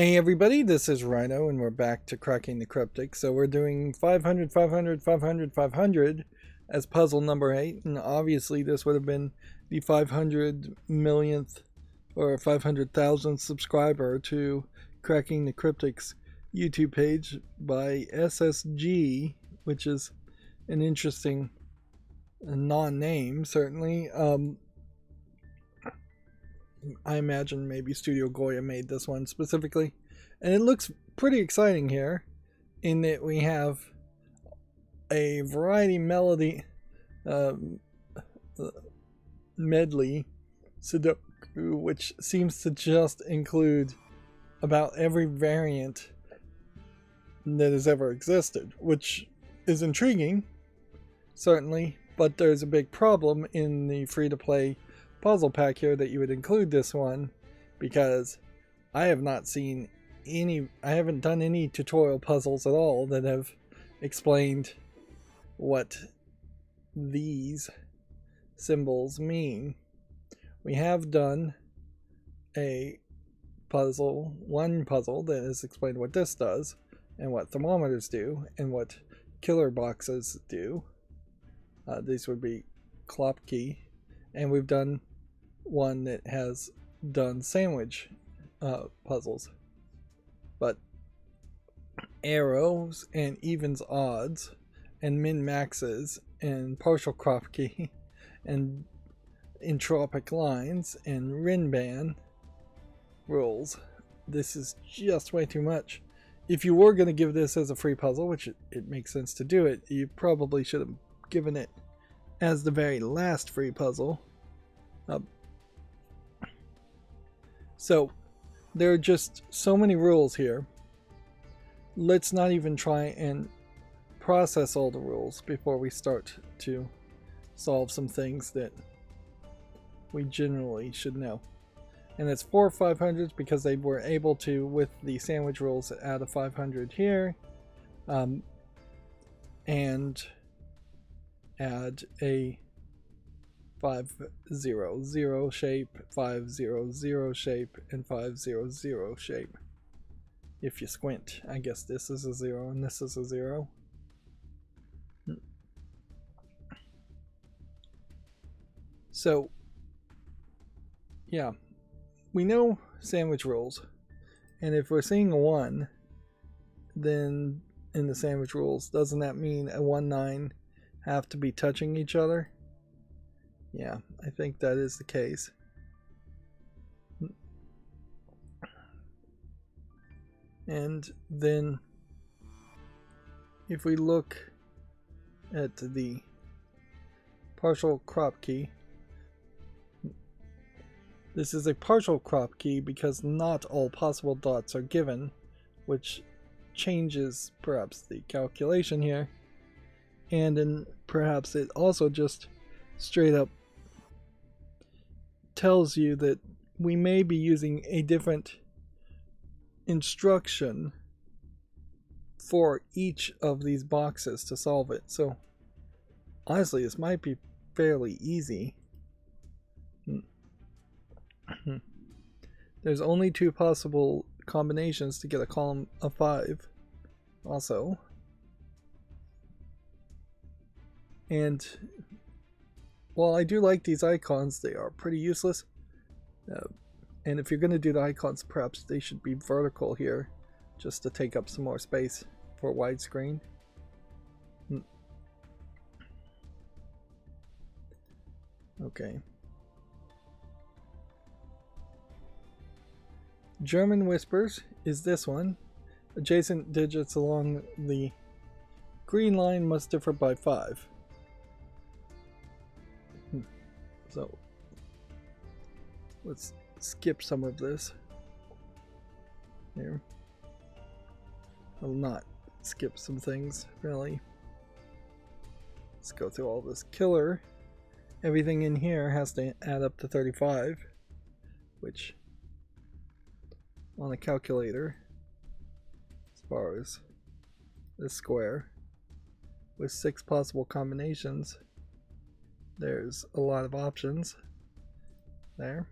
Hey everybody, this is Rydo and we're back to Cracking the Cryptic. So we're doing 500, 500, 500, 500 as puzzle number 8, and obviously this would have been the 500 millionth or 500,000th subscriber to Cracking the Cryptic's YouTube page by SSG, which is an interesting non-name certainly. I imagine maybe Studio Goya made this one specifically. And it looks pretty exciting here in that we have a variety melody medley Sudoku, which seems to just include about every variant that has ever existed, which is intriguing, certainly, but there's a big problem in the free-to-play puzzle pack here that you would include this one, because I have not seen any, I haven't done any tutorial puzzles at all that have explained what these symbols mean. We have done a puzzle, one puzzle that has explained what this does and what thermometers do and what killer boxes do. These would be Klopke, and we've done one that has done sandwich puzzles, but arrows and evens odds and min maxes and partial Kropke and entropic lines and Renban rules. This is just way too much. If you were going to give this as a free puzzle, which it makes sense to do it, you probably should have given it as the very last free puzzle. So there are just so many rules here. Let's not even try and process all the rules before we start to solve some things that we generally should know. And it's 4 500s because they were able to, with the sandwich rules, add a 500 here, and add a 500 shape, 500 shape, and 500 shape. If you squint, I guess this is a 0 and this is a 0. So, yeah, we know sandwich rules, and if we're seeing a 1, then in the sandwich rules, doesn't that mean a 1, 9 have to be touching each other? Yeah, I think that is the case. And then if we look at the partial Kropke, this is a partial Kropke because not all possible dots are given, which changes perhaps the calculation here. And then perhaps it also just straight up tells you that we may be using a different instruction for each of these boxes to solve it. So honestly, this might be fairly easy. There's only 2 possible combinations to get a column of 5 also. And while I do like these icons, they are pretty useless. And if you're going to do the icons, perhaps they should be vertical here, just to take up some more space for widescreen. Okay. German Whispers is this one. Adjacent digits along the green line must differ by 5. So let's skip some of this here. I'll not skip some things, really. Let's go through all this. Killer. Everything in here has to add up to 35, which on a calculator, as far as this square, with 6 possible combinations, there's a lot of options there.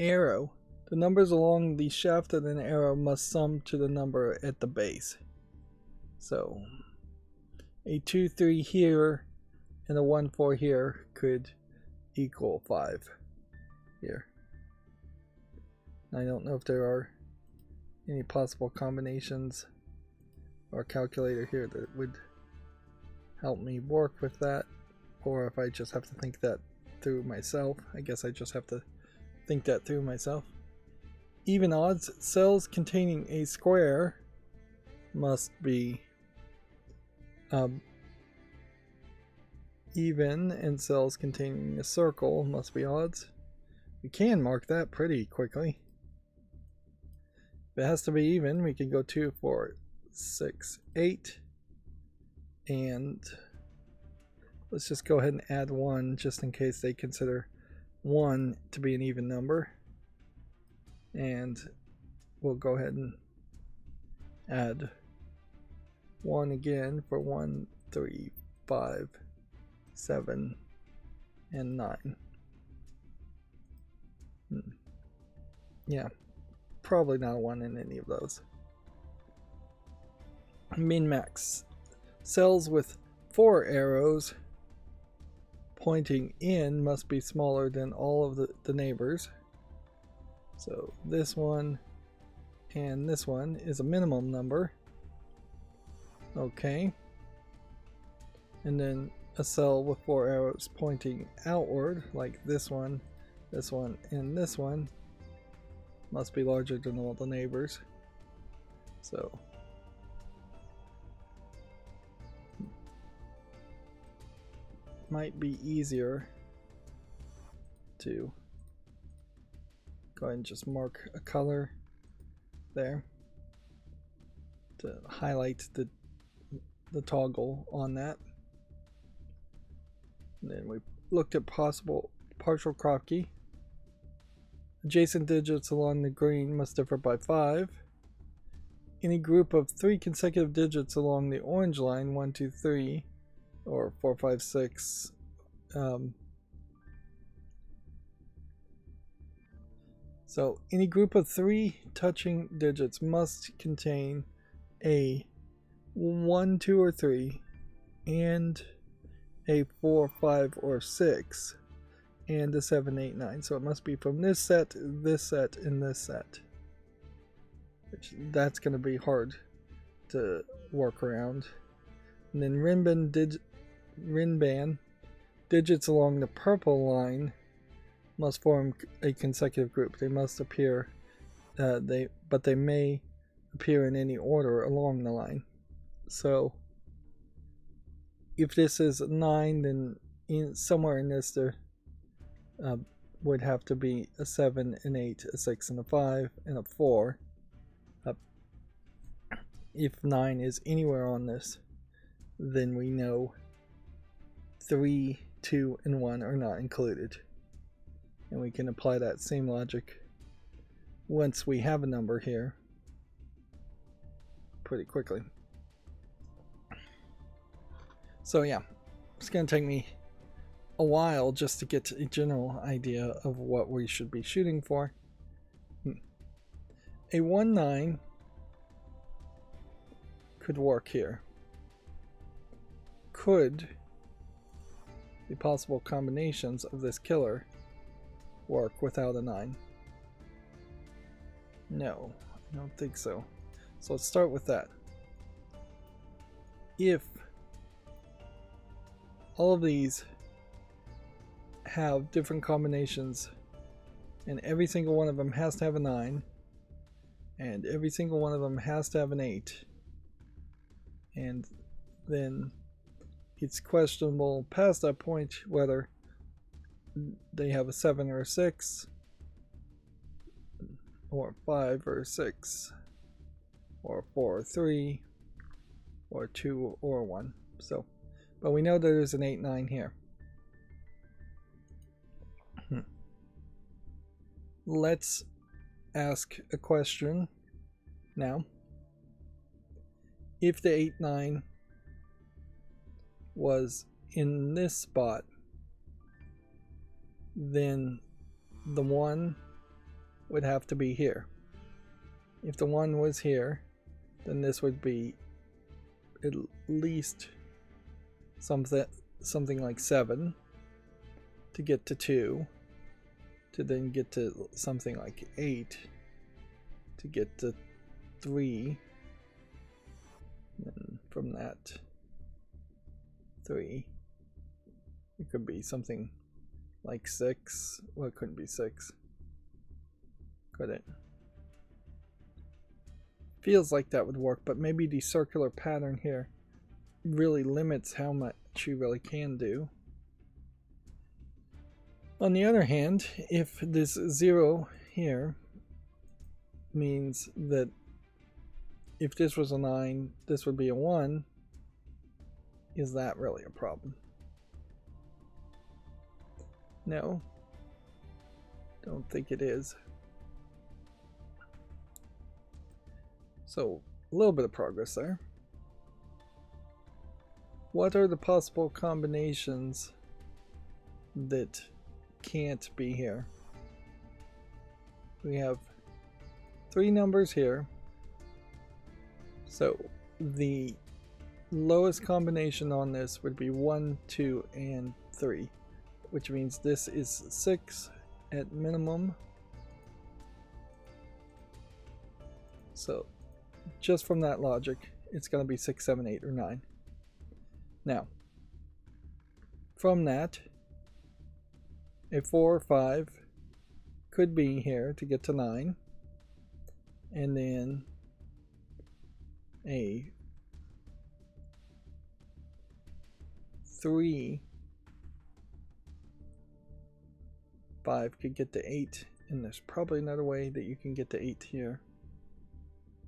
arrow. The numbers along the shaft of an arrow must sum to the number at the base. So a 2, 3 here and a 1, 4 here could equal 5 here. I don't know if there are any possible combinations or calculator here that would help me work with that, or if I just have to think that through myself. I guess I just have to think that through myself. Even odds, cells containing a square must be even, and cells containing a circle must be odds. We can mark that pretty quickly. If it has to be even, we can go 2, 4, 6, 8, and let's just go ahead and add 1 just in case they consider 1 to be an even number. And we'll go ahead and add 1 again for 1, 3, 5, 7, and 9. Yeah, probably not a 1 in any of those. Min-max. Cells with 4 arrows pointing in must be smaller than all of the neighbors. So this one and this one is a minimum number. Okay. And then a cell with 4 arrows pointing outward, like this one, and this one, must be larger than all the neighbors. So might be easier to go ahead and just mark a color there to highlight the toggle on that. And then we looked at possible partial Kropke. Adjacent digits along the green must differ by 5. Any group of 3 consecutive digits along the orange line, 1, 2, 3, or 4, 5, 6, so any group of 3 touching digits must contain a 1, 2, or 3, and a 4, 5, or 6, and a 7, 8, 9. So it must be from this set, and this set. Which, that's going to be hard to work around. And then Renban digits along the purple line must form a consecutive group. They must appear, but they may appear in any order along the line. So if this is 9, then somewhere in this there would have to be a 7, an 8, a 6, and a 5, and a 4. If 9 is anywhere on this, then we know 3, 2, and 1 are not included. And we can apply that same logic once we have a number here pretty quickly. So yeah, it's going to take me a while just to get a general idea of what we should be shooting for. A 1, 9 could work here. Could the possible combinations of this killer work without a 9? No, I don't think so. So let's start with that. If all of these have different combinations and every single one of them has to have a 9 and every single one of them has to have an 8, and then it's questionable past that point whether they have a 7 or a 6 or 5 or 6 or 4 or 3 or 2 or 1. So, but we know there's an 8, 9 here. Let's ask a question now. If the 8, 9 was in this spot, then the 1 would have to be here. If the 1 was here, then this would be at least something like 7 to get to 2, to then get to something like 8, to get to 3, and from that 3, it could be something like 6. Well, it couldn't be 6, could it? Feels like that would work, but maybe the circular pattern here really limits how much you really can do. On the other hand, if this 0 here means that if this was a 9, this would be a 1, is that really a problem? No, don't think it is. So, a little bit of progress there. What are the possible combinations that can't be here? We have 3 numbers here. So, the lowest combination on this would be 1, 2, and 3, which means this is 6 at minimum. So, just from that logic, it's going to be 6, 7, 8, or 9. Now, from that, a 4 or 5 could be here to get to 9, and then a 3, 5 could get to 8, and there's probably another way that you can get to 8 here.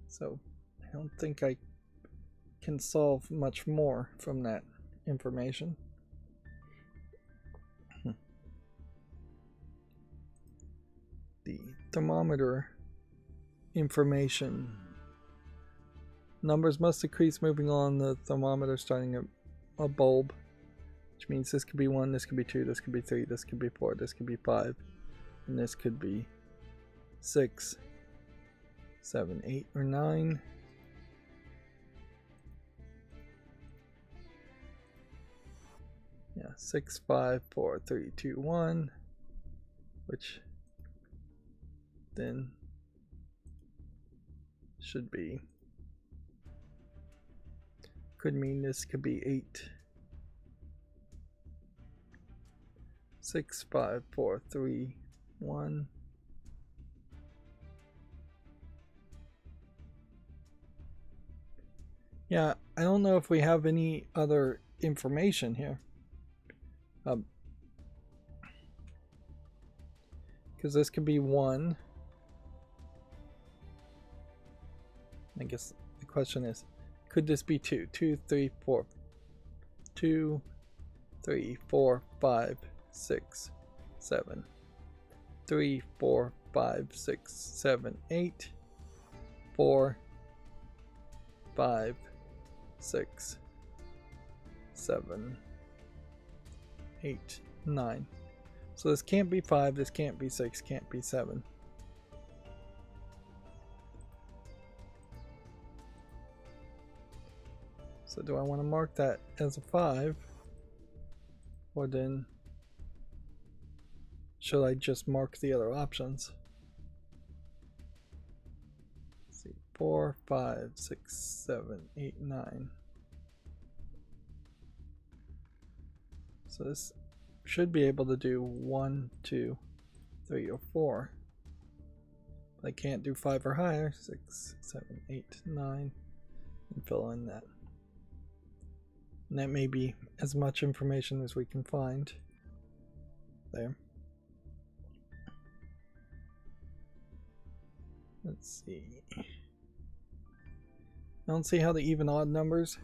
So I don't think I can solve much more from that information. The thermometer information. Numbers must decrease moving on the thermometer starting at a bulb, which means this could be 1, this could be 2, this could be 3, this could be 4, this could be 5, and this could be 6, 7, 8, or 9. Yeah, 6, 5, 4, 3, 2, 1, which then should be, could mean this could be 8, 6, 5, 4, 3, 1. Yeah, I don't know if we have any other information here. Because this could be 1. I guess the question is, could this be 2? 2, 3, 4. 2, 3, 4, 5, 6, 7. 3, 4, 5, 6, 7, 8. 4, 5, 6, 7, 8, 9. So this can't be 5, this can't be 6, can't be 7. So do I want to mark that as a 5? Or then should I just mark the other options? Let's see, 4, 5, 6, 7, 8, 9. So this should be able to do 1, 2, 3, or 4. But I can't do 5 or higher. 6, 7, 8, 9, and fill in that. And that may be as much information as we can find there. Let's see. I don't see how the even odd numbers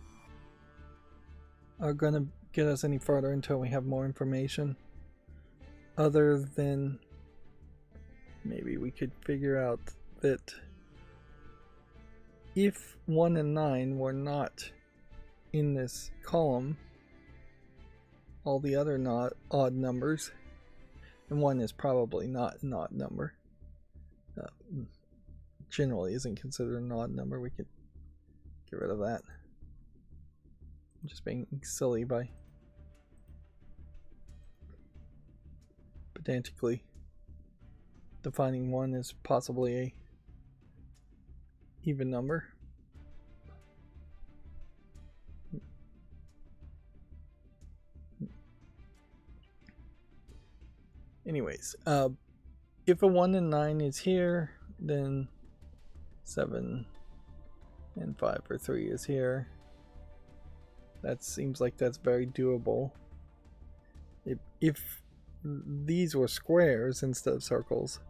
are going to get us any further until we have more information, other than maybe we could figure out that if 1 and 9 were not in this column, all the other not odd numbers, and 1 is probably not an odd number, generally isn't considered an odd number. We could get rid of that. I'm just being silly by pedantically defining 1 as possibly a even number. Anyways, if a 1 and 9 is here, then 7 and 5 or 3 is here. That seems like that's very doable. If these were squares instead of circles,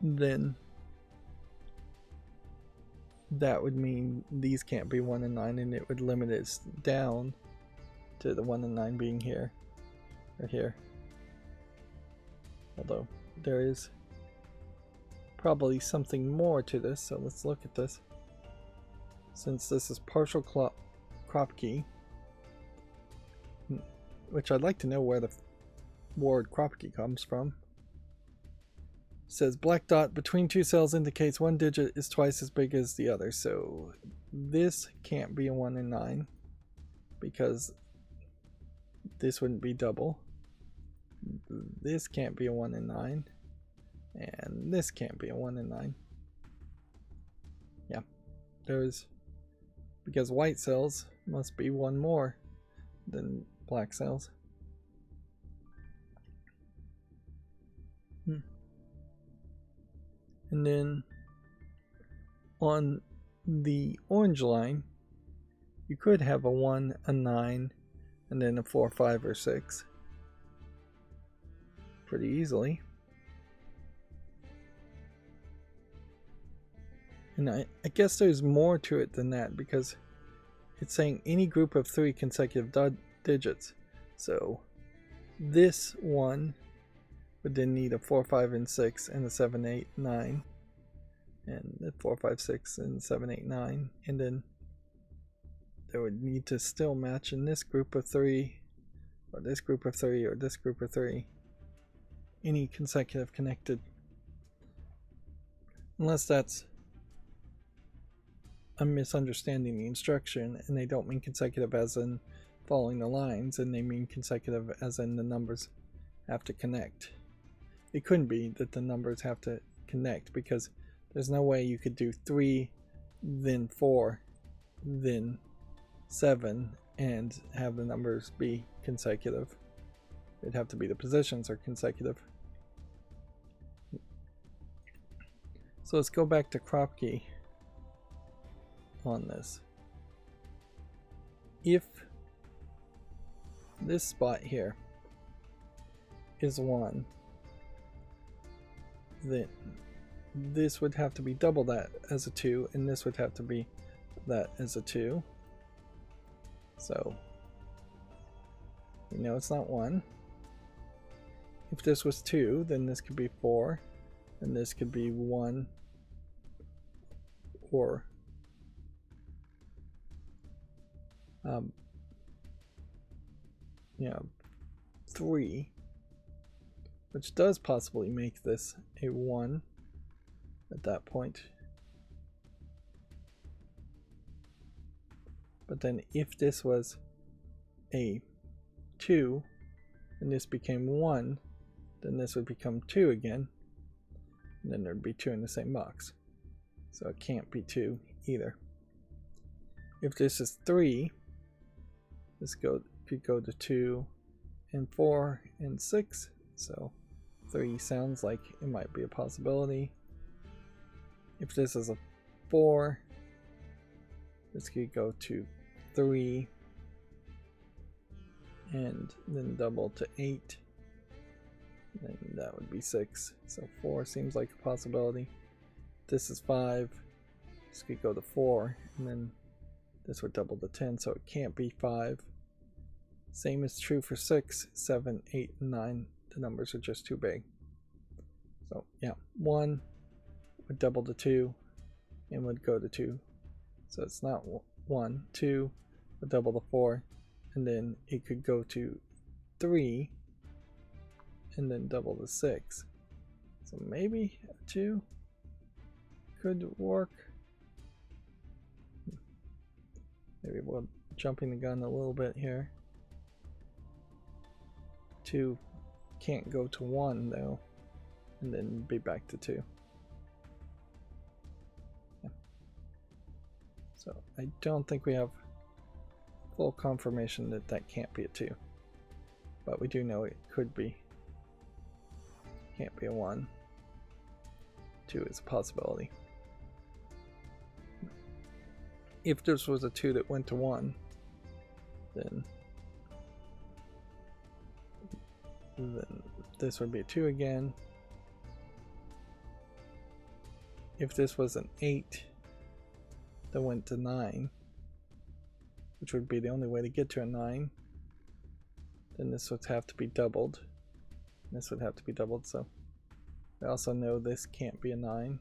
then that would mean these can't be 1 and 9, and it would limit it down to the 1 and 9 being here or here. Although there is probably something more to this, so let's look at this. Since this is partial Kropki, which I'd like to know where the word Kropki comes from. It says black dot between 2 cells indicates one digit is twice as big as the other. So this can't be a 1 and 9 because this wouldn't be double. This can't be a 1 and 9, and this can't be a 1 and 9. Yeah, there's, because white cells must be one more than black cells. And then on the orange line, you could have a 1, a 9, and then a 4, 5, or 6. Pretty easily. And I guess there's more to it than that, because it's saying any group of 3 consecutive digits. So this one would then need a 4, 5, and 6, and a 7, 8, 9. And the 4, 5, 6, and 7, 8, 9. And then there would need to still match in this group of 3, or this group of 3, or this group of 3. Any consecutive connected. Unless that's I'm misunderstanding the instruction and they don't mean consecutive as in following the lines, and they mean consecutive as in the numbers have to connect. It couldn't be that the numbers have to connect, because there's no way you could do 3, then 4, then 7, and have the numbers be consecutive. It'd have to be the positions are consecutive. So let's go back to Kropki on this. If this spot here is 1, then this would have to be double that as a 2, and this would have to be that as a 2. So we know it's not 1. If this was 2, then this could be 4, and this could be 1, or 3, which does possibly make this a 1 at that point. But then if this was a 2 and this became 1, then this would become 2 again, and then there'd be 2 in the same box. So it can't be 2 either. If this is 3, this could go to 2 and 4 and 6, so 3 sounds like it might be a possibility. If this is a 4, this could go to 3 and then double to 8, and then that would be 6, so 4 seems like a possibility. If this is 5, this could go to 4, and then this would double to 10, so it can't be 5. Same is true for 6, 7, 8, and 9. The numbers are just too big. So yeah, 1 would double to 2 and would go to 2. So it's not 1. 2 would double to 4, and then it could go to 3 and then double to 6. So maybe 2 could work. Maybe we're jumping the gun a little bit here. 2 can't go to 1 though, and then be back to 2. Yeah. So I don't think we have full confirmation that that can't be a 2, but we do know it could be. Can't be a 1. 2 is a possibility. If this was a 2 that went to 1, then this would be a 2 again. If this was an 8 that went to 9, which would be the only way to get to a 9, then this would have to be doubled. This would have to be doubled, so we also know this can't be a 9,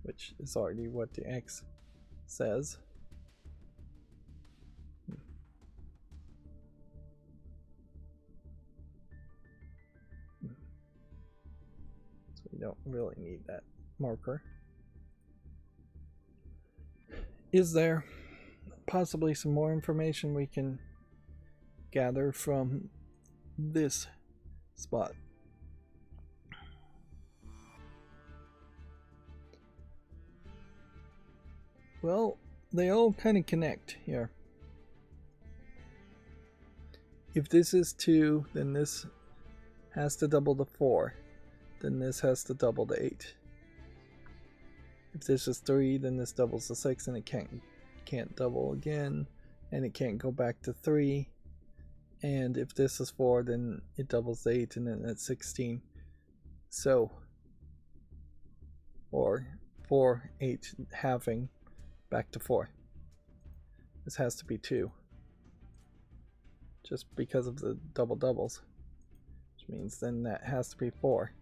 which is already what the X says. So we don't really need that marker. Is there possibly some more information we can gather from this spot? Well, they all kind of connect here. If this is 2, then this has to double the 4. Then this has to double the 8. If this is 3, then this doubles the 6, and it can't double again, and it can't go back to 3. And if this is 4, then it doubles the 8, and then it's 16. So, or 4, 8 halving back to 4. This has to be 2. Just because of the double doubles. Which means then that has to be 4.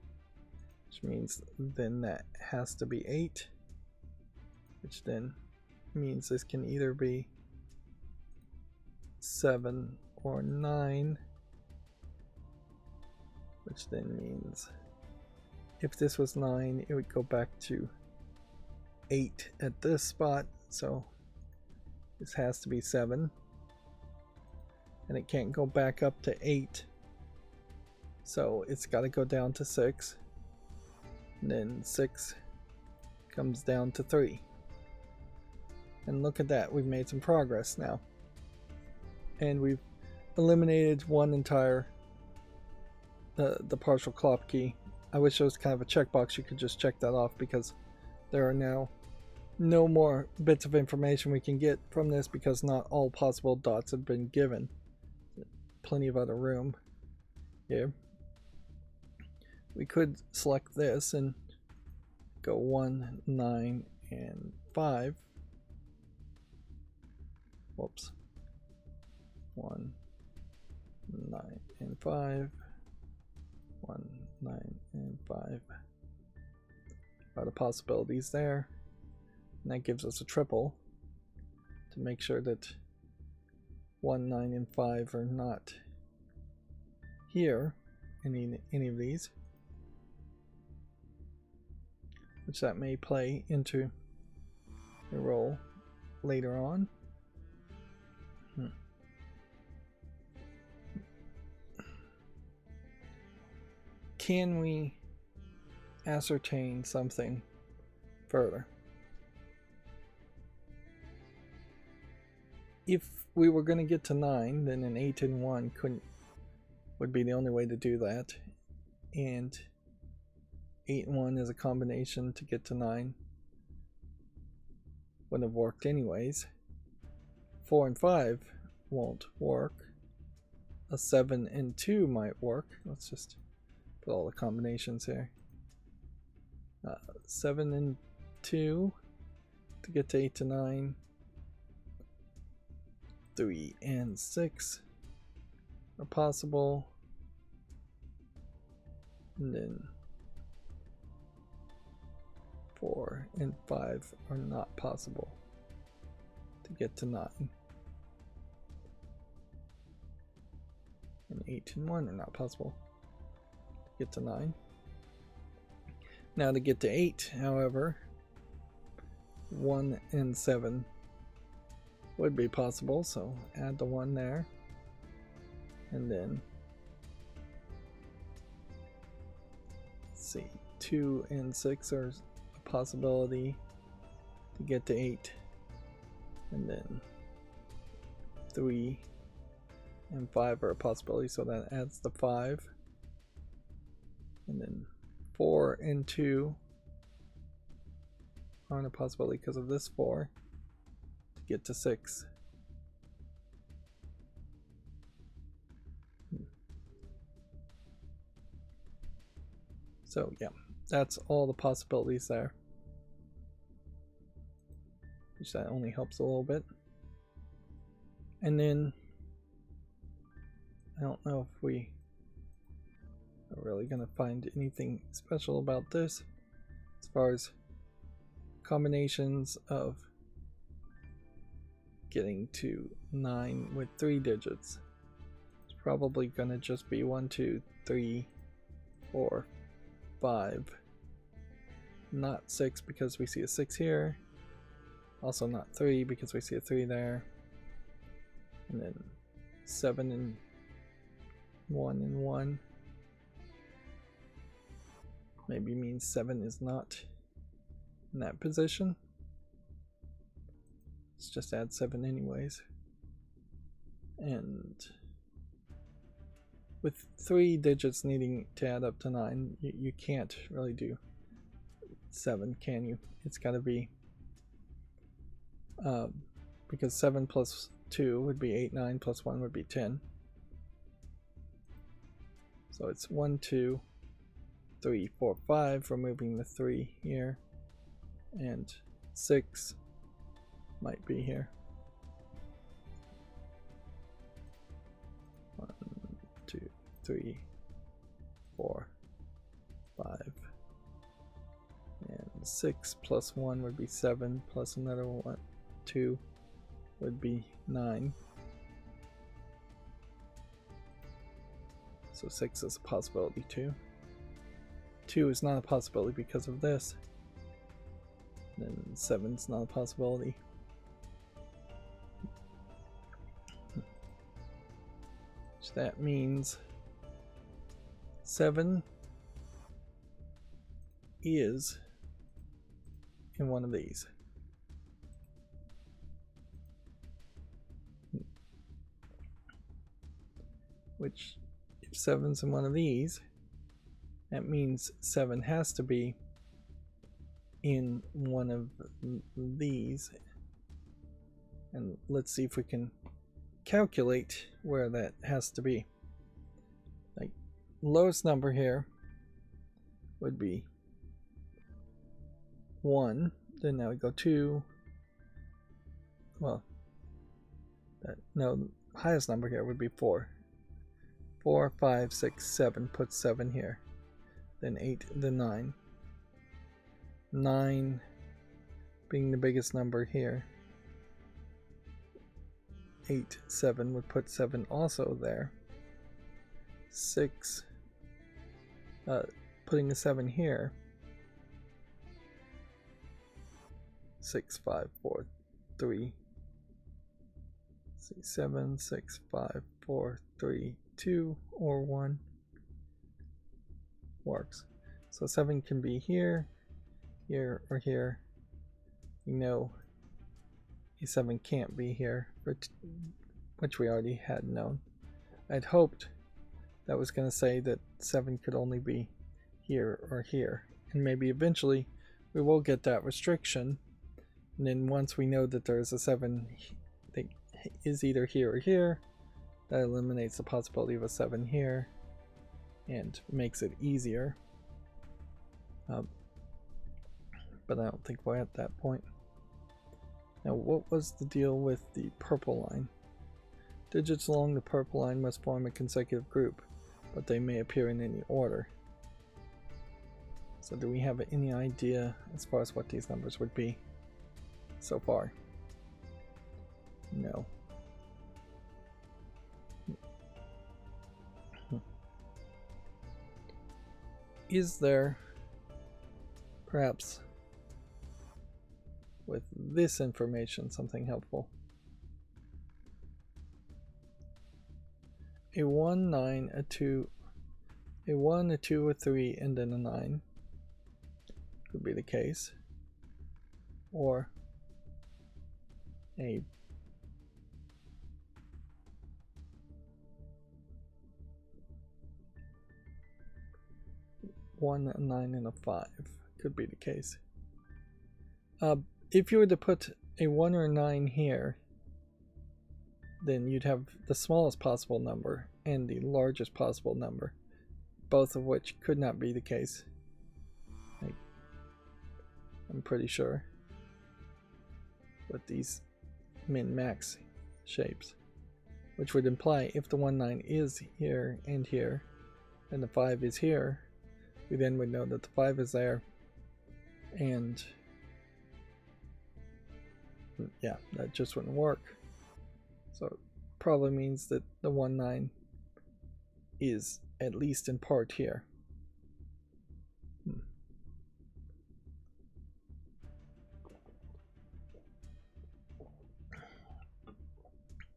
Which means then that has to be 8. Which then means this can either be 7 or 9. Which then means if this was 9, it would go back to 8 at this spot. So this has to be 7. And it can't go back up to 8. So it's got to go down to 6. And then 6 comes down to 3. And look at that, we've made some progress now. And we've eliminated one entire the partial clock key. I wish there was kind of a checkbox you could just check that off, because there are now no more bits of information we can get from this, because not all possible dots have been given. Plenty of other room here. We could select this and go 1, 9, and 5. Whoops. 1, 9, and 5. 1, 9, and 5. Are the possibilities there? And that gives us a triple to make sure that 1, 9, and 5 are not here, any of these, which that may play into a role later on. Can we ascertain something further? If we were going to get to 9, then an 8 and 1 would be the only way to do that. And 8 and 1 is a combination to get to 9. Wouldn't have worked anyways. 4 and 5 won't work. A 7 and 2 might work. Let's just put all the combinations here. 7 and 2 to get to 8 to 9. 3 and 6 are possible. And then 4 and 5 are not possible to get to 9. And 8 and 1 are not possible. get to 9. Now to get to 8, however, 1 and 7 would be possible, so add the 1 there. And then, let's see, 2 and 6 are a possibility to get to 8. And then 3 and 5 are a possibility, so that adds the 5. And then 4 and 2 aren't a possibility because of this 4 to get to 6. So yeah, that's all the possibilities there. Which that only helps a little bit. And then I don't know if we are really going to find anything special about this as far as combinations of getting to 9 with 3 digits. It's probably going to just be 1, 2, 3, 4, 5. Not 6 because we see a 6 here. Also not 3 because we see a 3 there. And then 7 and 1 and 1. Maybe means 7 is not in that position. Let's just add 7 anyways. And with 3 digits needing to add up to 9, you can't really do 7, can you? It's got to be because 7 plus 2 would be 8, 9 plus 1 would be 10. So it's 1, 2, 3, 4, 5, removing the 3 here, and 6 might be here. 1, 2, 3, 4, 5, and 6 plus 1 would be 7, plus another 1, 2 would be 9. So 6 is a possibility too. 2 is not a possibility because of this. And then 7 is not a possibility. Which that means 7 is in one of these. Which, if 7's in one of these, that means 7 has to be in one of these. And let's see if we can calculate where that has to be. Like, lowest number here would be 1. Then now we go 2. Well, no, highest number here would be 4. 4, 5, 6, 7, put 7 here. Then 8, then 9. 9 being the biggest number here. 8, 7 would put 7 also there. 6, putting a 7 here. 6, 5, 4, 3. 7, 6, 5, 4, 3, 2, or 1 works. So 7 can be here, here, or here. You know, a 7 can't be here, which we already had known. I'd hoped that was going to say that 7 could only be here or here, and maybe eventually we will get that restriction. And then once we know that there's a 7 that is either here or here, that eliminates the possibility of a 7 here and makes it easier. But I don't think we're at that point. Now, what was the deal with the purple line? Digits along the purple line must form a consecutive group, but they may appear in any order. So do we have any idea as far as what these numbers would be so far? No. is there perhaps with this information something helpful? A 1, 9, a 2, a 1, a 2, a 3, and then a 9 could be the case. Or a one, a 9, and a 5 could be the case. If you were to put a 1 or a 9 here, then you'd have the smallest possible number and the largest possible number, both of which could not be the case. I'm pretty sure. With these min-max shapes, which would imply if the 1, 9 is here and here, and the 5 is here, we then would know that the 5 is there, and yeah, that just wouldn't work. So it probably means that the 1, 9 is at least in part here.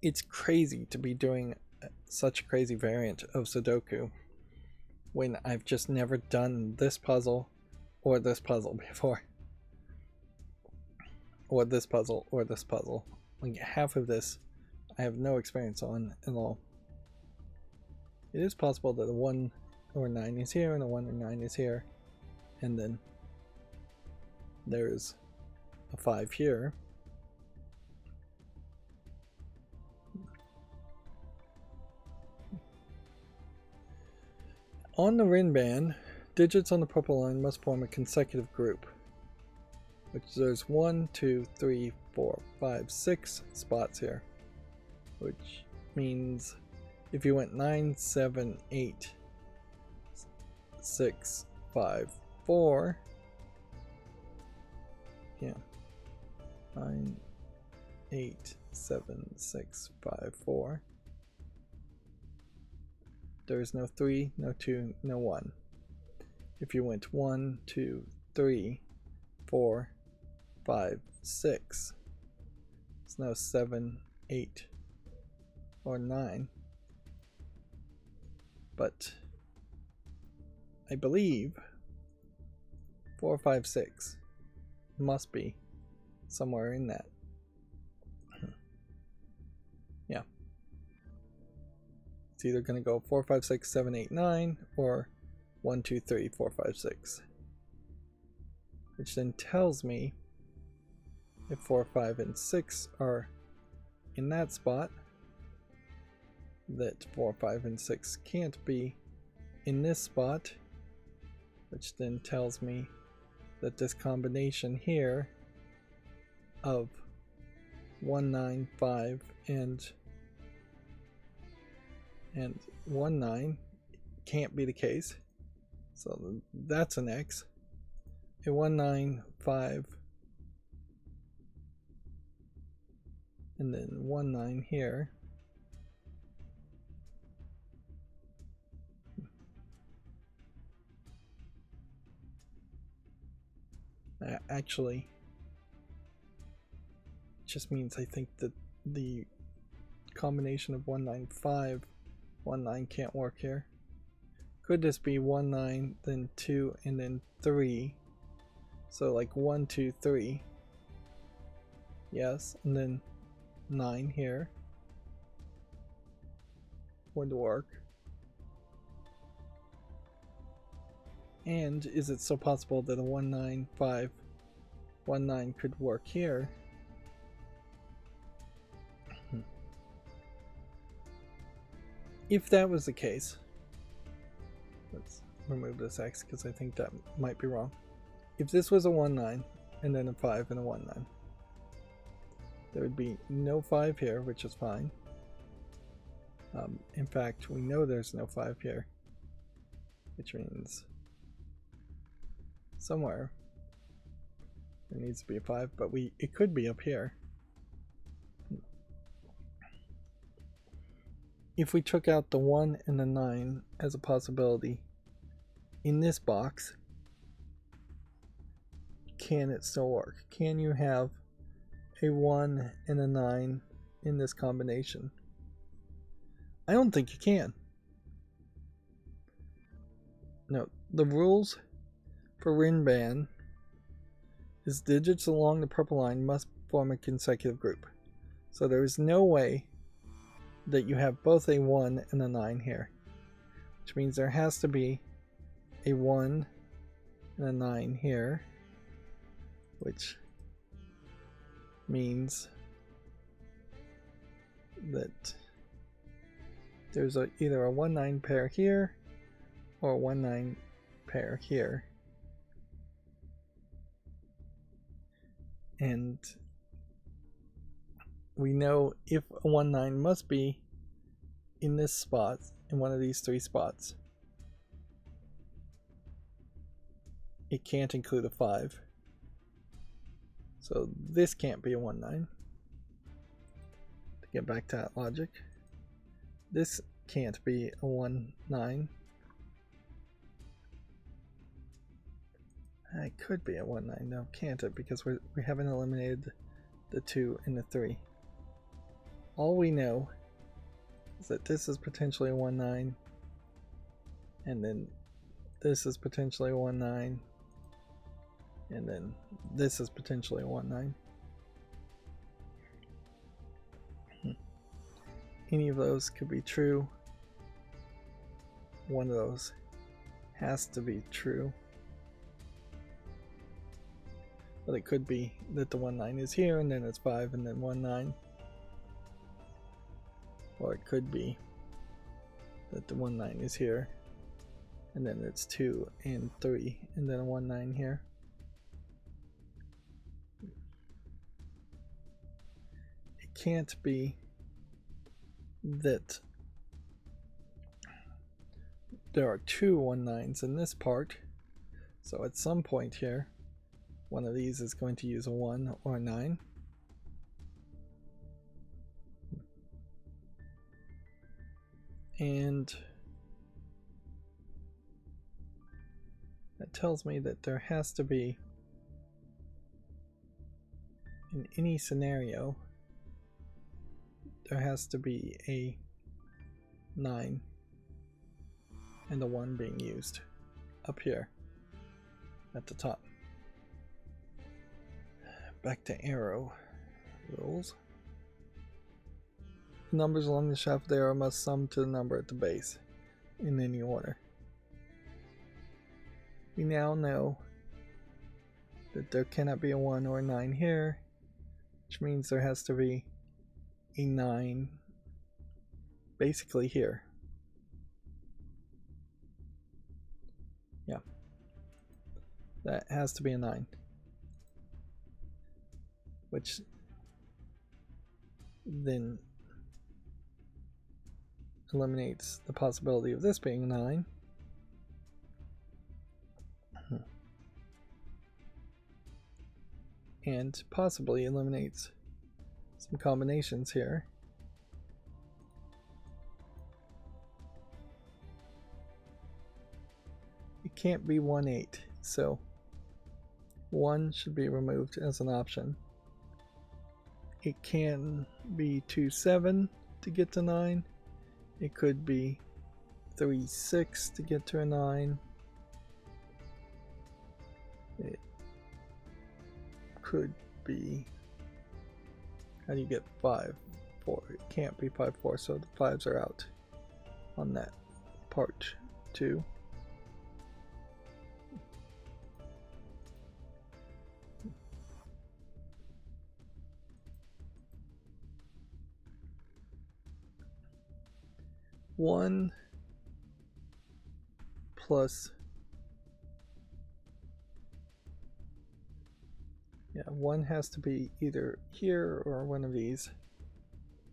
It's crazy to be doing such a crazy variant of Sudoku when I've just never done this puzzle or this puzzle before. Or this puzzle or this puzzle. Like half of this I have no experience on at all. It is possible that a 1 or 9 is here and a 1 or 9 is here, and then there's a 5 here. On the Renban, digits on the purple line must form a consecutive group, which there's 1, 2, 3, 4, 5, 6 spots here, which means if you went 9, 7, 8, 6, 5, 4, yeah, 9, 8, 7, 6, 5, 4. There is no 3, no 2, no 1. If you went 1, 2, 3, 4, 5, 6, there's no 7, 8, or 9. But I believe 4, 5, 6 must be somewhere in that. Yeah. It's either going to go 4, 5, 6, 7, 8, 9, or 1, 2, 3, 4, 5, 6. Which then tells me if 4, 5, and 6 are in that spot, that 4, 5, and 6 can't be in this spot, which then tells me that this combination here of 1, 9, 5, and 1, 9 can't be the case. So that's an X. A 1, 9, 5, and then 1, 9 here. Actually, it just means I think that the combination of 1, 9, 5, 1, 9 can't work here. Could this be 1, 9, then 2, and then 3? So like 1, 2, 3. Yes, and then 9 here would work. And is it so possible that a 1, 9, 5, 1, 9 could work here? If that was the case, let's remove this X because I think that might be wrong. If this was a 1, 9 and then a 5 and a 1, 9, there would be no 5 here, which is fine. In fact, we know there's no 5 here, which means somewhere there needs to be a 5, but it could be up here. If we took out the 1 and the 9 as a possibility, in this box, can it still work? Can you have a 1 and a 9 in this combination? I don't think you can. No, the rules for Renban is digits along the purple line must form a consecutive group. So there is no way that you have both a 1 and a 9 here, which means there has to be a 1 and a 9 here, which means that there's either a 1-9 pair here or a 1-9 pair here. And we know if a 1-9 must be in this spot, in one of these 3 spots. It can't include a 5. So this can't be a 1-9. To get back to that logic, this can't be a 1-9. It could be a 1-9, no, can't it? Because we haven't eliminated the 2 and the 3. All we know is that this is potentially a 1-9, and then this is potentially a 1-9, and then this is potentially a 1-9. Any of those could be true. One of those has to be true. But it could be that the 1-9 is here and then it's 5 and then 1-9. Or it could be that the 1-9 is here and then it's 2 and 3 and then a 1-9 here. It can't be that there are 2 1-9s in this part. So at some point here, one of these is going to use a 1 or a 9. And that tells me that there has to be, in any scenario, there has to be a 9 and a 1 being used up here at the top. Back to arrow rules. The numbers along the shaft of the arrow must sum to the number at the base in any order. We now know that there cannot be a 1 or a 9 here, which means there has to be a 9 basically here. Yeah, that has to be a 9, which then eliminates the possibility of this being a 9. And possibly eliminates some combinations here. It can't be 1-8, so 1 should be removed as an option. It can be 2-7 to get to 9. It could be 3-6 to get to a 9. It could be, how do you get 5-4? It can't be 5-4, so the 5s are out on that part too. One plus, yeah, 1 has to be either here or one of these.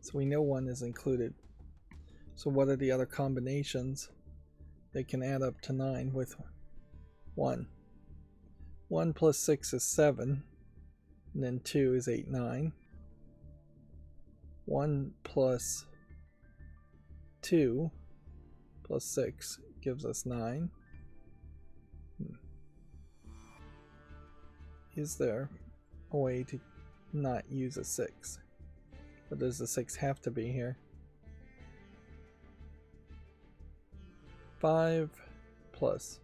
So we know 1 is included. So what are the other combinations that can add up to 9 with 1? 1 plus 6 is 7, and then 2 is 8, 9. 1 plus 2 plus 6 gives us 9. is there a way to not use a 6? But does the 6 have to be here? 5 plus.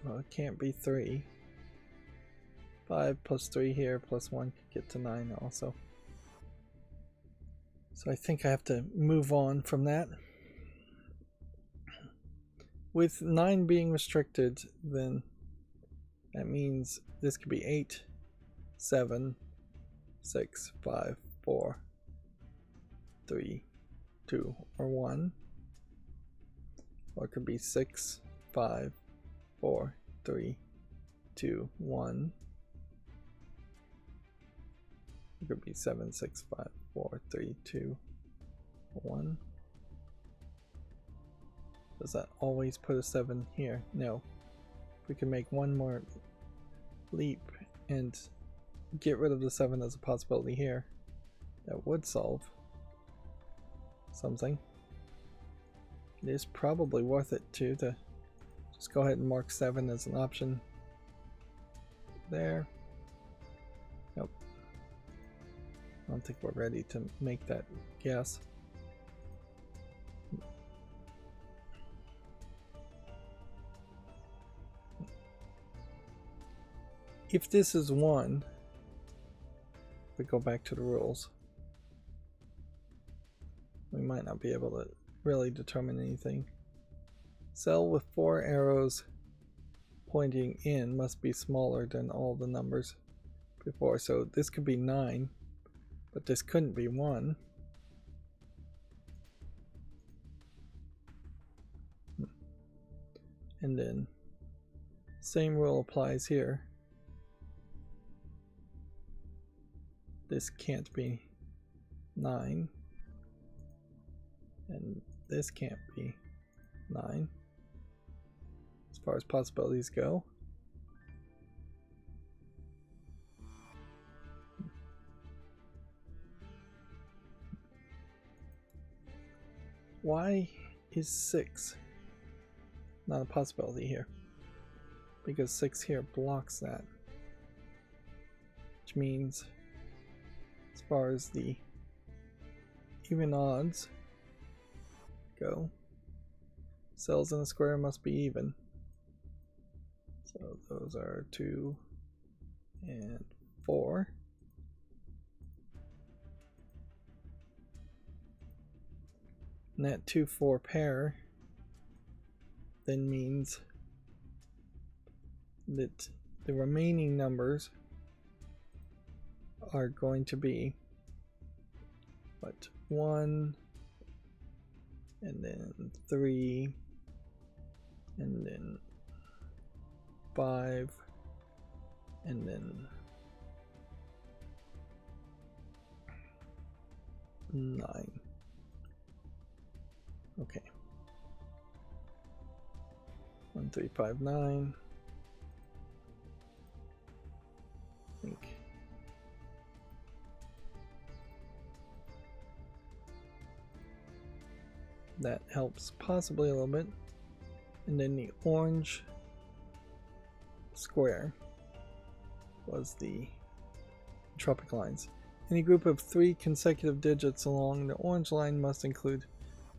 Well, it can't be 3. 5 plus 3 here plus 1 could get to 9 also. So I think I have to move on from that. With 9 being restricted, then that means this could be 8, 7, 6, 5, 4, 3, 2, or 1. Or it could be 6, 5, 4, 3, 2, 1. It could be 7, 6, 5, 4, 3, 2, 1. Does that always put a 7 here? No. If we can make one more leap and get rid of the 7 as a possibility here, that would solve something. It is probably worth it too to just go ahead and mark 7 as an option there. Nope. I don't think we're ready to make that guess. If this is 1, we go back to the rules. We might not be able to really determine anything. Cell with 4 arrows pointing in must be smaller than all the numbers before. So this could be 9, but this couldn't be 1. And then same rule applies here. This can't be 9, and this can't be 9 as far as possibilities go. Why is 6 not a possibility here? Because 6 here blocks that, which means as far as the even odds go, cells in a square must be even. So those are 2 and 4. And that 2-4 pair then means that the remaining numbers are going to be what, 1 and then 3 and then 5 and then 9. Okay. 1, 3, 5, 9. I think. That helps possibly a little bit. And then the orange square was the tropic lines. Any group of 3 consecutive digits along the orange line must include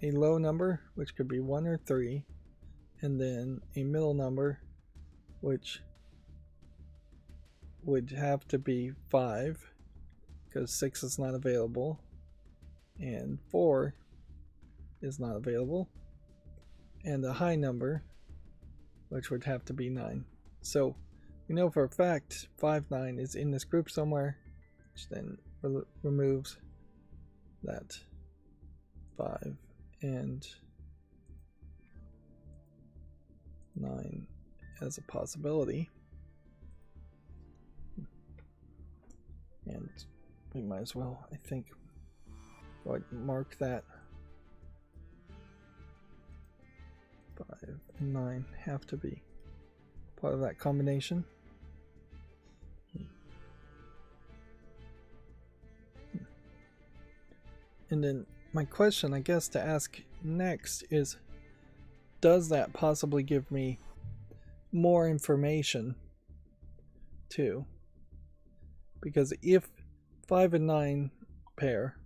a low number, which could be 1 or 3, and then a middle number, which would have to be 5, because 6 is not available, and 4 is not available, and a high number, which would have to be 9. So we know for a fact 5, 9 is in this group somewhere, which then removes that 5 and 9 as a possibility. And we might as well, I think, go ahead and mark that 5 and 9 have to be part of that combination. And then my question, I guess, to ask next is, does that possibly give me more information 2. Because if 5 and 9 pair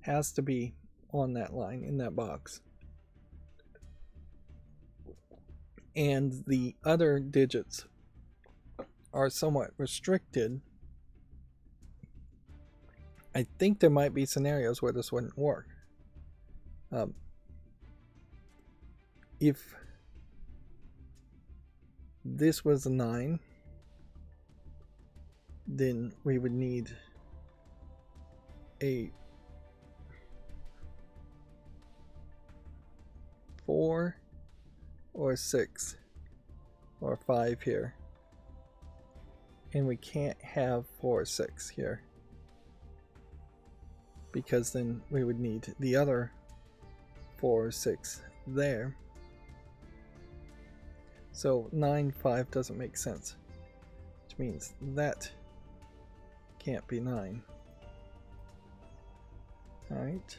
has to be on that line in that box, and the other digits are somewhat restricted, I think there might be scenarios where this wouldn't work. If this was a 9, then we would need a 4 or 6 or 5 here, and we can't have 4 or 6 here, because then we would need the other 4 or 6 there. So 9, 5 doesn't make sense, which means that can't be 9. Alright.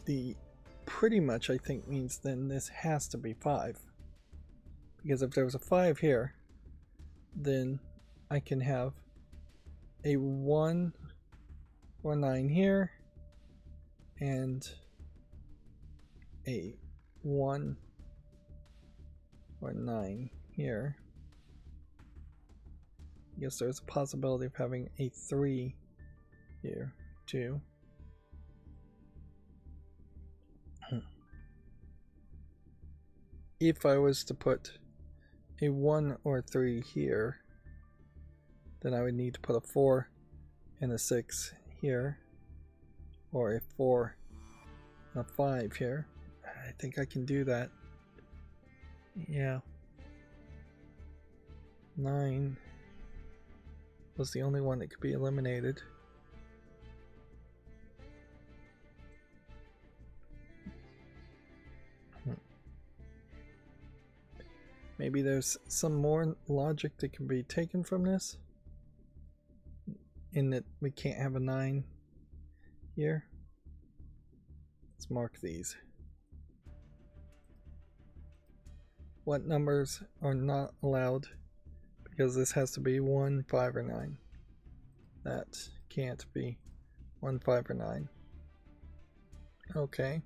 The pretty much, I think, means then this has to be 5. Because if there was a 5 here, then I can have a 1 or 9 here, and a 1 or 9 here. I guess there's a possibility of having a 3 here too. If I was to put a 1 or 3 here, then I would need to put a 4 and a 6 here, or a 4 and a 5 here. I think I can do that. Yeah. 9 was the only one that could be eliminated. Maybe there's some more logic that can be taken from this, in that we can't have a 9 here. Let's mark these. What numbers are not allowed? Because this has to be 1, 5, or 9. That can't be 1, 5, or 9. Okay.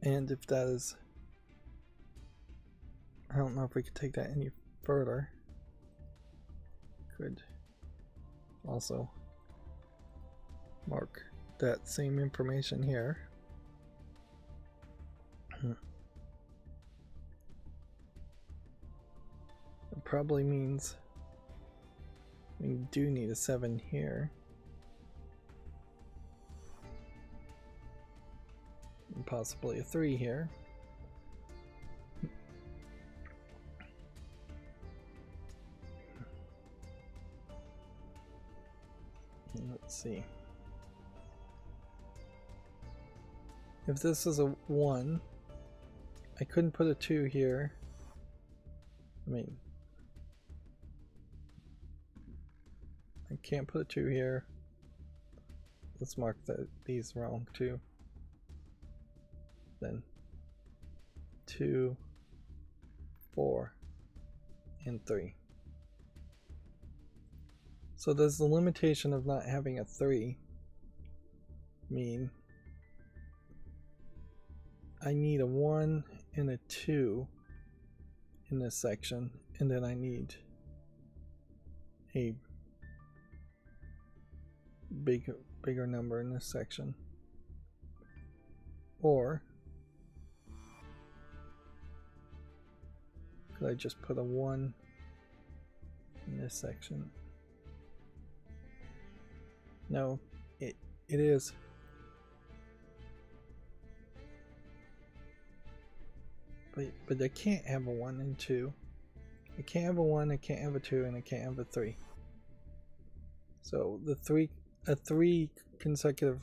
And if that is... I don't know if we could take that any further. Could also mark that same information here. It probably means we do need a 7 here. And possibly a 3 here. Let's see. If this is a 1, I couldn't put a 2 here. I mean, I can't put a 2 here. Let's mark these wrong too. Then 2, 4, and 3. So does the limitation of not having a 3 mean I need a 1 and a 2 in this section, and then I need a bigger number in this section? Or could I just put a 1 in this section? No, it is. But I can't have a 1 and 2. I can't have a 1, I can't have a 2, and I can't have a 3. So a 3 consecutive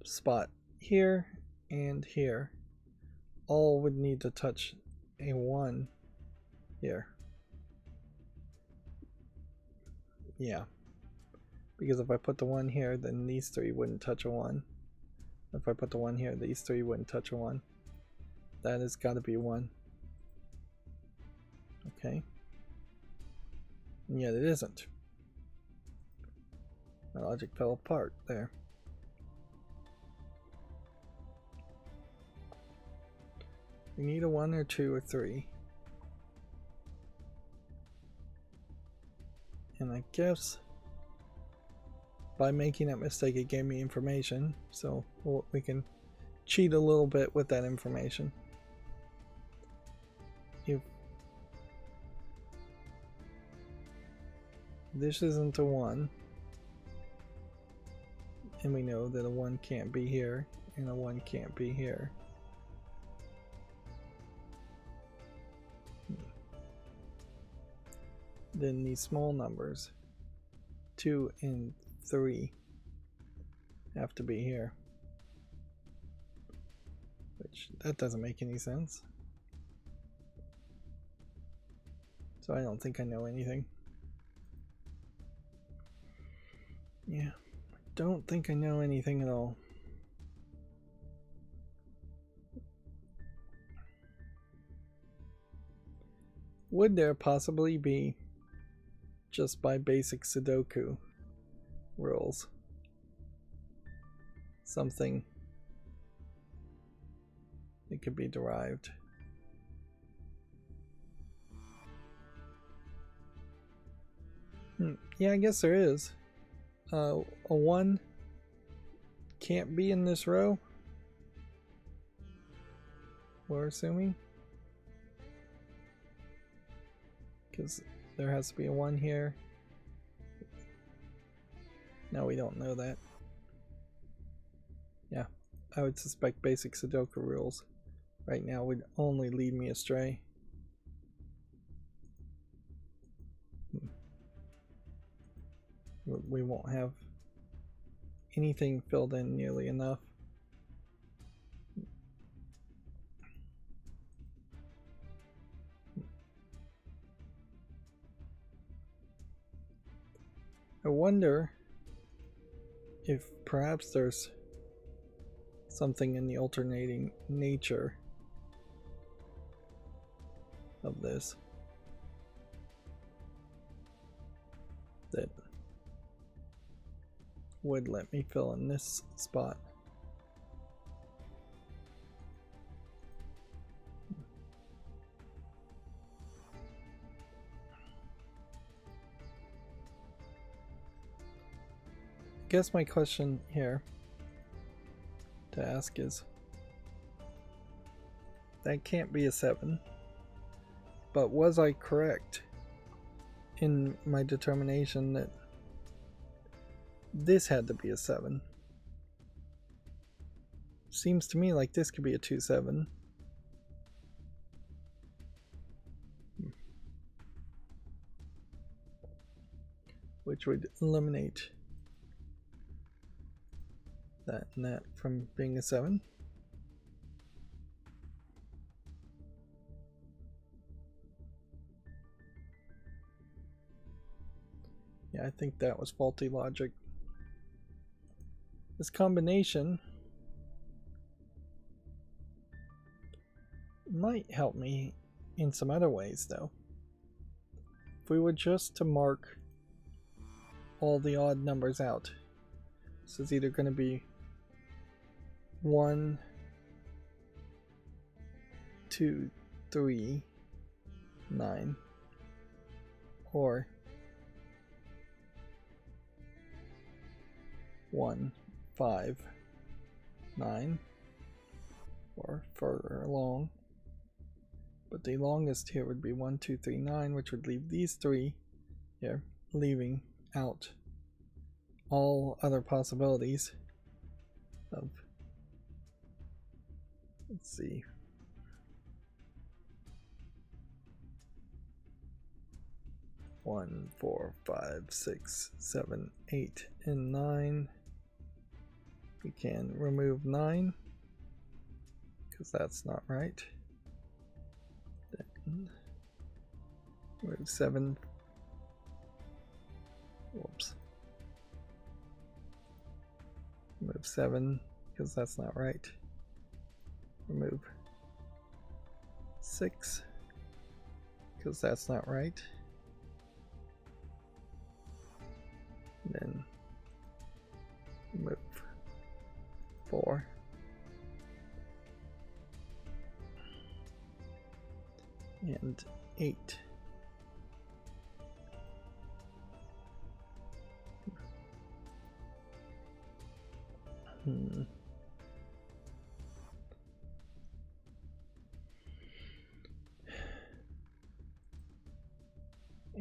spot here and here all would need to touch a 1 here. Yeah. Because if I put the 1 here, then these 3 wouldn't touch a 1. If I put the 1 here, these 3 wouldn't touch a 1. That has got to be 1. Okay. And yet it isn't. My logic fell apart there. We need a 1 or 2 or 3. And I guess by making that mistake it gave me information, so we can cheat a little bit with that information. If this isn't a 1, and we know that a 1 can't be here, and a 1 can't be here. Then these small numbers, 2 and 3, have to be here. Which, that doesn't make any sense. So I don't think I know anything. Yeah, I don't think I know anything at all. Would there possibly be, just by basic Sudoku rules, something that could be derived? Yeah, I guess there is. A 1 can't be in this row, we're assuming, because there has to be a 1 here. No, we don't know that. Yeah, I would suspect basic Sudoku rules right now would only lead me astray. We won't have anything filled in nearly enough. I wonder if perhaps there's something in the alternating nature of this that would let me fill in this spot. I guess my question here to ask is, that can't be a 7, but was I correct in my determination that this had to be a 7? Seems to me like this could be a 2-7. Which would eliminate that and that from being a 7. Yeah, I think that was faulty logic. This combination might help me in some other ways though. If we were just to mark all the odd numbers out, this is either going to be 1, 2, 3, 9, or 1, 5, 9, or further along. But the longest here would be 1, 2, 3, 9, which would leave these 3 here, leaving out all other possibilities of, let's see, 1, 4, 5, 6, 7, 8, and 9. We can remove 9 because that's not right. Then remove 7. Whoops. Remove 7 because that's not right. Remove 6. because that's not right. Then move 4. And 8.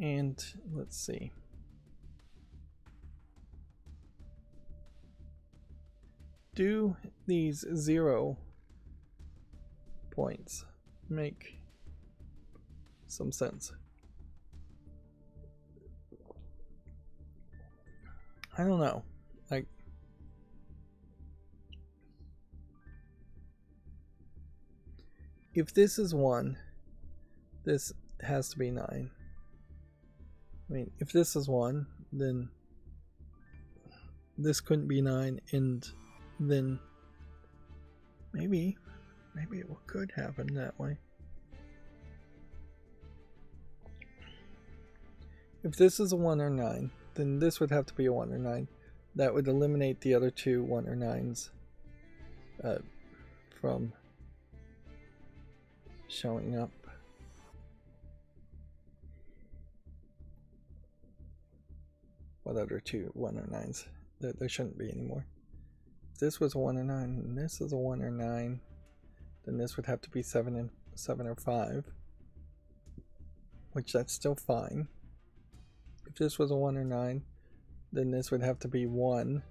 And let's see. Do these 0 points make some sense? I don't know. Like, if this is 1, this has to be 9. I mean, if this is 1, then this couldn't be 9, and then maybe it could happen that way. If this is a 1 or 9, then this would have to be a 1 or 9. That would eliminate the other 2 1 or 9s from showing up. What other 2 1 or 9s? There shouldn't be anymore. If this was a 1 or 9, and this is a 1 or 9, then this would have to be 7 or 5, which that's still fine. If this was a 1 or 9, then this would have to be 1.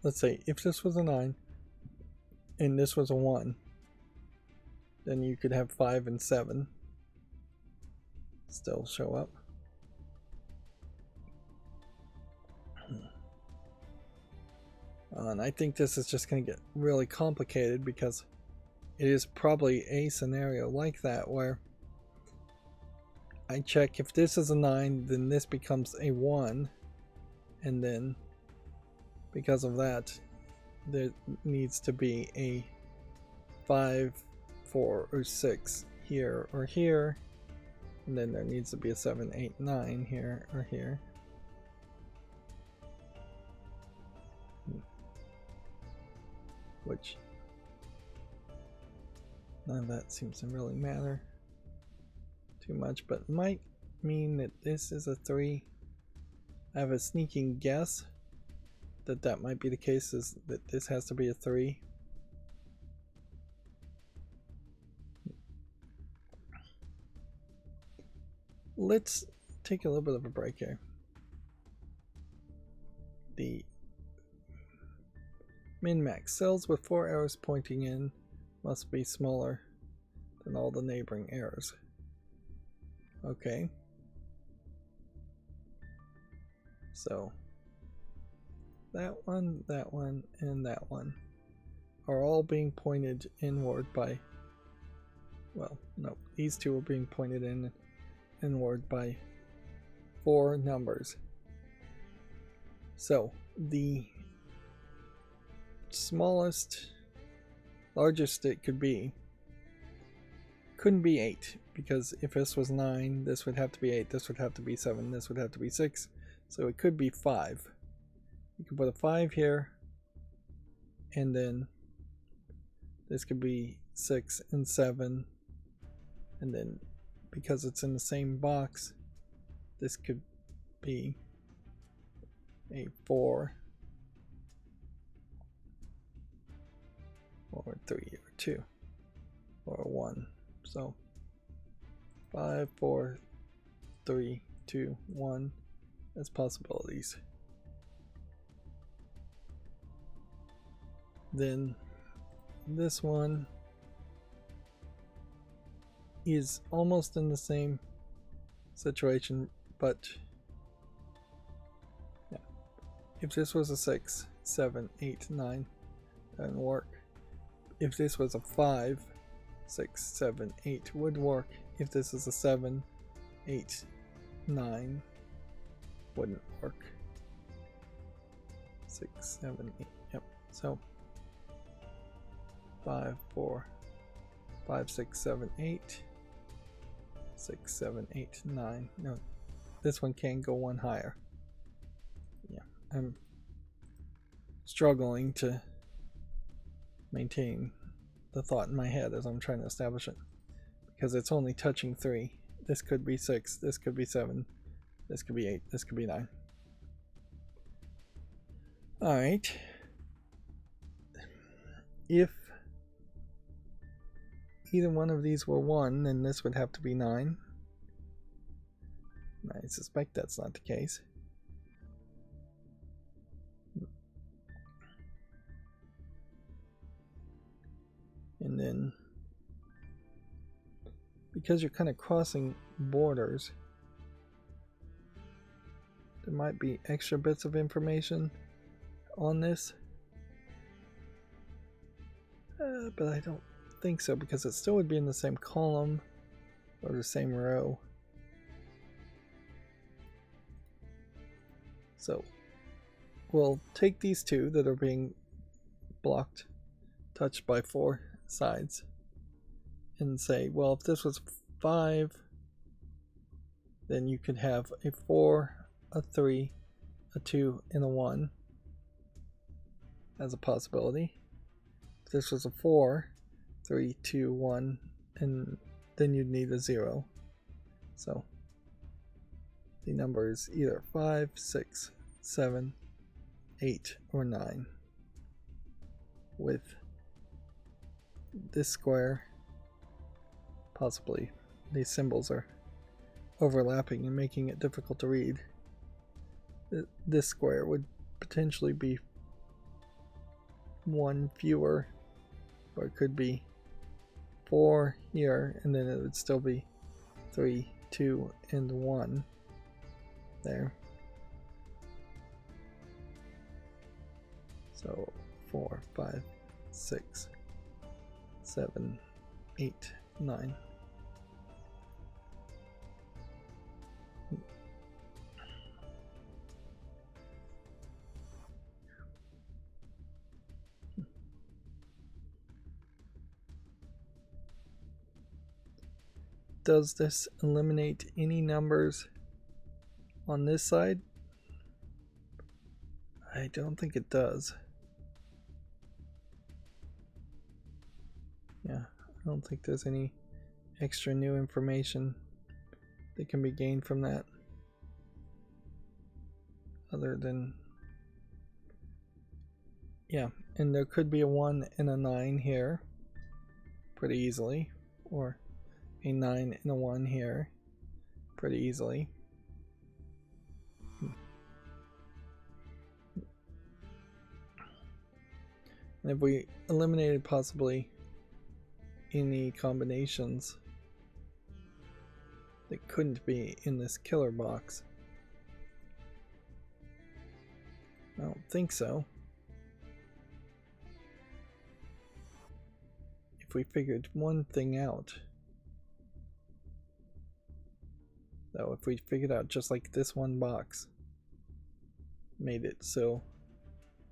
Let's say if this was a 9 and this was a 1, then you could have 5 and 7 still show up. And I think this is just going to get really complicated, because it is probably a scenario like that where I check if this is a 9, then this becomes a 1, and then because of that there needs to be a 5, 4, or 6 here or here, and then there needs to be a 7, 8, 9 here or here. Which none of that seems to really matter too much, but might mean that this is a 3. I have a sneaking guess that that might be the case, is that this has to be a 3. Let's take a little bit of a break here. The min-max cells with 4 arrows pointing in must be smaller than all the neighboring arrows. Okay. So that one, and that one are all being pointed inward by, well, no, these 2 are being pointed inward by 4 numbers. So the largest it couldn't be 8, because if this was 9, this would have to be 8, this would have to be 7, this would have to be 6, so it could be 5. You could put a 5 here, and then this could be 6 and 7, and then because it's in the same box, this could be a 4 or 3 or 2 or 1. So 5, 4, 3, 2, 1 as possibilities. Then this one is almost in the same situation, but yeah. If this was a 6, 7, 8, 9, that would work. If this was a 5, 6, 7, 8 would work. If this is a 7, 8, 9 wouldn't work. 6, 7, 8, yep. So 5, 4, 5, 6, 7, 8. 6, 7, 8, 9. No, this one can go one higher. Yeah, I'm struggling to maintain the thought in my head as I'm trying to establish it, because it's only touching 3. This could be 6, this could be 7, this could be 8, this could be 9. Alright. If either one of these were 1, then this would have to be 9. I suspect that's not the case. And then, because you're kind of crossing borders, there might be extra bits of information on this. But I don't think so, because it still would be in the same column or the same row. So we'll take these two that are being blocked, touched by 4 sides, and say, well, if this was 5, then you could have a 4, a 3, a 2, and a 1 as a possibility. If this was a 4, 3, 2, 1, and then you'd need a 0. So the number is either 5, 6, 7, 8, or 9, with this square, possibly these symbols are overlapping and making it difficult to read. This square would potentially be 1 fewer, or it could be 4 here, and then it would still be 3, 2, and 1 there. So 4, 5, 6, 7, 8, 9. Does this eliminate any numbers on this side? I don't think it does. Yeah, I don't think there's any extra new information that can be gained from that, other than, yeah, and there could be a 1 and a 9 here pretty easily, or a 9 and a 1 here pretty easily. And if we eliminated possibly any combinations that couldn't be in this killer box, I don't think so. If we figured one thing out, though, if we figured out just like this one box made it so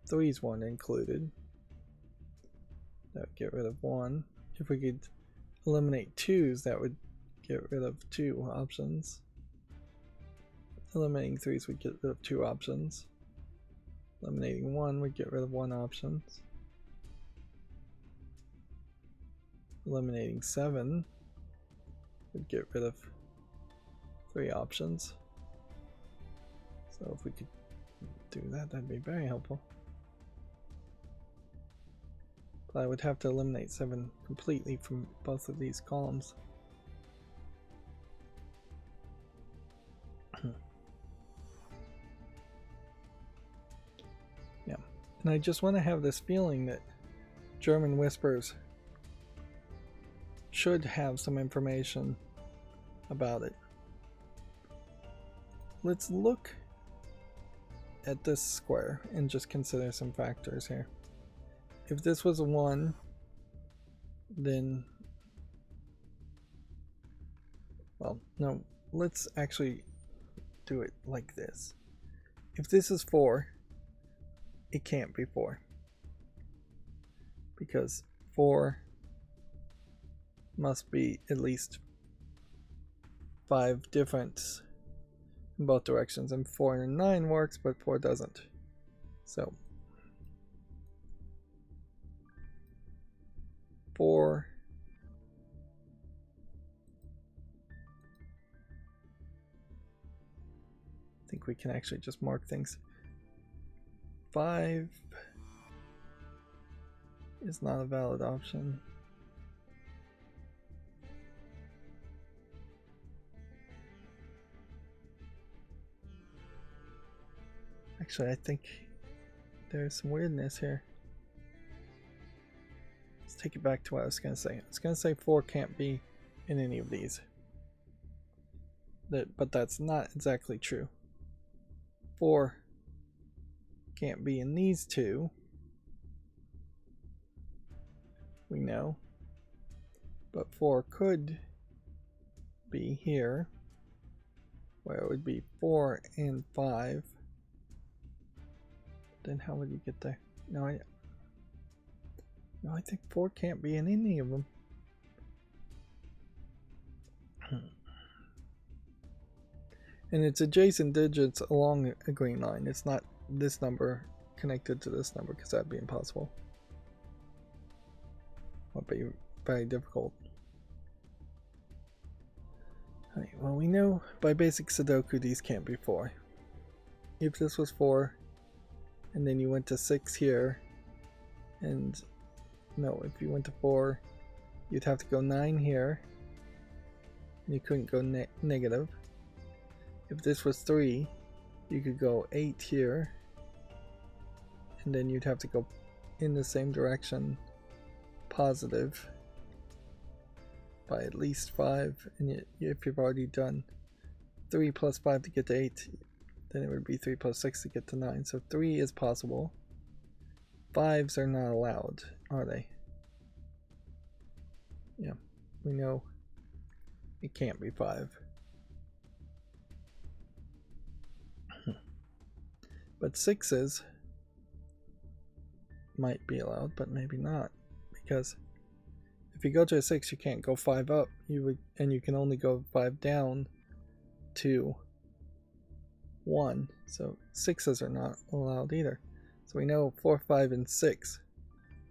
3s weren't included, that would get rid of 1. If we could eliminate 2s, that would get rid of 2 options. Eliminating 3s would get rid of 2 options. Eliminating 1 would get rid of 1 option. Eliminating 7 would get rid of 3 options. So if we could do that, that'd be very helpful. But I would have to eliminate 7 completely from both of these columns. Yeah, and I just want to have this feeling that German Whispers should have some information about it. Let's look at this square and just consider some factors here. If this was a 1, then, well, no, let's actually do it like this. If this is 4, it can't be 4, because 4 must be at least 5 different in both directions, and 4 and 9 works, but 4 doesn't. So 4 I think we can actually just mark things. 5 is not a valid option. Actually, I think there's some weirdness here. Let's take it back to what I was going to say. I was going to say 4 can't be in any of these. But that's not exactly true. 4 can't be in these two. We know. But 4 could be here, where it would be 4 and 5. Then how would you get there? No, I think 4 can't be in any of them. And it's adjacent digits along a green line. It's not this number connected to this number, because that'd be impossible. Would be very difficult. Alright, well, we know by basic Sudoku these can't be 4. If this was 4, and then you went to 6 here, and no, if you went to 4, you'd have to go 9 here, and you couldn't go negative. If this was 3, you could go 8 here, and then you'd have to go in the same direction, positive, by at least 5, and if you've already done 3 plus 5 to get to 8, then it would be 3 plus 6 to get to 9. So 3 is possible. 5s are not allowed, are they? Yeah, we know it can't be 5. But 6s might be allowed, but maybe not, because if you go to a 6, you can't go 5 up. And you can only go 5 down to 1. So 6s are not allowed either. So we know 4, 5, and 6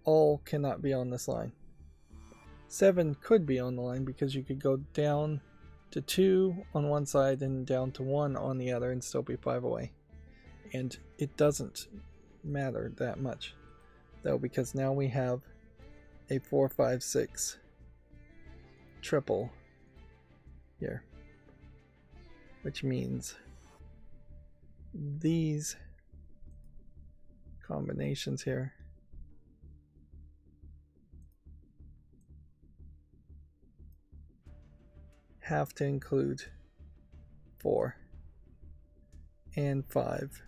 all cannot be on this line. 7 could be on the line, because you could go down to 2 on one side and down to 1 on the other and still be 5 away. And it doesn't matter that much, though, because now we have a 4, 5, 6 triple here, which means these combinations here have to include 4 and 5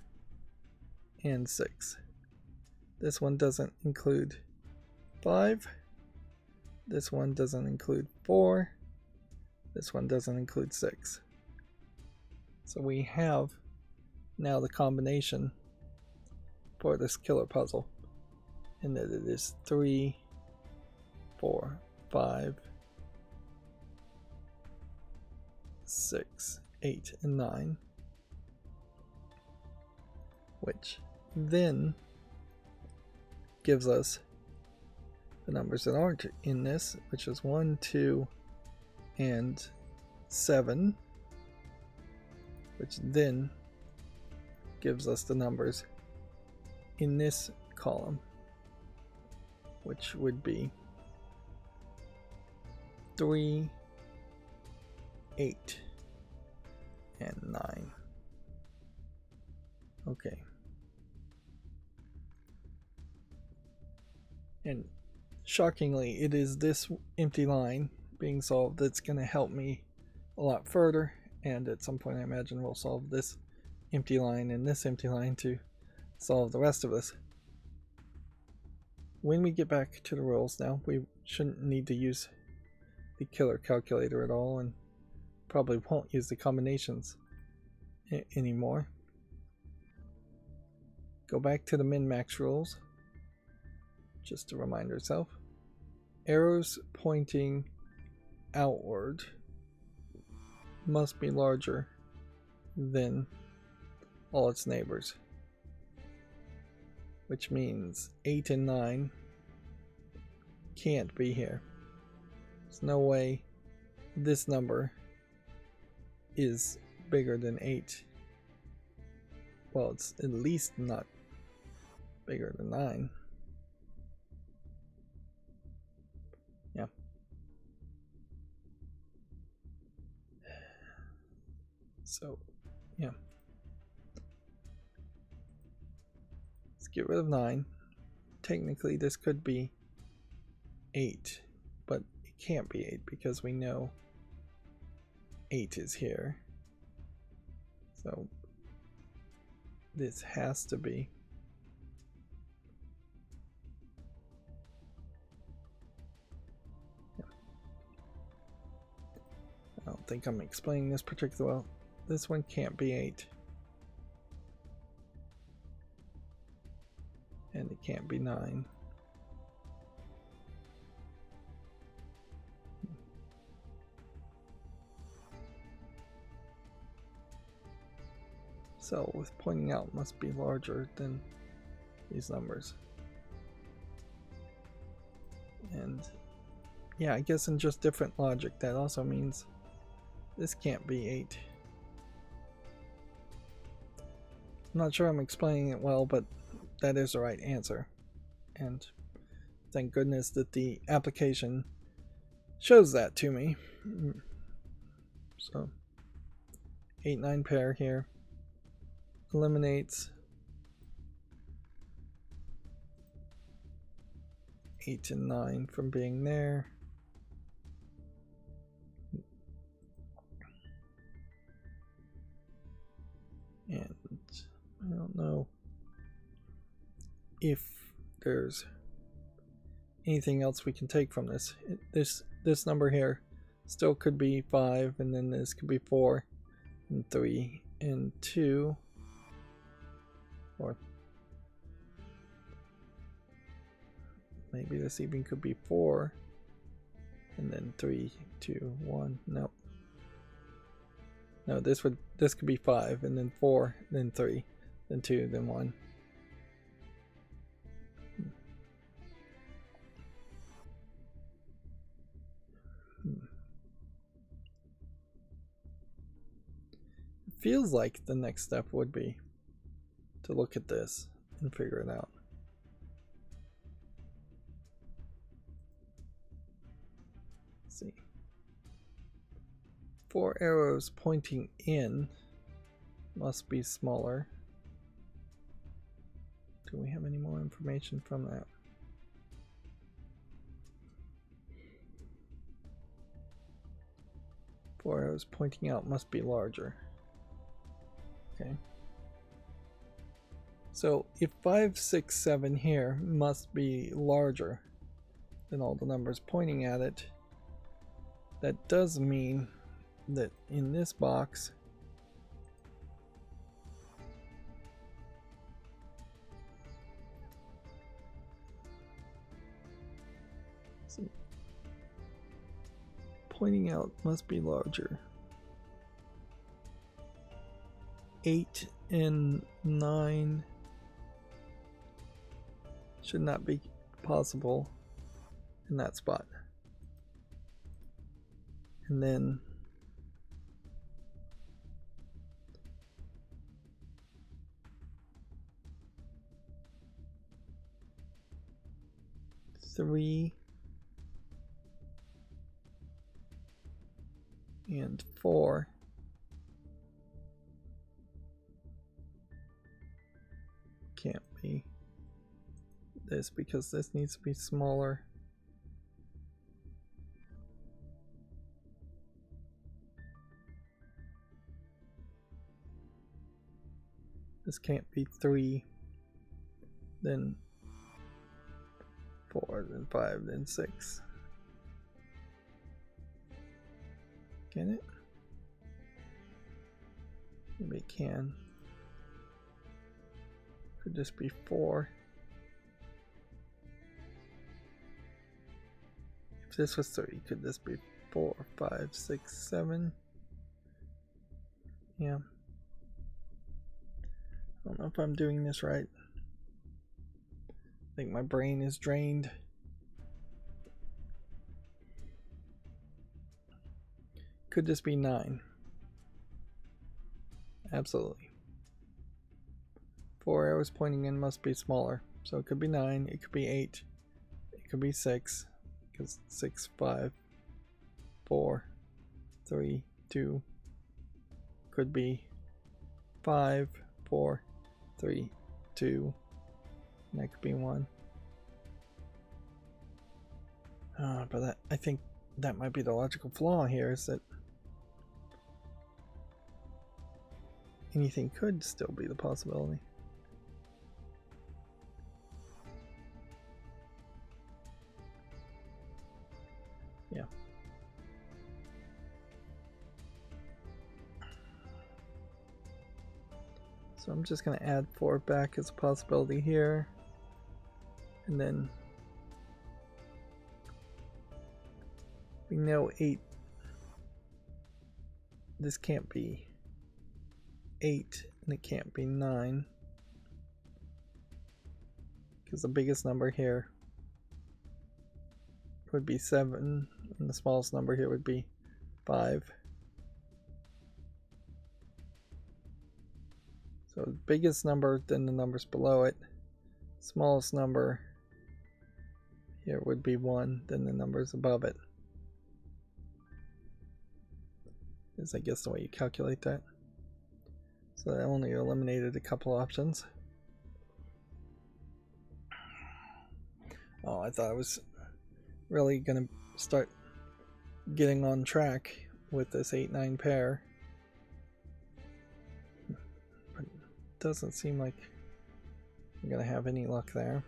and 6. This one doesn't include 5. This one doesn't include 4. This one doesn't include 6. So we have now the combination for this killer puzzle, and that it is 3, 4, 5, 6, 8, and 9, which then gives us the numbers that aren't in this, which is 1, 2, and 7, which then gives us the numbers in this column, which would be 3, 8, and 9. Okay. And shockingly, it is this empty line being solved that's going to help me a lot further, and at some point I imagine we'll solve this empty line and this empty line to solve the rest of this. When we get back to the rules now, we shouldn't need to use the killer calculator at all, and probably won't use the combinations anymore. Go back to the min-max rules, just to remind ourselves. Arrows pointing outward must be larger than all its neighbors, which means 8 and 9 can't be here. There's no way this number is bigger than 8. Well, it's at least not bigger than 9. Yeah. So, yeah. Let's get rid of 9. Technically, this could be 8, but it can't be 8 because we know 8 is here. So, this has to be. Yeah. I don't think I'm explaining this particularly well. This one can't be 8. And it can't be 9. So with pointing out must be larger than these numbers. And yeah, I guess in just different logic that also means this can't be 8. I'm not sure I'm explaining it well, but that is the right answer. And thank goodness that the application shows that to me. So 8-9 pair here eliminates 8 and 9 from being there. And I don't know if there's anything else we can take from this. This number here still could be 5, and then this could be 4 and 3 and 2, or maybe this even could be 4 and then 3, 2, 1. No, this could be 5 and then 4, then 3, then 2, then 1. It feels like the next step would be to look at this and figure it out. Let's see. 4 arrows pointing in must be smaller. Do we have any more information from that? Four arrows pointing out must be larger. Okay. So if 5, 6, 7 here must be larger than all the numbers pointing at it, that does mean that in this box pointing out must be larger. 8 and 9 should not be possible in that spot. And then three and 4 can't be this because this needs to be smaller. This can't be 3, then 4, then 5, then 6. Can it? Maybe it can. Could this be 4? If this was 3, could this be 4, 5, 6, 7? Yeah. I don't know if I'm doing this right. I think my brain is drained. Could this be 9? Absolutely. 4 arrows pointing in must be smaller. So it could be 9, it could be 8, it could be 6, because 6, 5, 4, 3, 2, could be 5, 4, 3, 2, and that could be 1. But that, I think that might be the logical flaw here, is that anything could still be the possibility. Yeah. So I'm just going to add 4 back as a possibility here. And then we know 8. This can't be 8 and it can't be 9. Because the biggest number here would be 7 and the smallest number here would be 5. So the biggest number, then the numbers below it. Smallest number here would be 1, then the numbers above it. Is I guess the way you calculate that. So that only eliminated a couple options. Oh, I thought I was really gonna start getting on track with this 8-9 pair. But it doesn't seem like I'm gonna have any luck there.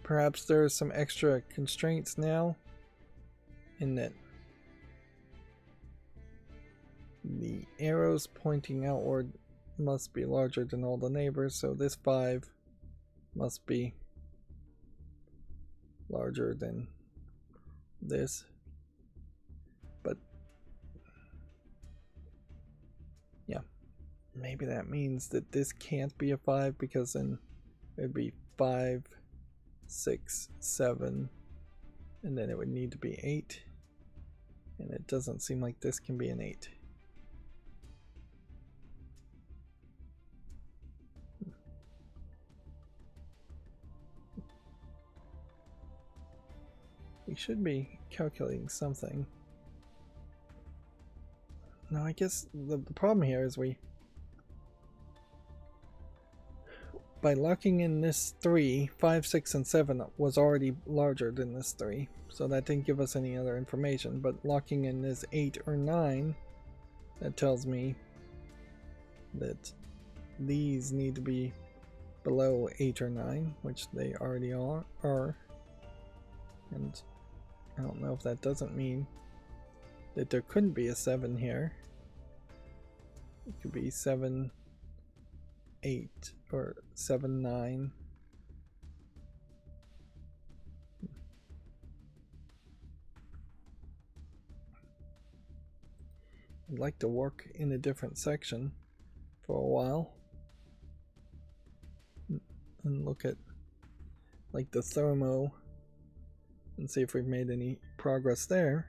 Perhaps there's some extra constraints now in that the arrows pointing outward must be larger than all the neighbors, so this 5 must be larger than this. But yeah, maybe that means that this can't be a 5, because then it would be 5, 6, 7, and then it would need to be 8, and it doesn't seem like this can be an 8. We should be calculating something. No, I guess the problem here is by locking in this 3, 5, 6, and 7 was already larger than this 3, so that didn't give us any other information. But locking in this 8 or 9, that tells me that these need to be below 8 or 9, which they already are. And I don't know if that doesn't mean that there couldn't be a 7 here. It could be 7, 8, or 7, 9. I'd like to work in a different section for a while and look at like the thermo and see if we've made any progress there.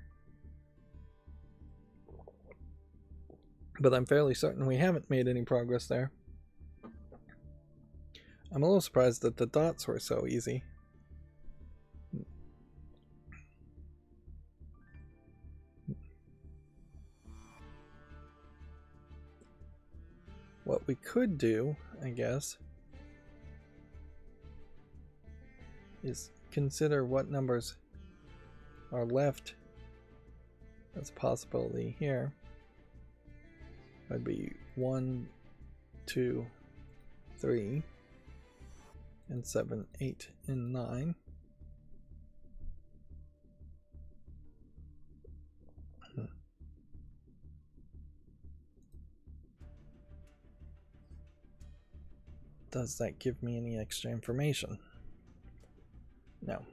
But I'm fairly certain we haven't made any progress there. I'm a little surprised that the dots were so easy. What we could do, I guess, is consider what numbers are left as a possibility here. That'd be 1, 2, 3, and 7, 8, and 9. Does that give me any extra information? No.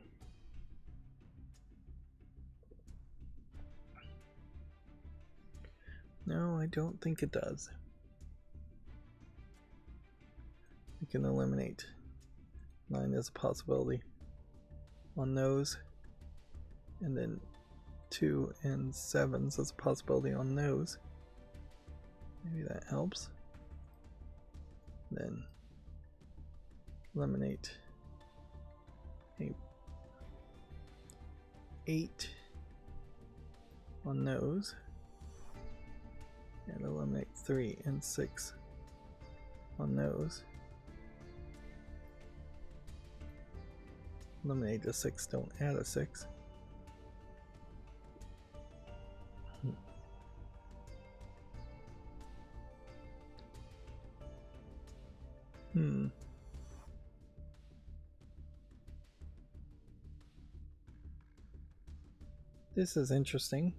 No, I don't think it does. We can eliminate 9 as a possibility on those, and then 2 and 7s as a possibility on those. Maybe that helps. Then eliminate a 8 on those, and eliminate 3 and 6 on those. Eliminate a 6, don't add a 6. This is interesting.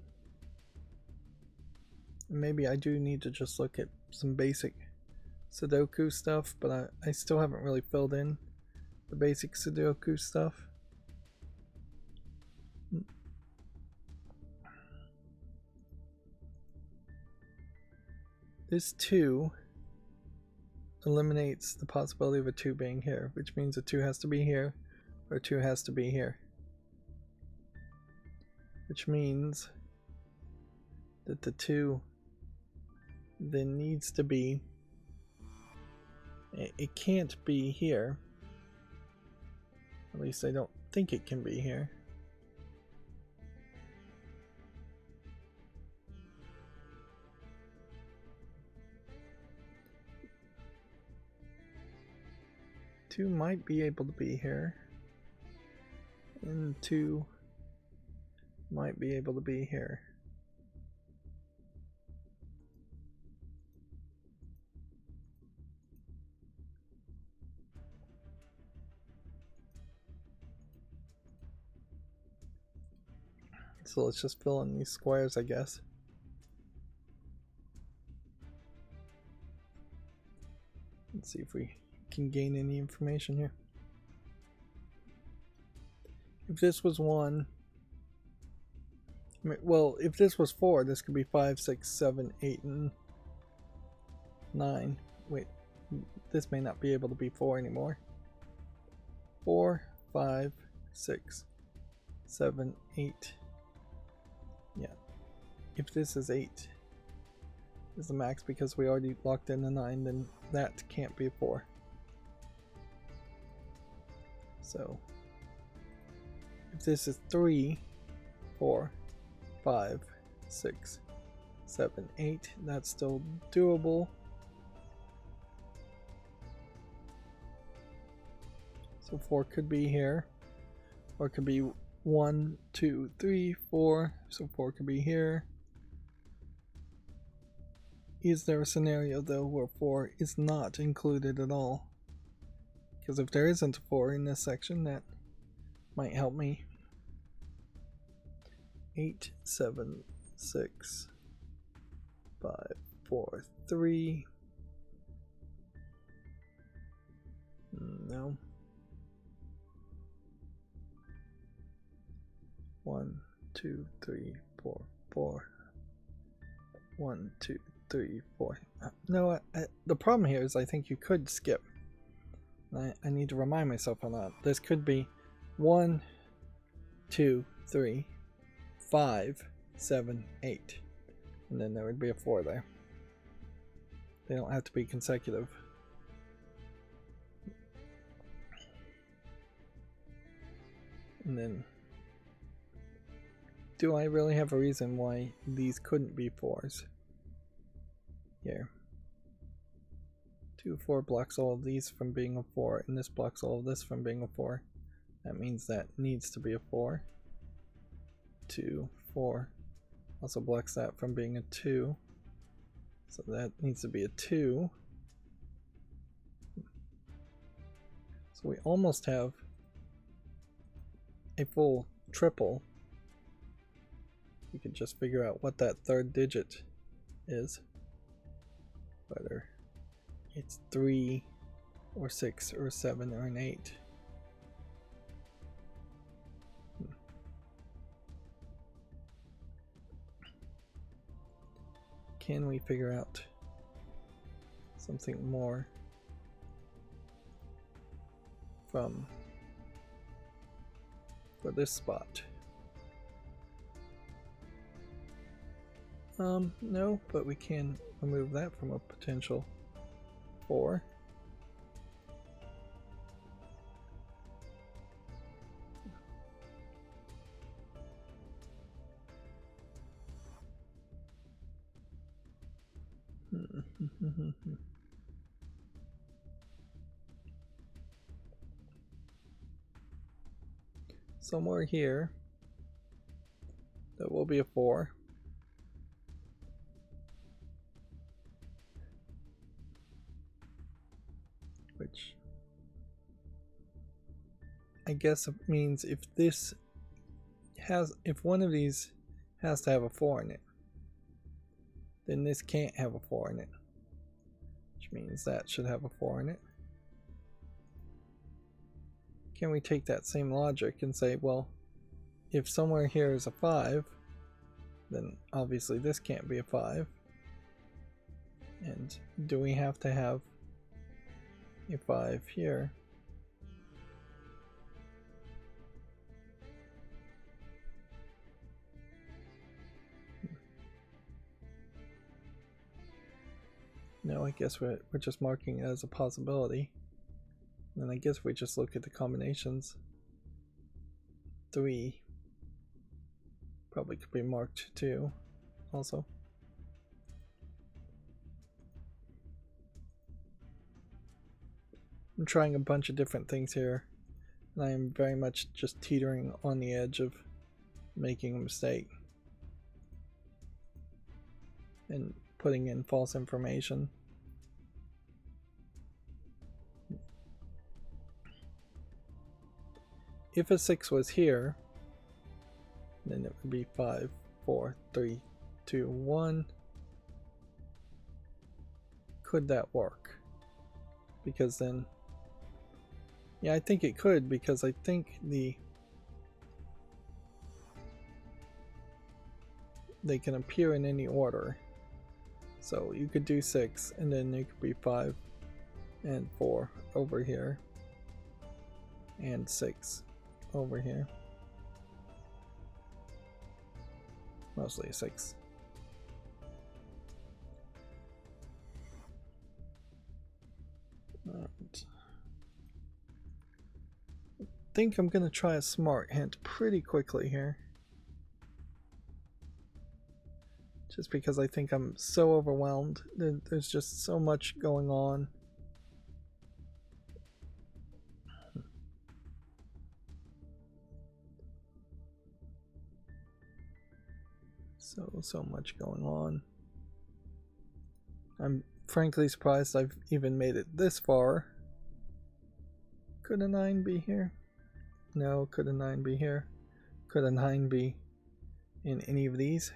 Maybe I do need to just look at some basic Sudoku stuff, but I still haven't really filled in the basic Sudoku stuff. This 2 eliminates the possibility of a 2 being here, which means a 2 has to be here, or a 2 has to be here. Which means that the 2 then needs to be, it can't be here. At least I don't think it can be here. Two might be able to be here, and 2 might be able to be here. So let's just fill in these squares, I guess. Let's see if we can gain any information here. If this was 1, well, if this was 4, this could be 5, 6, 7, 8, and 9. Wait, this may not be able to be 4 anymore. 4, 5, 6, 7, 8. Yeah. If this is 8 is the max because we already locked in the 9, then that can't be a 4. So if this is 3, 4, 5, 6, 7, 8, that's still doable. So 4 could be here, or it could be 1, 2, 3, 4. So 4 could be here. Is there a scenario though where 4 is not included at all? Because if there isn't a 4 in this section, that might help me. 8, 7, 6, 5, 4, 3. No. 1, 2, 3, 4, 4. 1, 2, 3, 4. No, the problem here is I think you could skip. I need to remind myself on that. This could be 1, 2, 3, 5, 7, 8. And then there would be a 4 there. They don't have to be consecutive. And then, do I really have a reason why these couldn't be 4s? Here. 2, 4 blocks all of these from being a 4, and this blocks all of this from being a 4. That means that needs to be a 4. 2, 4 also blocks that from being a 2. So that needs to be a 2. So we almost have a full triple. We can just figure out what that third digit is. Whether it's 3 or 6 or 7 or an 8. can we figure out something more for this spot? No, but we can remove that from a potential 4. Somewhere here, that will be a 4. Which I guess it means if one of these has to have a 4 in it, then this can't have a 4 in it, which means that should have a 4 in it. Can we take that same logic and say, well, if somewhere here is a 5, then obviously this can't be a 5. And do we have to have a 5 here? No, I guess we're just marking it as a possibility. And I guess we just look at the combinations. 3 probably could be marked 2 also. I'm trying a bunch of different things here, and I am very much just teetering on the edge of making a mistake and putting in false information. If a 6 was here, then it would be 5, 4, 3, 2, 1. Could that work? Because then, yeah, I think it could, because I think they can appear in any order. So you could do 6, and then it could be 5 and 4 over here, and 6 over here. Mostly a 6. Right. I think I'm going to try a smart hint pretty quickly here. Just because I think I'm so overwhelmed. There's just so much going on. So much going on. I'm frankly surprised I've even made it this far. Could a 9 be here? No. Could a 9 be here? Could a 9 be in any of these?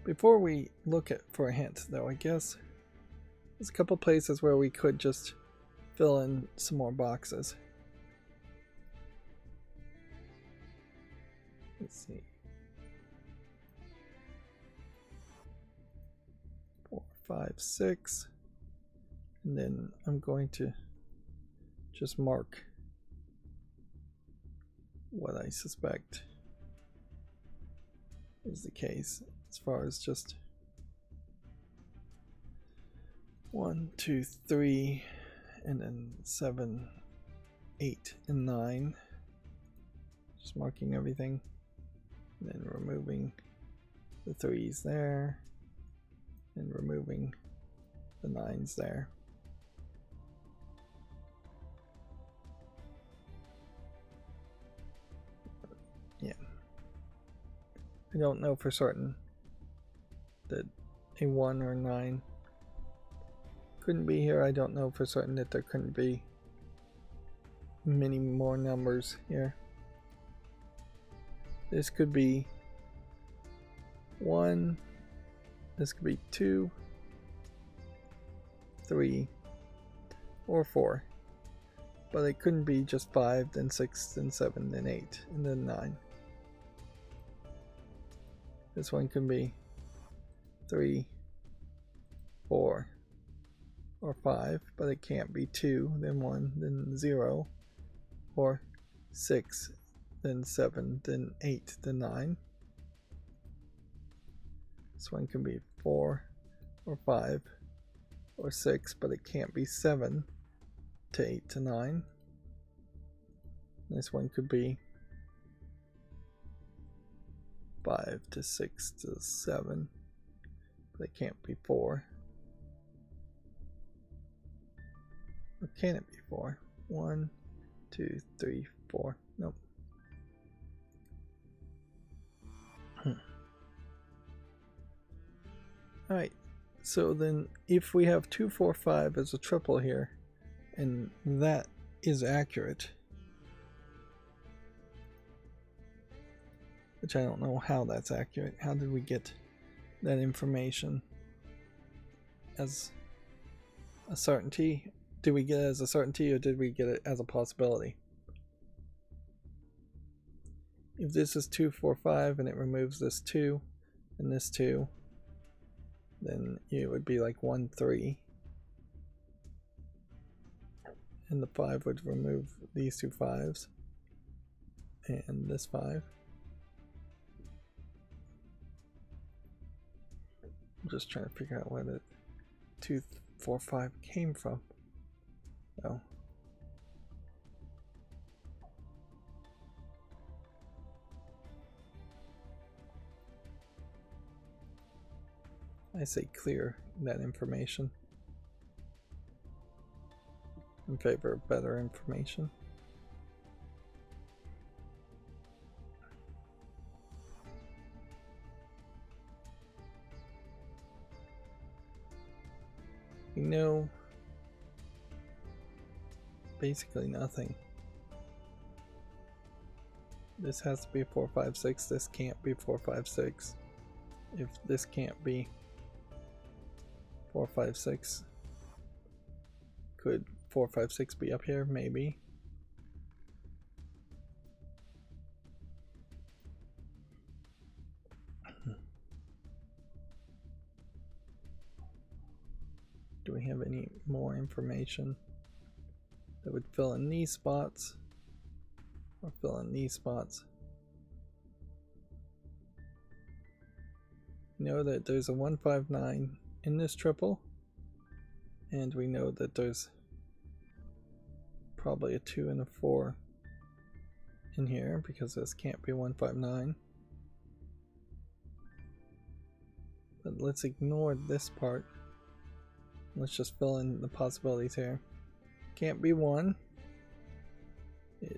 Before we look for a hint, though, I guess there's a couple places where we could just fill in some more boxes. Let's see. 4, 5, 6. And then I'm going to just mark what I suspect is the case as far as just 1, 2, 3, and then 7, 8, and 9. Just marking everything, and then removing the 3s there, and removing the 9s there. Yeah. I don't know for certain that a 1 or 9 couldn't be here. I don't know for certain that there couldn't be many more numbers here. This could be 1, this could be 2, 3, or 4. but it couldn't be just 5, then 6, then 7, then 8, and then 9. This one can be 3, 4, or 5, but it can't be 2, then 1, then 0, or 6, then 7, then 8, then 9. This one can be 4, or 5, or 6, but it can't be 7 to 8 to 9. This one could be 5 to 6 to 7, but it can't be 4. Or can it be 4? 1, 2, 3, 4. Nope. Alright, so then if we have 2, 4, 5 as a triple here, and that is accurate, which I don't know how that's accurate. How did we get that information as a certainty? Did we get it as a certainty, or did we get it as a possibility? If this is 2, 4, 5 and it removes this 2 and this 2, then it would be like 1, 3. And the 5 would remove these 2 5s and this 5. I'm just trying to figure out where the 2, 4, 5 came from. Oh. I say clear that information in favor of better information. We know basically nothing. This has to be 4, 5, 6. This can't be 4, 5, 6. If this can't be 4, 5, 6, could 4, 5, 6 be up here? Maybe. Do we have any more information that would fill in these spots or fill in these spots? Know that there's a 1, 5, 9 in this triple, and we know that there's probably a 2 and a 4 in here because this can't be 1, 5, 9. But let's ignore this part. Let's just fill in the possibilities here. Can't be 1,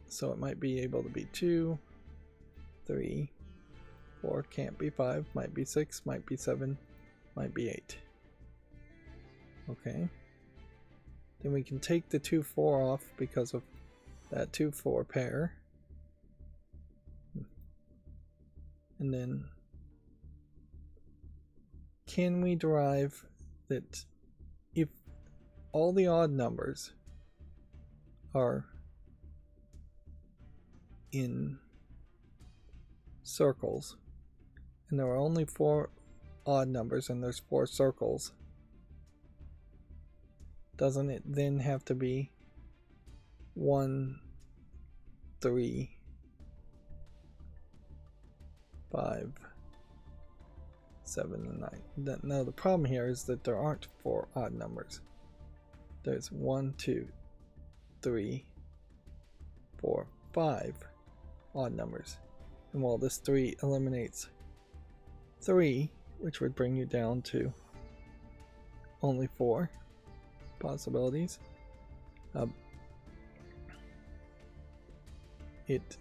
so it might be able to be 2, 3, 4, can't be 5, might be 6, might be 7, might be 8. Okay. Then we can take the 2, 4 off because of that 2, 4 pair. And then can we derive that if all the odd numbers are in circles and there are only 4 odd numbers and there's 4 circles, doesn't it then have to be 1, 3, 5, 7, and 9? Now the problem here is that there aren't 4 odd numbers. There's 1, 2, 3, 4, 5 odd numbers. And while this 3 eliminates 3, which would bring you down to only 4 possibilities, it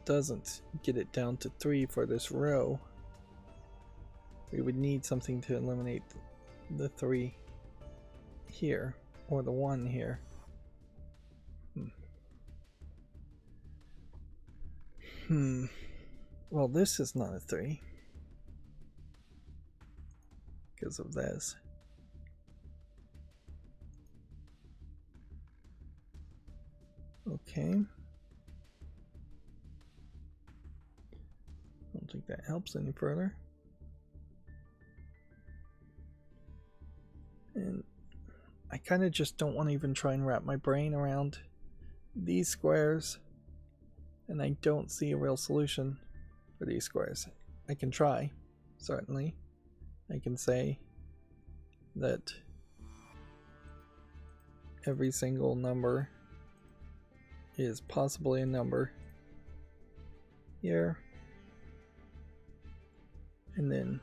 doesn't get it down to 3 for this row. We would need something to eliminate the 3 here, or the 1 here. Well, this is not a 3 because of this. Okay. I don't think that helps any further. And I kind of just don't want to even try and wrap my brain around these squares, and I don't see a real solution for these squares. I can try, certainly. I can say that every single number is possibly a number here, and then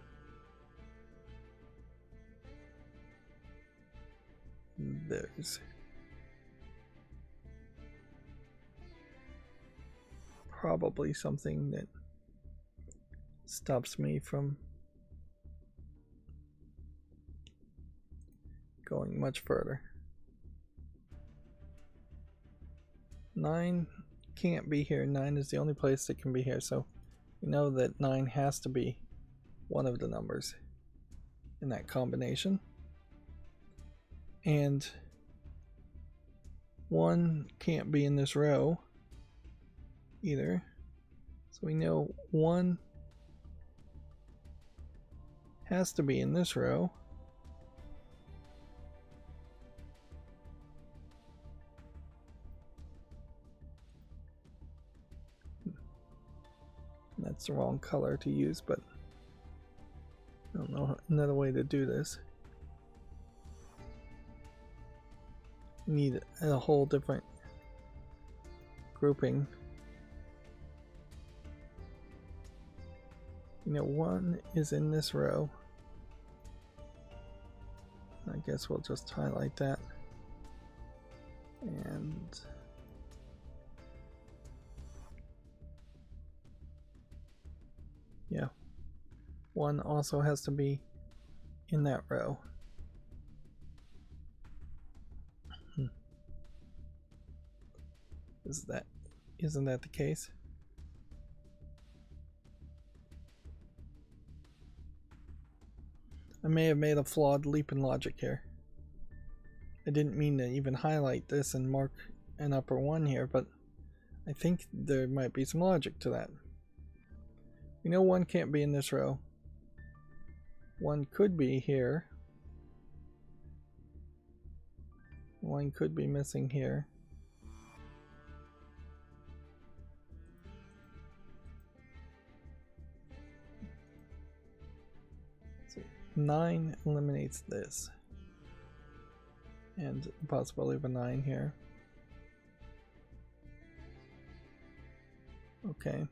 there's probably something that stops me from going much further. 9 can't be here. 9 is the only place that can be here, so we know that 9 has to be one of the numbers in that combination. And 1 can't be in this row either. So we know 1 has to be in this row. That's the wrong color to use, but I don't know another way to do this. Need a whole different grouping. You know, 1 is in this row. I guess we'll just highlight that. And yeah, 1 also has to be in that row. Isn't that the case? I may have made a flawed leap in logic here. I didn't mean to even highlight this and mark an upper 1 here, but I think there might be some logic to that. We know 1 can't be in this row. 1 could be here. 1 could be missing here. So 9 eliminates this. And the possibility of a 9 here. Okay.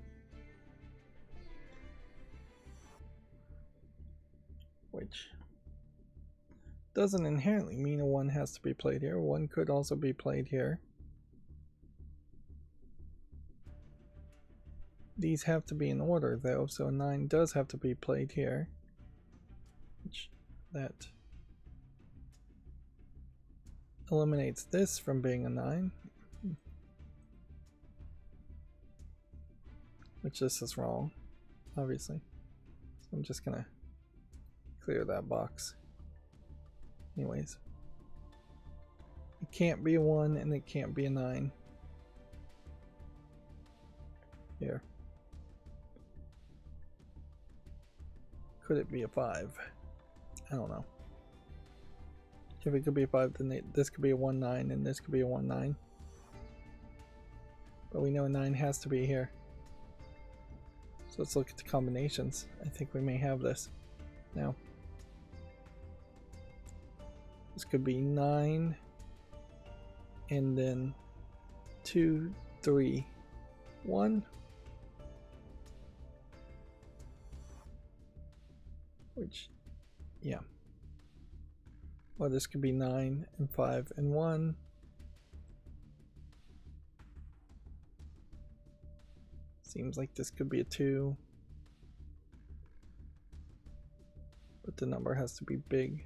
Which doesn't inherently mean a 1 has to be played here. 1 could also be played here. These have to be in order though, so 9 does have to be played here. Which that eliminates this from being a 9. Which this is wrong, obviously. So I'm just gonna clear that box. Anyways. It can't be a 1 and it can't be a 9. Here. Could it be a 5? I don't know. If it could be a 5, then this could be a 1, 9, and this could be a 1, 9. But we know a 9 has to be here. So let's look at the combinations. I think we may have this now. This could be 9 and then 2, 3, 1. Which, yeah. Or this could be 9 and 5 and 1. Seems like this could be a 2. But the number has to be big.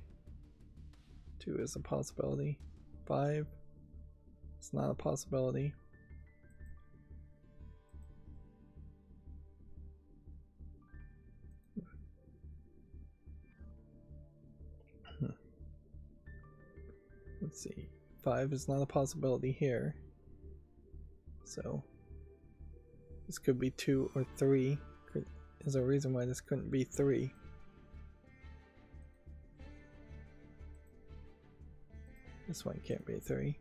2 is a possibility. 5 is not a possibility. Let's see. 5 is not a possibility here. So this could be 2 or 3. Is a reason why this couldn't be 3. This one can't be 3.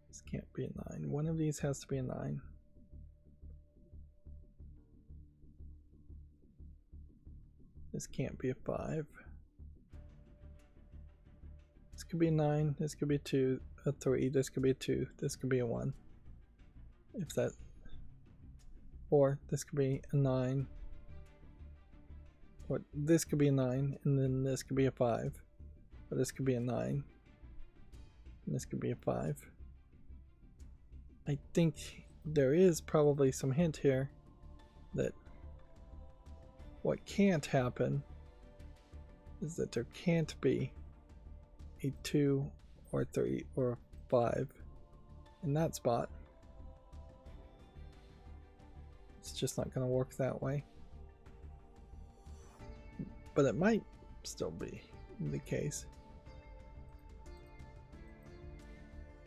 This can't be a 9. One of these has to be a 9. This can't be a 5. This could be a 9. This could be a 2, a 3. This could be a 2. This could be a 1. If that. Or this could be a 9. Or this could be a 9, and then this could be a 5. Or this could be a 9. And this could be a 5. I think there is probably some hint here that what can't happen is that there can't be a 2 or 3 or 5 in that spot. It's just not going to work that way. But it might still be the case,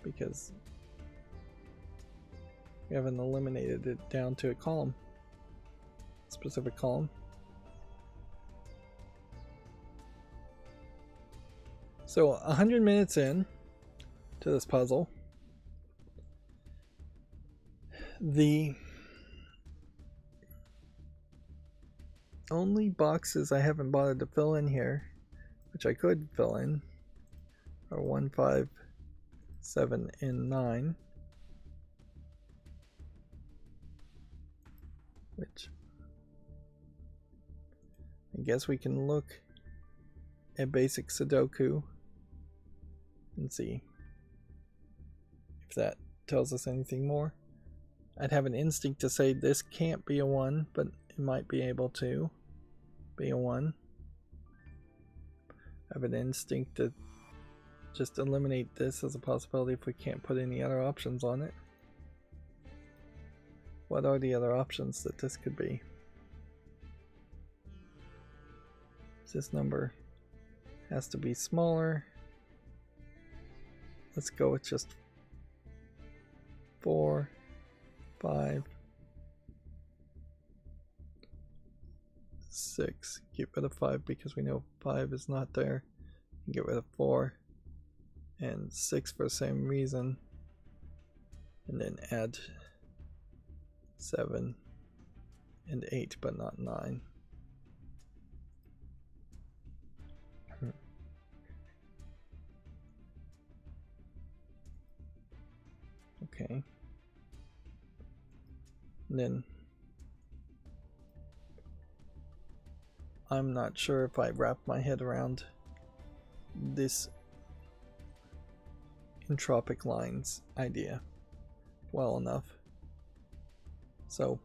because we haven't eliminated it down to a column, specific column. So 100 minutes in to this puzzle, the only boxes I haven't bothered to fill in here, which I could fill in, are 1, 5, 7, and 9. Which I guess we can look at basic Sudoku and see if that tells us anything more. I'd have an instinct to say this can't be a 1, but it might be able to be a 1. I have an instinct to just eliminate this as a possibility if we can't put any other options on it. What are the other options that this could be? This number has to be smaller. Let's go with just 4, 5, 6. Get rid of 5 because we know 5 is not there. And get rid of 4 and 6 for the same reason. And then add 7 and 8, but not 9. Okay. And then I'm not sure if I wrap my head around this entropic lines idea well enough. So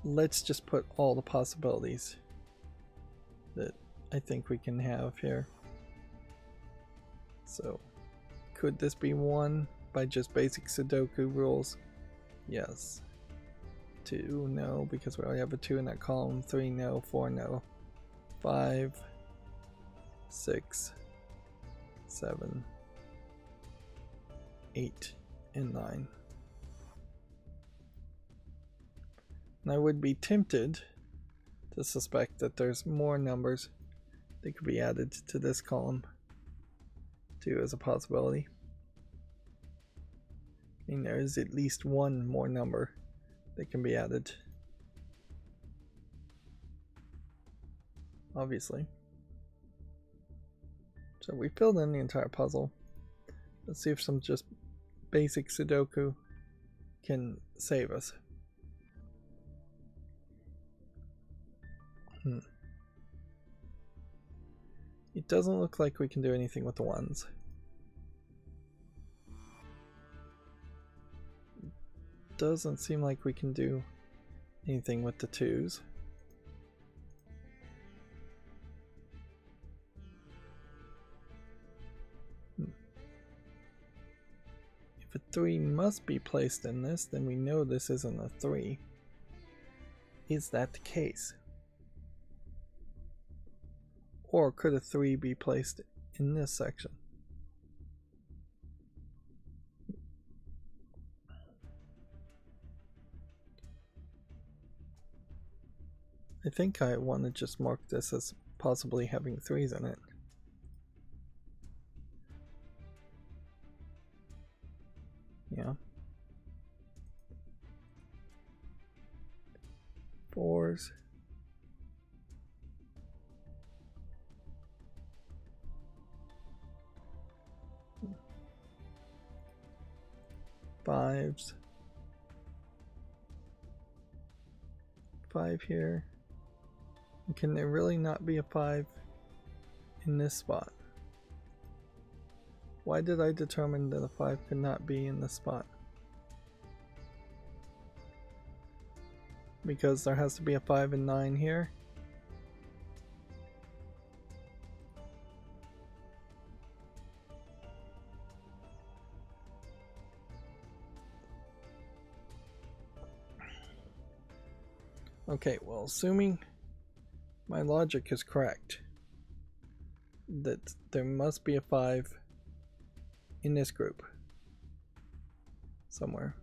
let's just put all the possibilities that I think we can have here. So could this be 1 by just basic Sudoku rules? Yes. 2, no, because we already have a 2 in that column. 3, no. 4, no. 5, 6, 7, 8, and 9. And I would be tempted to suspect that there's more numbers that could be added to this column too, as a possibility. I mean, there is at least one more number that can be added, obviously. So we filled in the entire puzzle. Let's see if some just basic Sudoku can save us. It doesn't look like we can do anything with the 1s. Doesn't seem like we can do anything with the 2s. If a 3 must be placed in this, then we know this isn't a 3. Is that the case? Or could a 3 be placed in this section? I think I want to just mark this as possibly having 3s in it. Yeah. 4s. 5s. 5 here. Can there really not be a 5 in this spot? Why did I determine that a 5 could not be in this spot? Because there has to be a 5 and 9 here. Okay, well, assuming my logic is correct, that there must be a 5 in this group somewhere,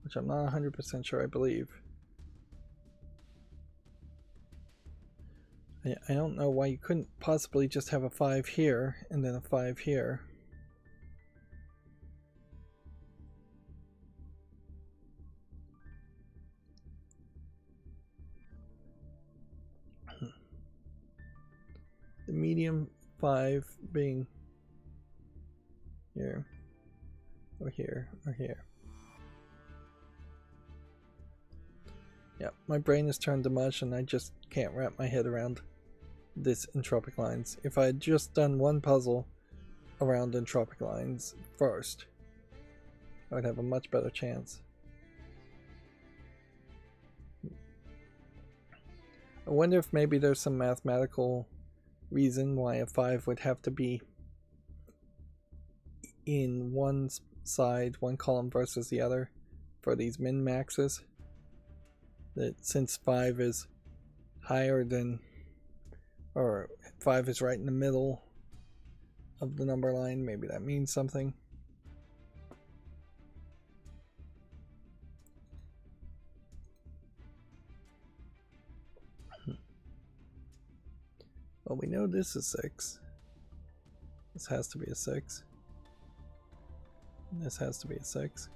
which I'm not 100% sure I believe. I don't know why you couldn't possibly just have a 5 here and then a 5 here. The medium 5 being here, or here, or here. Yeah, my brain is turned to mush and I just can't wrap my head around this entropic lines. If I had just done one puzzle around entropic lines first, I would have a much better chance. I wonder if maybe there's some mathematical reason why a 5 would have to be in one side, one column versus the other for these min-maxes. That since 5 is higher than, or 5 is right in the middle of the number line, maybe that means something. Well, we know this is 6. This has to be a 6. This has to be a 6.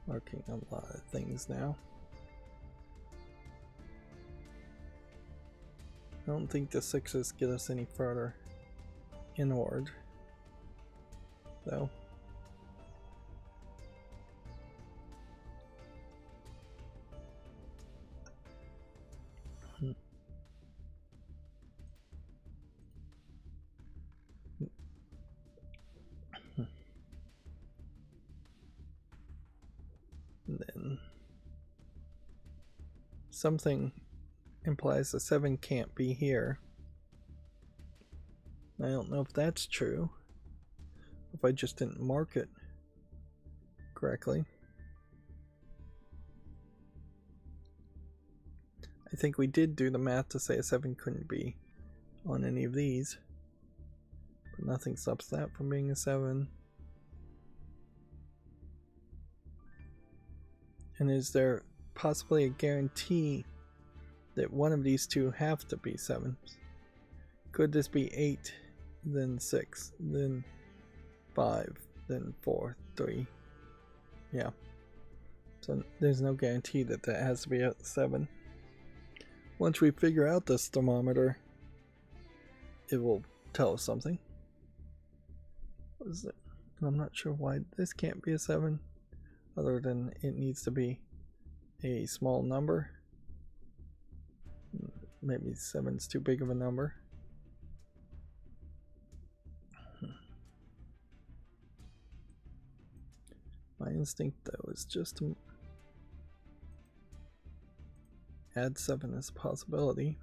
Marking a lot of things now. I don't think the 6s get us any further inward, though. And then something implies the 7 can't be here. I don't know if that's true, if I just didn't mark it correctly. I think we did do the math to say a 7 couldn't be on any of these, but nothing stops that from being a 7. And is there possibly a guarantee that one of these two have to be 7s? Could this be 8, then 6, then 5, then 4, 3? Yeah. So there's no guarantee that that has to be a 7. Once we figure out this thermometer, it will tell us something. What is it? And I'm not sure why this can't be a 7, other than it needs to be a small number. Maybe 7's too big of a number. My instinct, though, is just to add 7 as a possibility.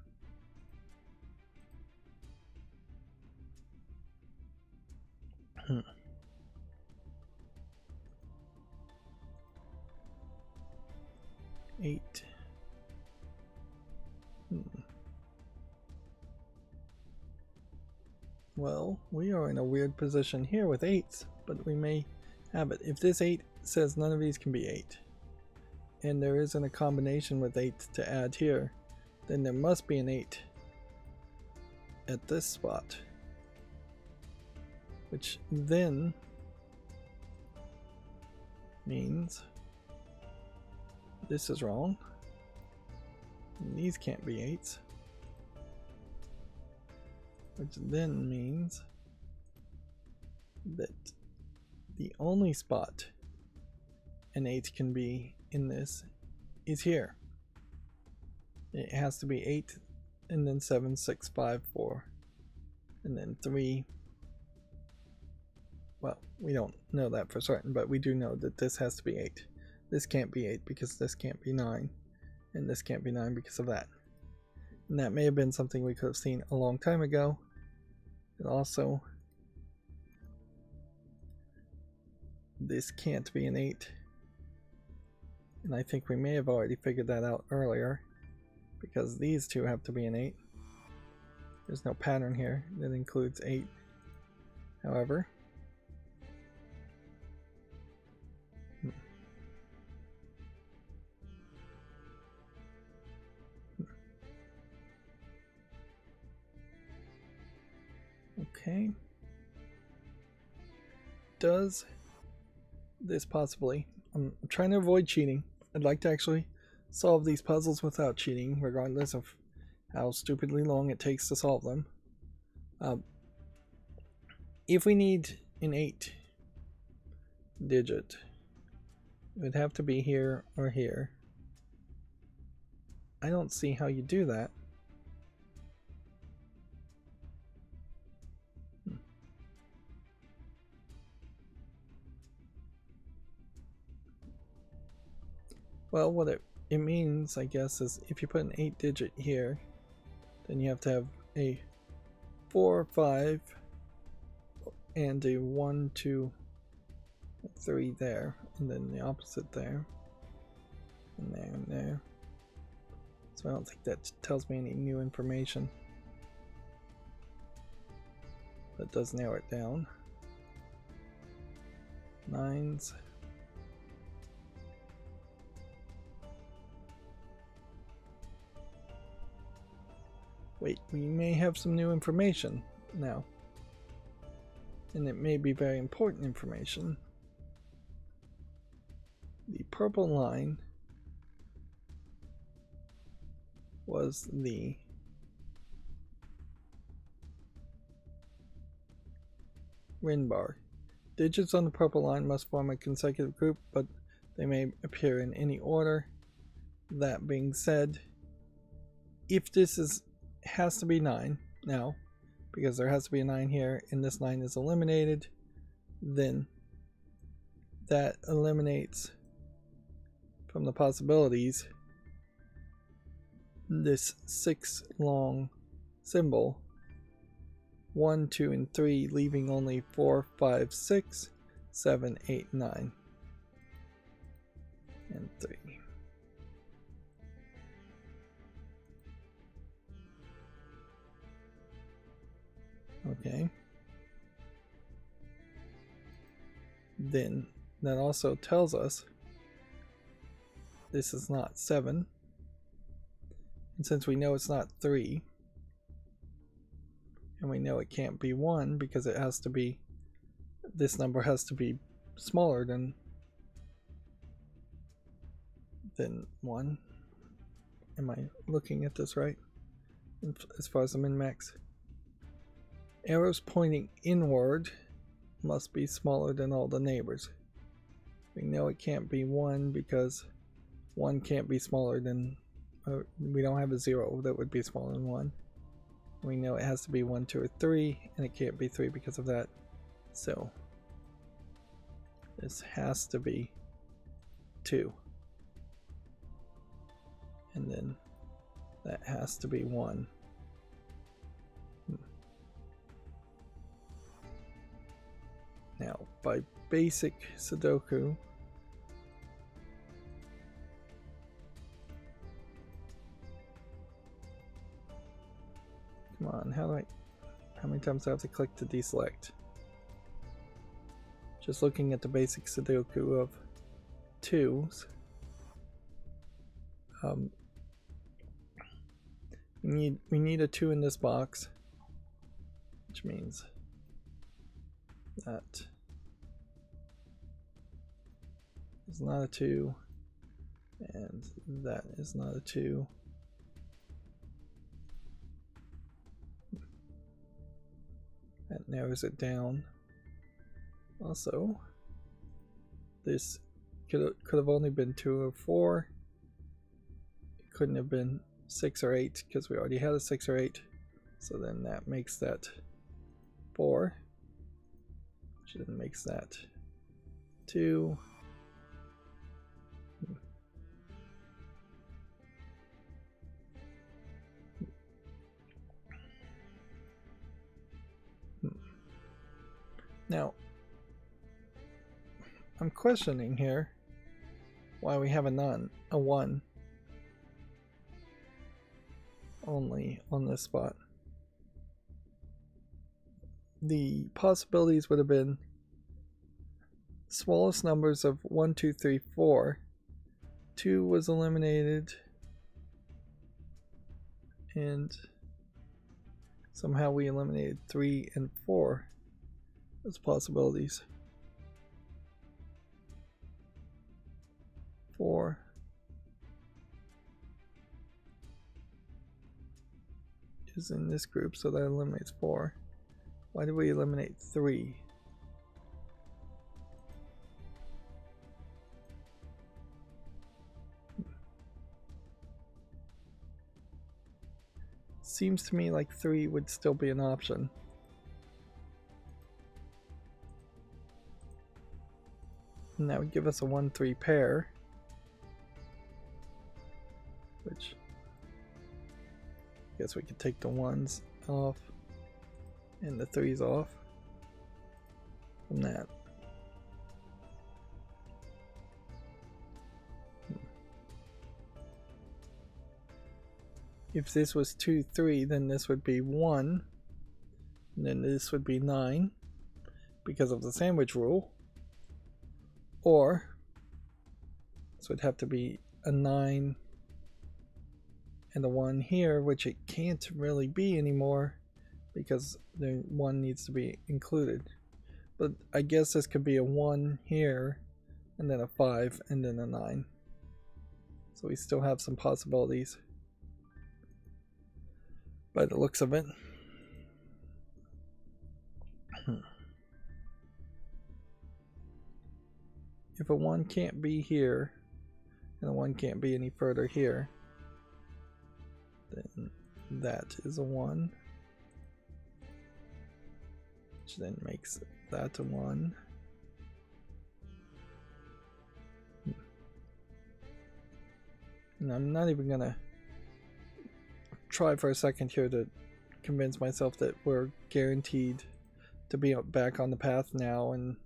Eight. Well, we are in a weird position here with 8s, but we may have it. If this 8 says none of these can be 8, and there isn't a combination with 8 to add here, then there must be an 8 at this spot, which then means this is wrong. And these can't be 8s. Which then means that the only spot an 8 can be in this is here. It has to be 8 and then 7, 6, 5, 4, and then 3. Well, we don't know that for certain, but we do know that this has to be 8. This can't be 8 because this can't be 9, and this can't be 9 because of that. And that may have been something we could have seen a long time ago. And also, this can't be an 8. And I think we may have already figured that out earlier, because these two have to be an 8. There's no pattern here that includes 8. However, okay. Does this possibly... I'm trying to avoid cheating. I'd like to actually solve these puzzles without cheating, regardless of how stupidly long it takes to solve them. If we need an 8 digit, it would have to be here or here. I don't see how you do that. Well, what it means, I guess, is if you put an 8 digit here, then you have to have a 4, 5, and a 1, 2, 3 there, and then the opposite there, and there, and there. So I don't think that tells me any new information. But it does narrow it down. 9s. Wait, we may have some new information now. And it may be very important information. The purple line was the Renban. Digits on the purple line must form a consecutive group, but they may appear in any order. That being said, if this has to be 9 now, because there has to be a 9 here and this 9 is eliminated, then that eliminates from the possibilities this 6 long symbol, 1, 2, and 3, leaving only 4, 5, 6, 7, 8, 9, and 3. Okay. Then that also tells us this is not 7. And since we know it's not 3, and we know it can't be 1 because it has to be, this number has to be smaller than 1. Am I looking at this right? As far as the min-max. Arrows pointing inward must be smaller than all the neighbors. We know it can't be 1 because 1 can't be smaller than, we don't have a 0 that would be smaller than 1. We know it has to be 1, 2, or 3, and it can't be 3 because of that. So this has to be 2. And then That has to be 1. Now, by basic Sudoku, come on, how many times do I have to click to deselect? Just looking at the basic Sudoku of 2s, we need a 2 in this box, which means that is not a 2, and that is not a 2. That narrows it down. Also, this could have only been 2 or 4. It couldn't have been 6 or 8 because we already had a 6 or 8. So then that makes that 4. Which then makes that 2. Now, I'm questioning here why we have a 1 only on this spot. The possibilities would have been smallest numbers of 1, 2, 3, 4. 2 was eliminated, and somehow we eliminated 3 and 4 as possibilities. 4 is in this group, so that eliminates 4. Why did we eliminate 3? Seems to me like 3 would still be an option. And that would give us a 1-3 pair, which I guess we could take the 1s off and the 3s off from that. If this was 2, 3, then this would be 1, and then this would be 9 because of the sandwich rule. Or this would have to be a 9 and a 1 here, which it can't really be anymore because the 1 needs to be included. But I guess this could be a 1 here, and then a 5, and then a 9. So we still have some possibilities by the looks of it. If a 1 can't be here, and a 1 can't be any further here, then that is a 1, which then makes that a 1. And I'm not even gonna try for a second here to convince myself that we're guaranteed to be back on the path now, and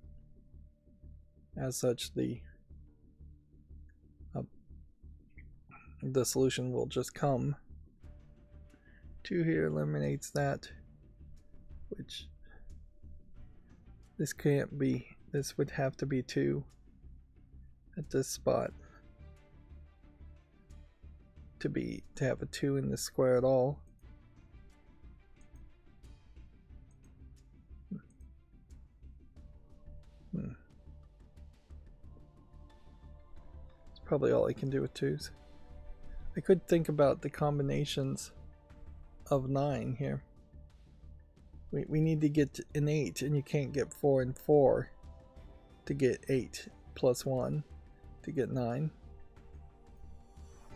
as such the solution will just come. 2 here eliminates that, which this can't be. This would have to be 2 at this spot to have a 2 in this square at all. It's probably all I can do with 2s. I could think about the combinations of 9 here. We need to get an 8, and you can't get 4 and 4 to get 8 plus 1 to get 9.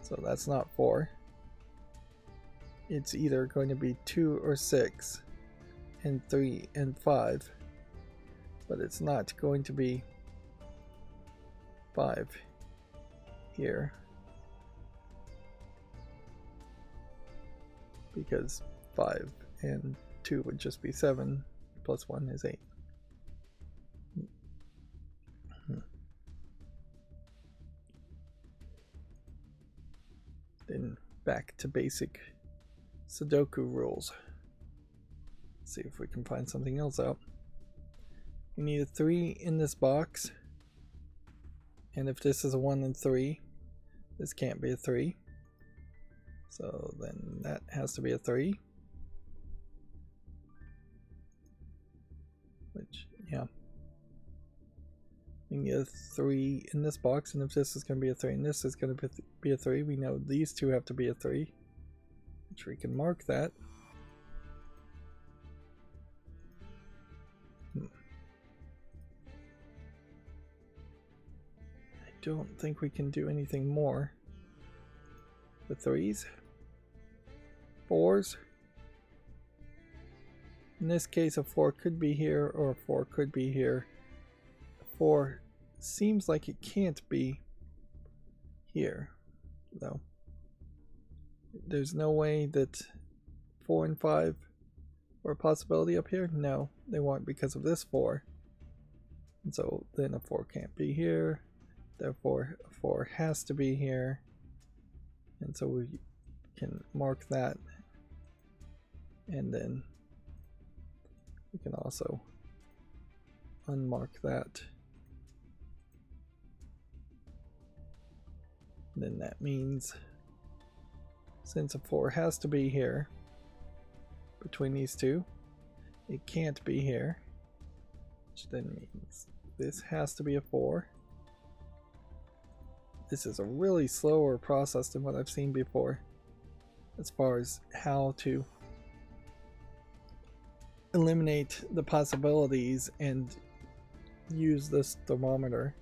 So that's not 4. It's either going to be 2 or 6 and 3 and 5, but it's not going to be 5 here. because 5 and 2 would just be 7, plus 1 is 8. Then back to basic Sudoku rules. See if we can find something else out. We need a 3 in this box, and if this is a 1 and 3, this can't be a 3. So then that has to be a 3. Which, yeah. We need a 3 in this box, and if this is going to be a 3 and this is going to be a 3, we know these two have to be a 3. Which we can mark that. I don't think we can do anything more. The 3s. 4s. In this case, a 4 could be here, or a 4 could be here. A 4 seems like it can't be here, though. There's no way that 4 and 5 were a possibility up here? No, they weren't because of this 4. And so then a 4 can't be here. Therefore, a 4 has to be here. And so we can mark that. And then we can also unmark that. Then that means, since a 4 has to be here between these two, it can't be here, which then means this has to be a 4. This is a really slower process than what I've seen before as far as how to eliminate the possibilities and use this thermometer.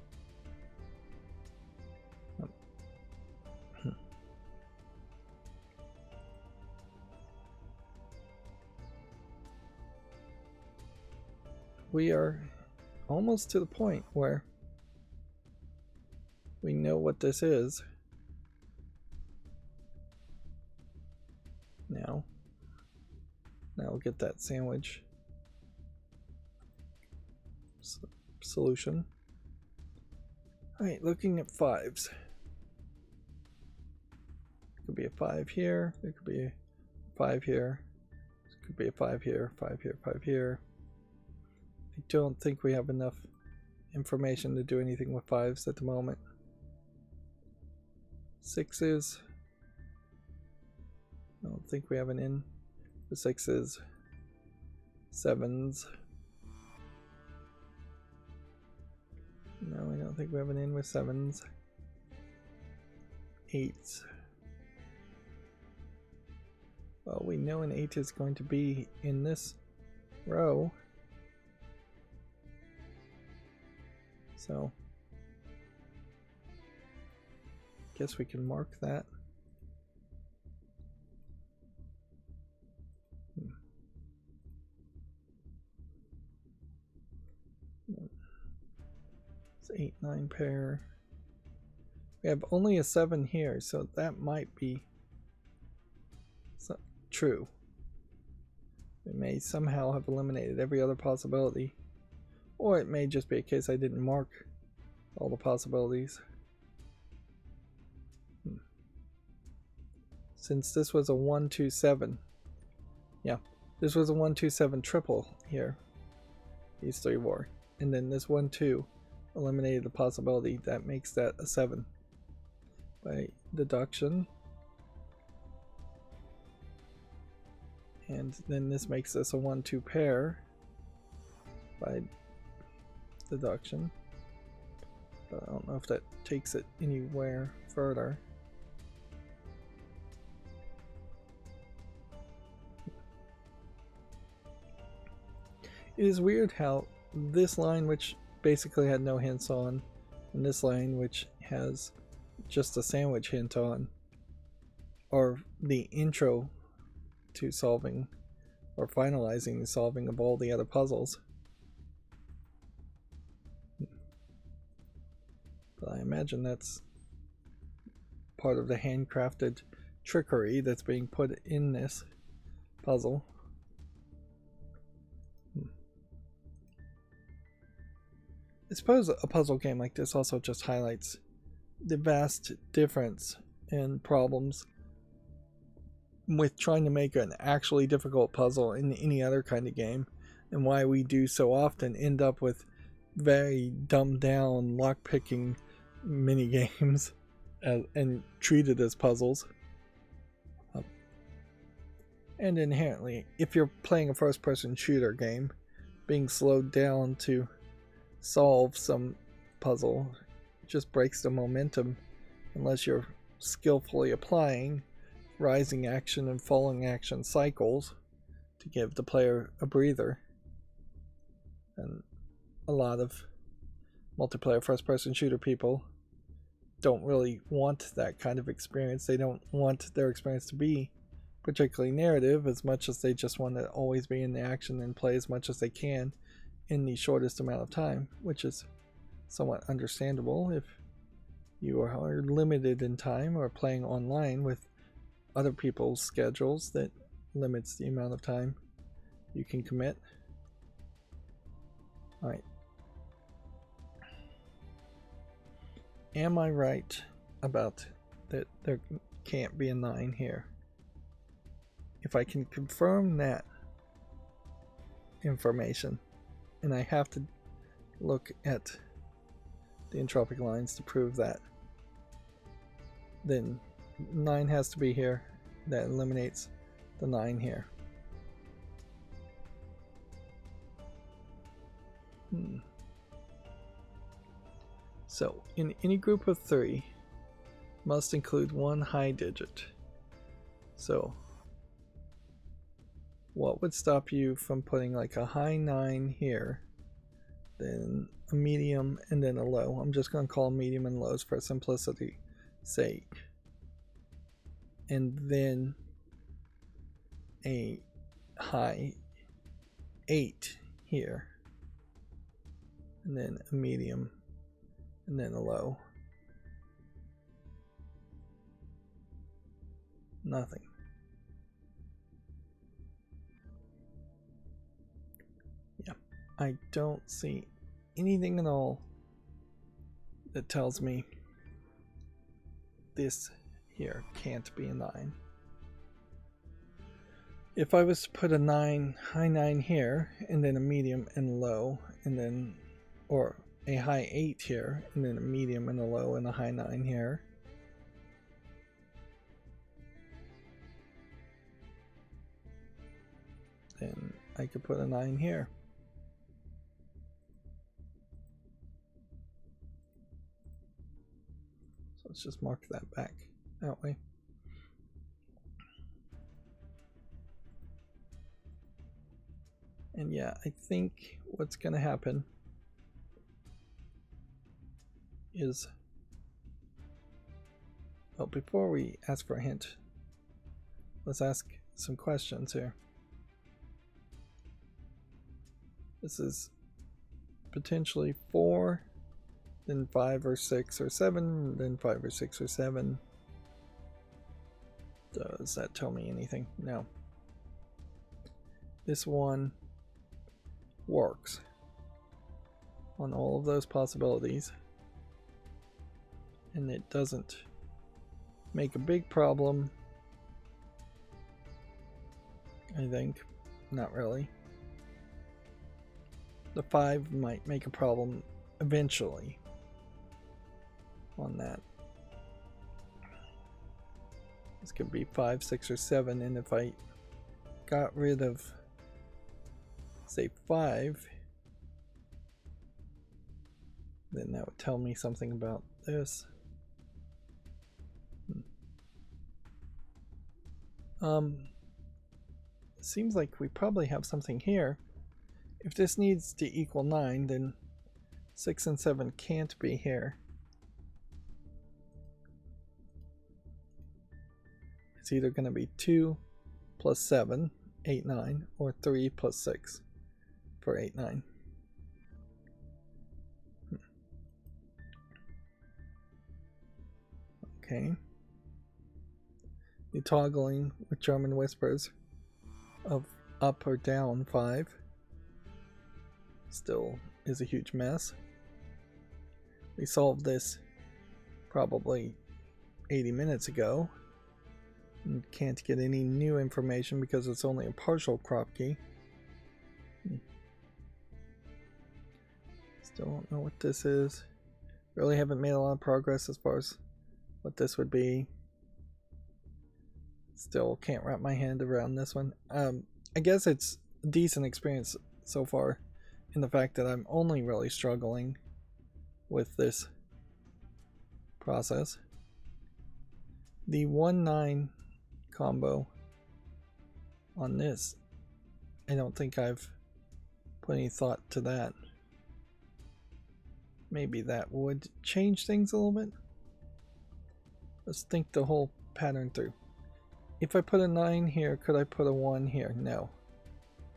We are almost to the point where we know what this is. Now we'll get that sandwich solution. Alright, looking at 5s. Could be a 5 here, there could be a 5 here, there could be a 5 here, 5 here, 5 here. I don't think we have enough information to do anything with 5s at the moment. 6s. I don't think we have an in for 6s. 7s. No, I don't think we have an in with 7s. 8s. Well, we know an 8 is going to be in this row. So, guess we can mark that. It's 8, 9 pair. We have only a 7 here, so that might be true. We may somehow have eliminated every other possibility. Or it may just be a case I didn't mark all the possibilities. Since this was a 1, 2, 7. Yeah, this was a 1, 2, 7 triple here. These 3 were. And then this 1, 2 eliminated the possibility. That makes that a 7. By deduction. And then this makes this a 1, 2 pair. By deduction, but I don't know if that takes it anywhere further. It is weird how this line, which basically had no hints on, and this line, which has just a sandwich hint on, are the intro to solving or finalizing the solving of all the other puzzles. I imagine that's part of the handcrafted trickery that's being put in this puzzle. I suppose a puzzle game like this also just highlights the vast difference in problems with trying to make an actually difficult puzzle in any other kind of game, and why we do so often end up with very dumbed down lockpicking mini games and treated as puzzles. And inherently, if you're playing a first-person shooter game, being slowed down to solve some puzzle just breaks the momentum unless you're skillfully applying rising action and falling action cycles to give the player a breather. And a lot of multiplayer first-person shooter people don't really want that kind of experience. They don't want their experience to be particularly narrative as much as they just want to always be in the action and play as much as they can in the shortest amount of time, which is somewhat understandable if you are limited in time or playing online with other people's schedules that limits the amount of time you can commit. Alright. Am I right about that there can't be a 9 here? If I can confirm that information, and I have to look at the entropic lines to prove that, then 9 has to be here. That eliminates the 9 here. So, in any group of 3, must include 1 high digit. So, what would stop you from putting like a high 9 here, then a medium, and then a low? I'm just going to call medium and lows for simplicity's sake. And then a high 8 here, and then a medium, and then a low. Nothing. Yeah, I don't see anything at all that tells me this here can't be a 9. If I was to put a 9, high 9 here, and then a medium and low, and then, or a high 8 here, and then a medium and a low, and a high 9 here, then I could put a 9 here. So let's just mark that back that way. And yeah, I think what's going to happen is, well, before we ask for a hint, let's ask some questions here. This is potentially 4, then 5 or 6 or 7, then 5 or 6 or 7. Does that tell me anything? No. This one works on all of those possibilities, and it doesn't make a big problem, I think. Not really. The 5 might make a problem eventually on that. This could be 5, 6, or 7, and if I got rid of, say, 5, then that would tell me something about this. Seems like we probably have something here. If this needs to equal 9, then 6 and 7 can't be here. It's either going to be 2 plus 7, 8, 9, or 3 plus 6 for 8, 9. Okay. The toggling with German whispers of up or down 5 still is a huge mess. We solved this probably 80 minutes ago and can't get any new information because it's only a partial crop key. Still don't know what this is. Really haven't made a lot of progress as far as what this would be. Still can't wrap my hand around this one. I guess it's a decent experience so far in the fact that I'm only really struggling with this process. The 1-9 combo on this, I don't think I've put any thought to that. Maybe that would change things a little bit. Let's think the whole pattern through. If I put a 9 here, could I put a 1 here? No.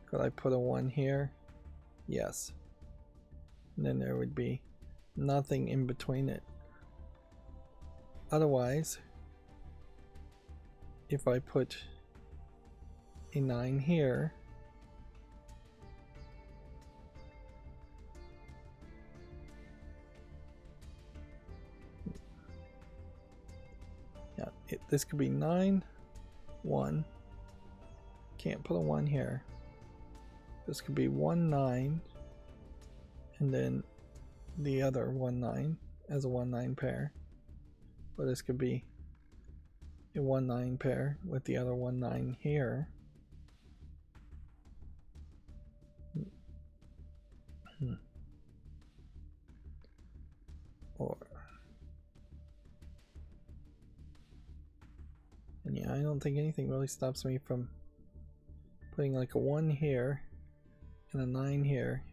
Could I put a 1 here? Yes. And then there would be nothing in between it. Otherwise, if I put a 9 here, yeah, this could be 9, 1. Can't put a 1 here. This could be 1, 9, and then the other 1, 9 as a 1, 9 pair. Or this could be a 1, 9 pair with the other 1, 9 here. Or, and yeah, I don't think anything really stops me from putting like a 1 here and a 9 here,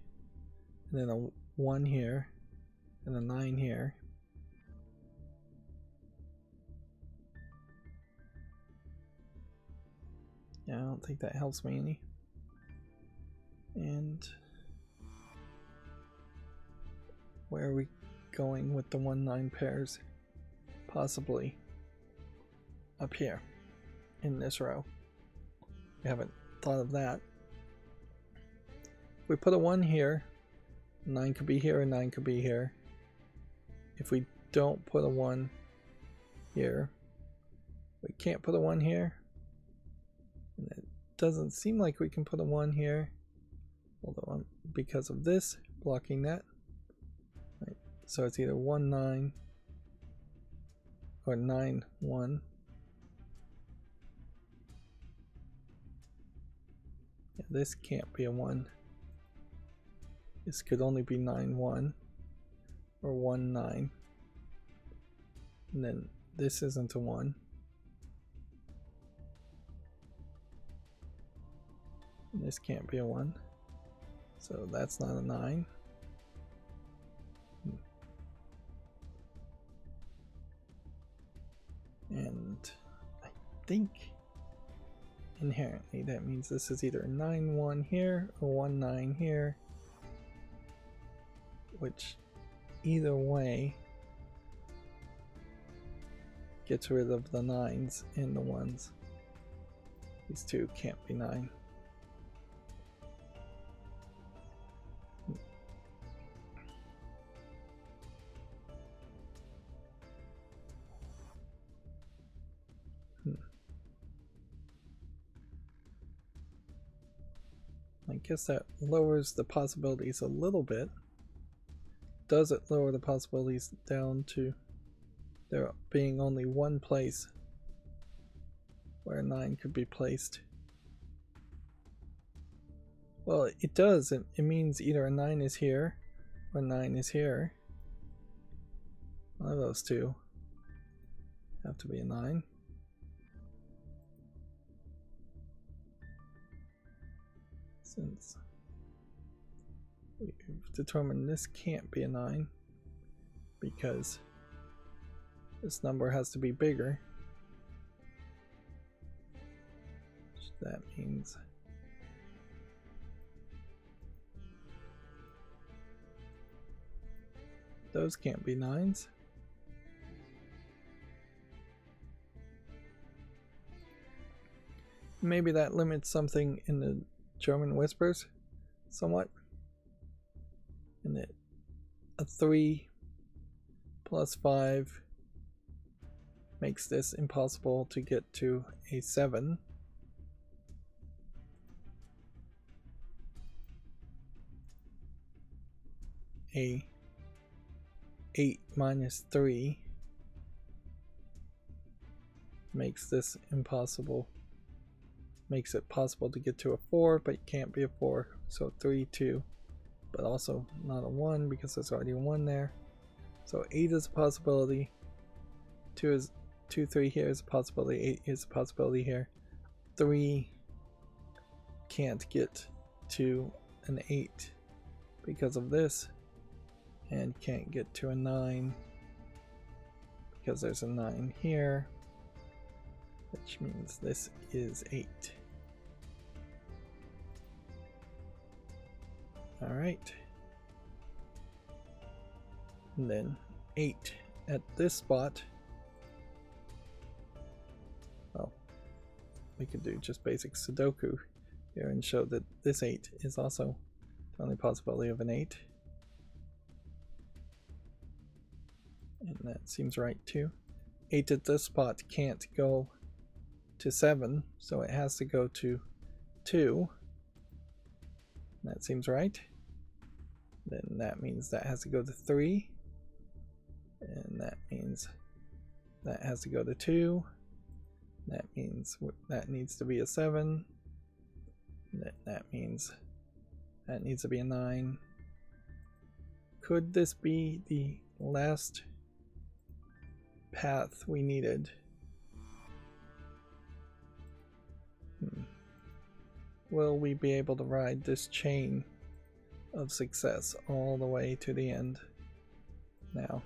and then a 1 here and a 9 here. Yeah, I don't think that helps me any. And where are we going with the 1, 9 pairs? Possibly up here in this row. We haven't thought of that. If we put a 1 here, 9 could be here and 9 could be here. If we don't put a 1 here, we can't put a 1 here. And it doesn't seem like we can put a 1 here, although because of this blocking that. Right. So it's either 1, 9 or 9, 1. Yeah, this can't be a 1. This could only be 9, 1 or 1, 9. And then this isn't a 1. And this can't be a 1. So that's not a 9. And I think inherently that means this is either a 9, 1 here or 1, 9 here. Which either way gets rid of the 9s and the 1s. These two can't be 9. I guess that lowers the possibilities a little bit. Does it lower the possibilities down to there being only one place where 9 could be placed? Well, it does. It means either a 9 is here or 9 is here. One of those two have to be a 9. Since we've determined this can't be a 9 because this number has to be bigger. That means those can't be 9s. maybe that limits something in the German whispers somewhat. And that a 3 plus 5 makes this impossible to get to a 7. A 8 minus 3 makes this impossible. Makes it possible to get to a 4, but it can't be a 4. So 3, 2, but also not a 1 because there's already a 1 there. So 8 is a possibility. 2, 3 here is a possibility. 8 is a possibility here. 3 can't get to an 8 because of this, and can't get to a 9 because there's a 9 here, which means this is 8. Alright. And then 8 at this spot. Well, we could do just basic Sudoku here and show that this 8 is also the only possibility of an 8. And that seems right too. 8 at this spot can't go to 7, so it has to go to 2. That seems right. Then that means that has to go to 3. And that means that has to go to 2. That means that needs to be a 7. That means that needs to be a 9. Could this be the last path we needed? Will we be able to ride this chain of success all the way to the end? Now,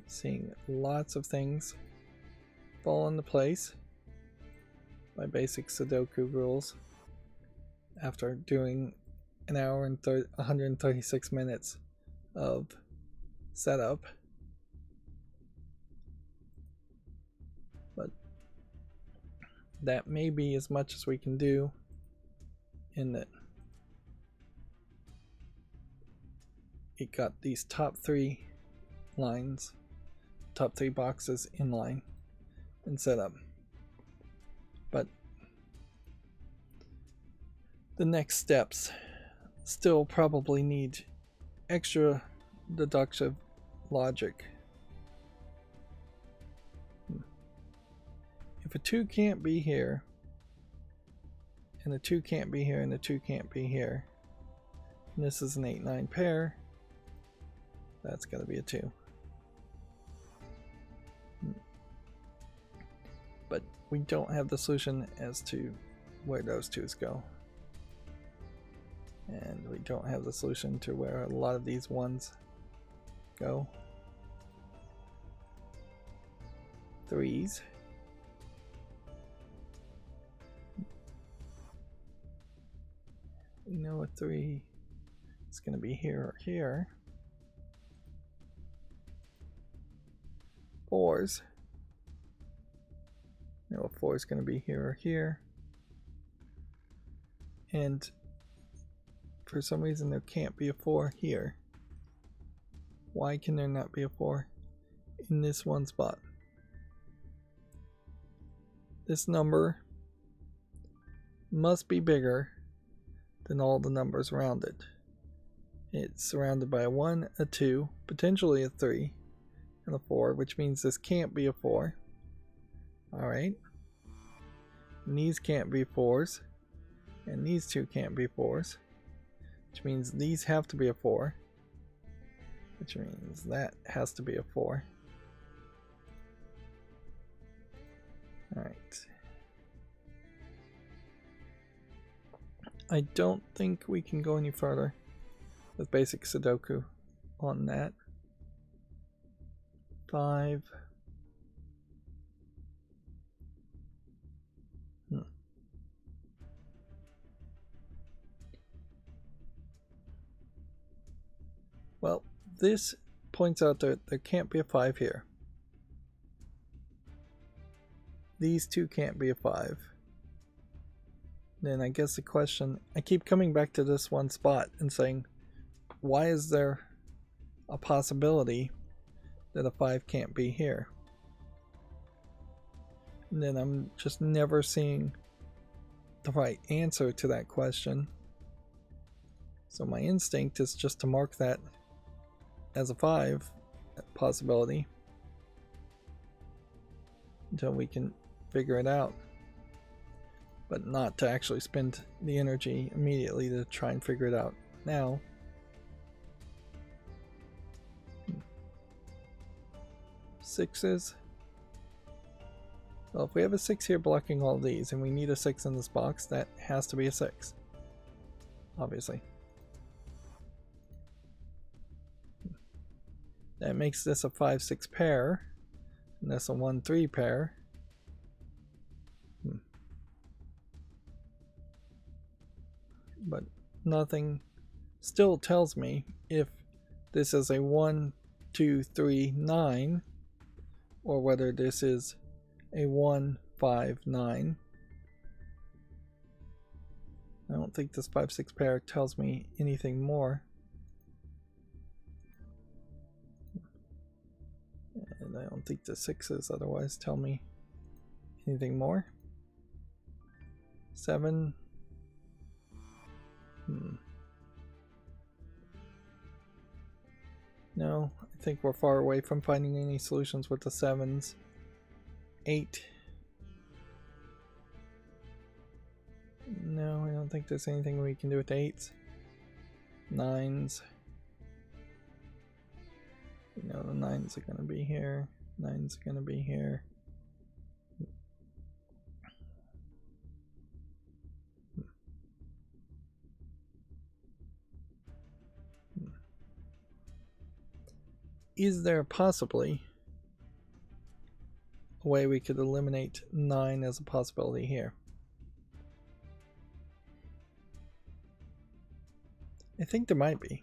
seeing lots of things fall into place by basic Sudoku rules after doing an hour and 136 minutes of setup. But that may be as much as we can do, in that it got these top 3 lines, top 3 boxes in line and set up. But the next steps still probably need extra deductive logic. If a 2 can't be here, and the 2 can't be here, and the 2 can't be here, and this is an 8-9 pair, that's got to be a 2. But we don't have the solution as to where those 2's go. And we don't have the solution to where a lot of these 1's go. 3's. We know a 3 is going to be here or here. 4's. We know a 4 is going to be here or here. And for some reason there can't be a 4 here. Why can there not be a 4 in this one spot? This number must be bigger than all the numbers around it. It's surrounded by a 1, a 2, potentially a 3, and a 4, which means this can't be a 4. Alright. And these can't be 4's. And these 2 can't be 4's. Which means these have to be a 4. Which means that has to be a 4. Alright. I don't think we can go any further with basic Sudoku on that. 5. Well, this points out that there can't be a 5 here. these two can't be a 5. Then I guess the question, I keep coming back to this one spot and saying, why is there a possibility that a 5 can't be here? And then I'm just never seeing the right answer to that question. So my instinct is just to mark that as a 5 possibility until we can figure it out, but not to actually spend the energy immediately to try and figure it out now. Sixes. Well, if we have a 6 here blocking all these and we need a 6 in this box, that has to be a 6, obviously. That makes this a 5-6 pair, and this a 1-3 pair. But nothing still tells me if this is a 1, 2, 3, 9, or whether this is a 1, 5, 9. I don't think this 5-6 pair tells me anything more. And I don't think the 6s otherwise tell me anything more. 7. No, I think we're far away from finding any solutions with the 7s. 8. No, I don't think there's anything we can do with 8s. 9s. You know, the 9s are going to be here. 9s are going to be here. Is there possibly a way we could eliminate 9 as a possibility here? I think there might be,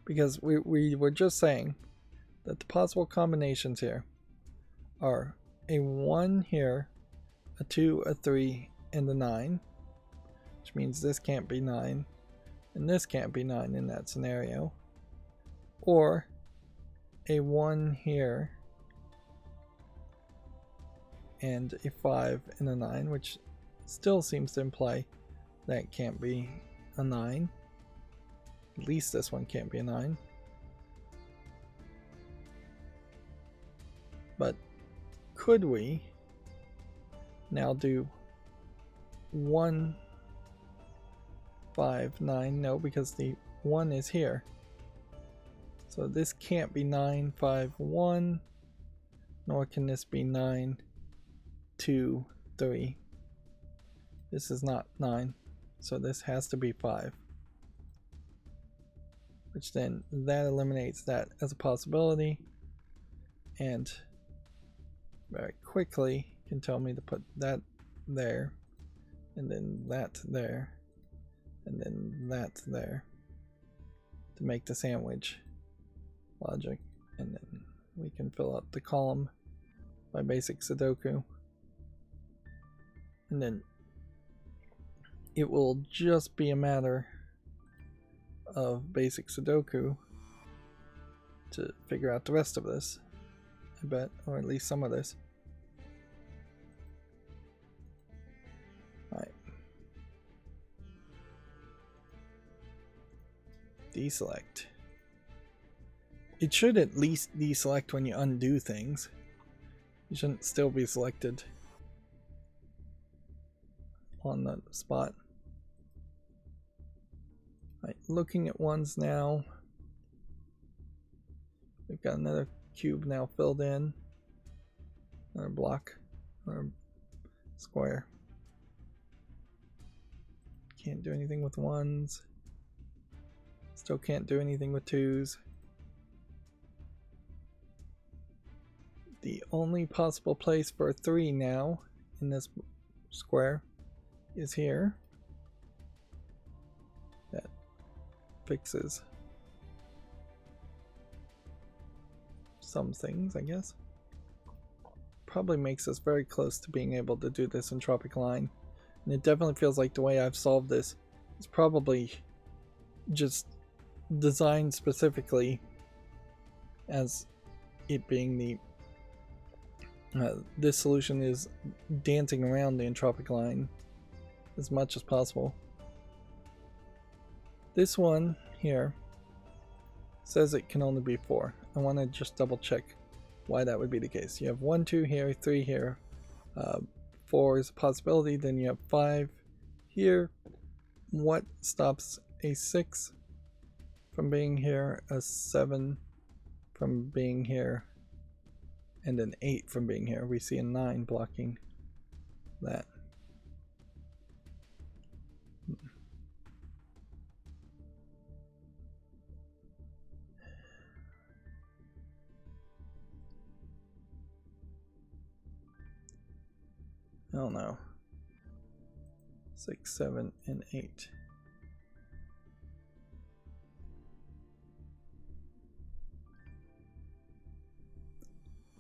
because we were just saying that the possible combinations here are a 1 here, a 2, a 3, and a 9, which means this can't be 9, and this can't be 9 in that scenario, or a 1 here, and a 5 and a 9, which still seems to imply that can't be a 9. At least this one can't be a 9. But could we now do 1, 5, 9? No, because the 1 is here. So this can't be 9, 5, 1, nor can this be 9, 2, 3. This is not 9, so this has to be 5. Which then, that eliminates that as a possibility, and very quickly can tell me to put that there, and then that there, and then that there, to make the sandwich logic, and then we can fill up the column by basic Sudoku, and then it will just be a matter of basic Sudoku to figure out the rest of this, I bet, or at least some of this. Alright. Deselect. It should at least deselect when you undo things. You shouldn't still be selected on the spot. Right, looking at ones now. We've got another cube now filled in. Another block. Another square. Can't do anything with ones. Still can't do anything with twos. The only possible place for a 3 now in this square is here. That fixes some things, I guess. probably makes us very close to being able to do this in Tropic Line. And it definitely feels like the way I've solved this is probably just designed specifically as it being the this solution is dancing around the entropic line as much as possible. This one here says it can only be 4. I want to just double check why that would be the case. You have 1, 2 here, 3 here, 4 is a possibility, then you have 5 here. What stops a 6 from being here, a 7 from being here, and an 8 from being here? We see a 9 blocking that. I don't know. 6, 7, and 8.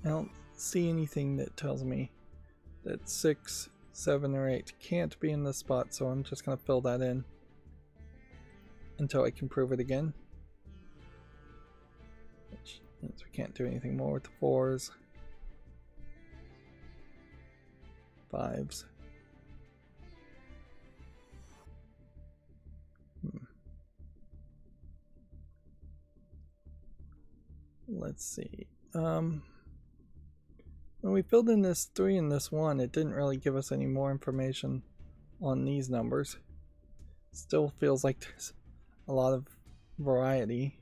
I don't see anything that tells me that 6, 7, or 8 can't be in this spot, so I'm just going to fill that in until I can prove it again. Which means we can't do anything more with the 4s, 5s. Let's see. When we filled in this 3 and this 1, it didn't really give us any more information on these numbers. Still feels like there's a lot of variety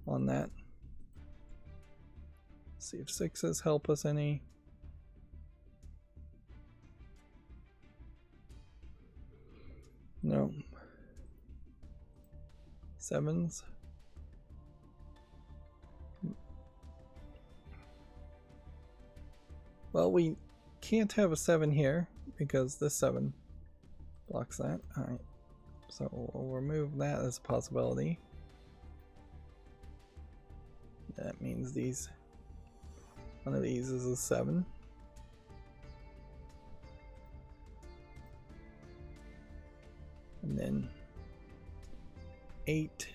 on that. Let's see if 6s help us any. No. 7s. Well, we can't have a 7 here because this 7 blocks that. Alright, so we'll remove that as a possibility. That means these, one of these is a 7. And then 8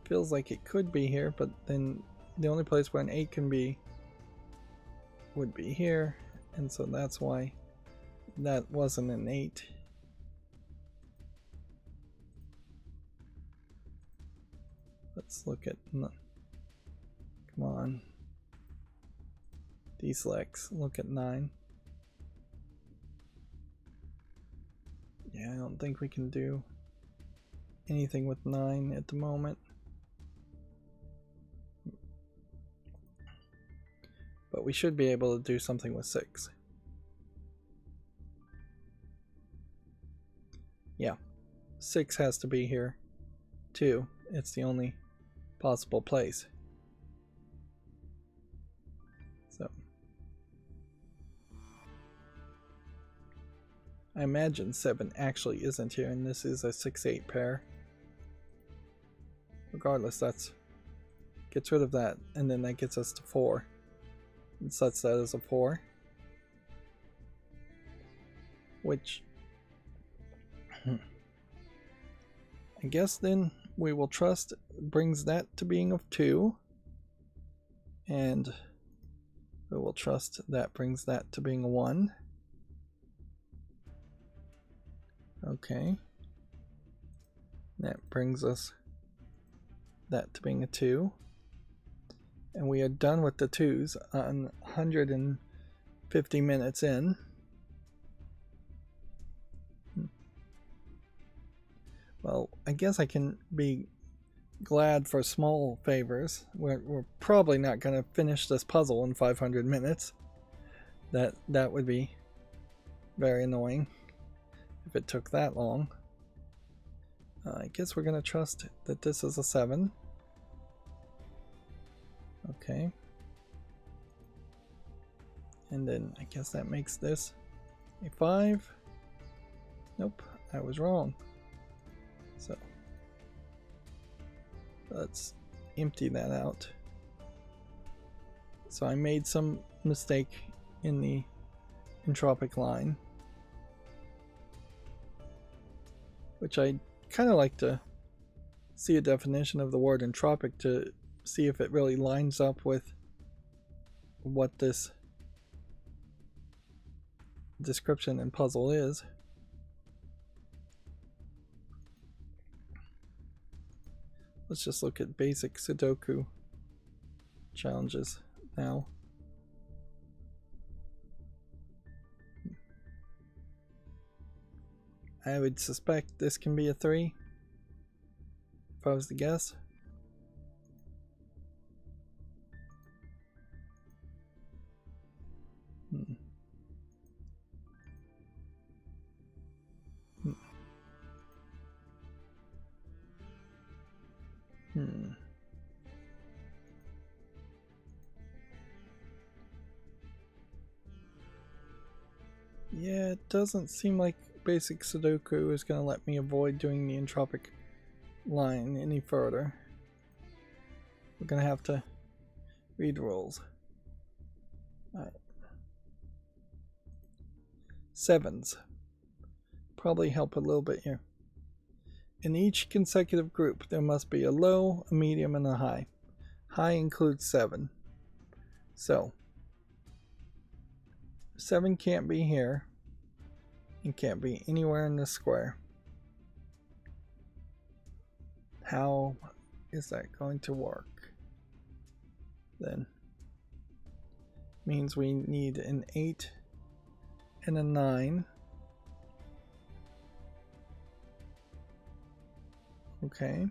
feels like it could be here, but then the only place where an 8 can be would be here, and so that's why that wasn't an 8. Let's look at, come on, deselects, look at 9. Yeah, I don't think we can do anything with 9 at the moment. But we should be able to do something with 6. Yeah, 6 has to be here too. It's the only possible place. So I imagine 7 actually isn't here, and this is a 6-8 pair. Regardless, that's gets rid of that, and then that gets us to 4. And sets that as a 4. Which I guess then we will trust brings that to being of 2. And we will trust that brings that to being a 1. Okay. That brings us that to being a 2. And we are done with the 2s on 150 minutes in. Well, I guess I can be glad for small favors. We're probably not going to finish this puzzle in 500 minutes. That would be very annoying if it took that long. I guess we're going to trust that this is a 7. Okay. And then I guess that makes this a 5. Nope, I was wrong. So let's empty that out. So I made some mistake in the entropic line, which I kind of like to see a definition of the word entropic to see if it really lines up with what this description and puzzle is. Let's just look at basic Sudoku challenges now. I would suspect this can be a 3 if I was to guess. Yeah, it doesn't seem like basic Sudoku is going to let me avoid doing the entropic line any further. We're going to have to read rules. Alright. 7s probably help a little bit here. In each consecutive group, there must be a low, a medium, and a high. High includes 7. So, 7 can't be here, and can't be anywhere in this square. How is that going to work? Then, means we need an 8 and a 9. Okay.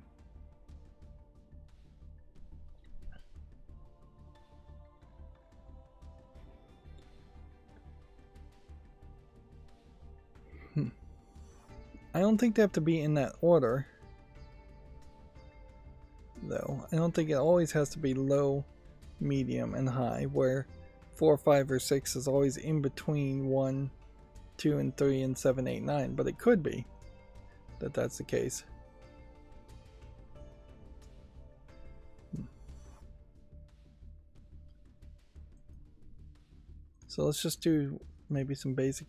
I don't think they have to be in that order, though. I don't think it always has to be low, medium, and high, where 4, 5, or 6 is always in between 1, 2, and 3, and 7, 8, 9. But it could be that that's the case. So let's just do maybe some basic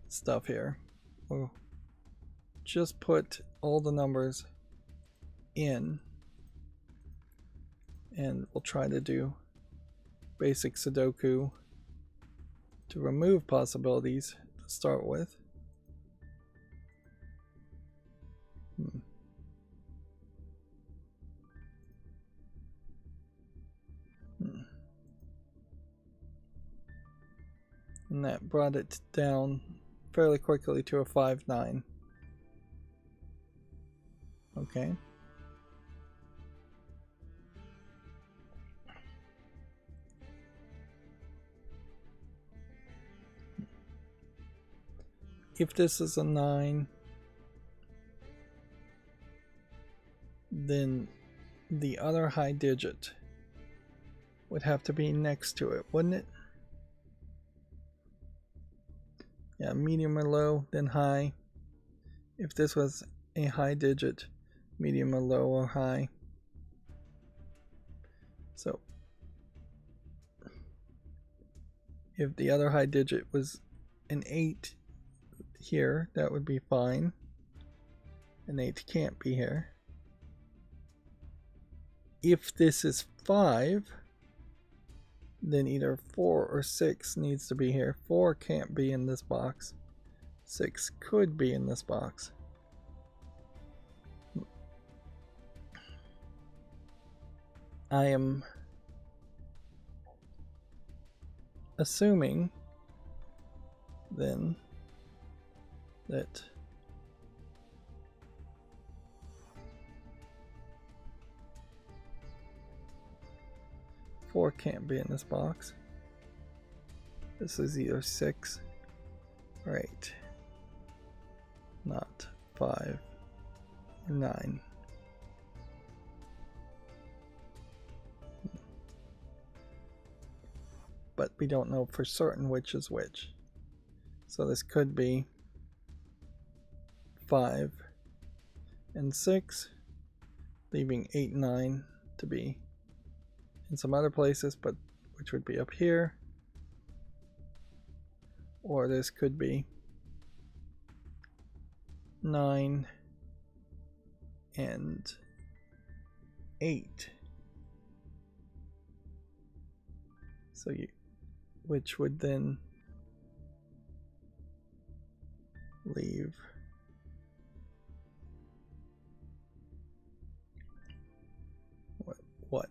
stuff here. We'll just put all the numbers in, and we'll try to do basic Sudoku to remove possibilities to start with. And that brought it down fairly quickly to a 5, 9. Okay. If this is a 9, then the other high digit would have to be next to it, wouldn't it? Yeah, medium or low, then high. If this was a high digit, medium or low or high. So, if the other high digit was an 8 here, that would be fine. An 8 can't be here. If this is 5, then either 4 or 6 needs to be here. 4 can't be in this box. 6 could be in this box. I am assuming then that four can't be in this box. This is either 6 or 8, not 5 or 9. But we don't know for certain which is which. So this could be 5 and 6, leaving 8 and 9 to be in some other places, but which would be up here. Or this could be 9 and 8. So you, which would then leave what?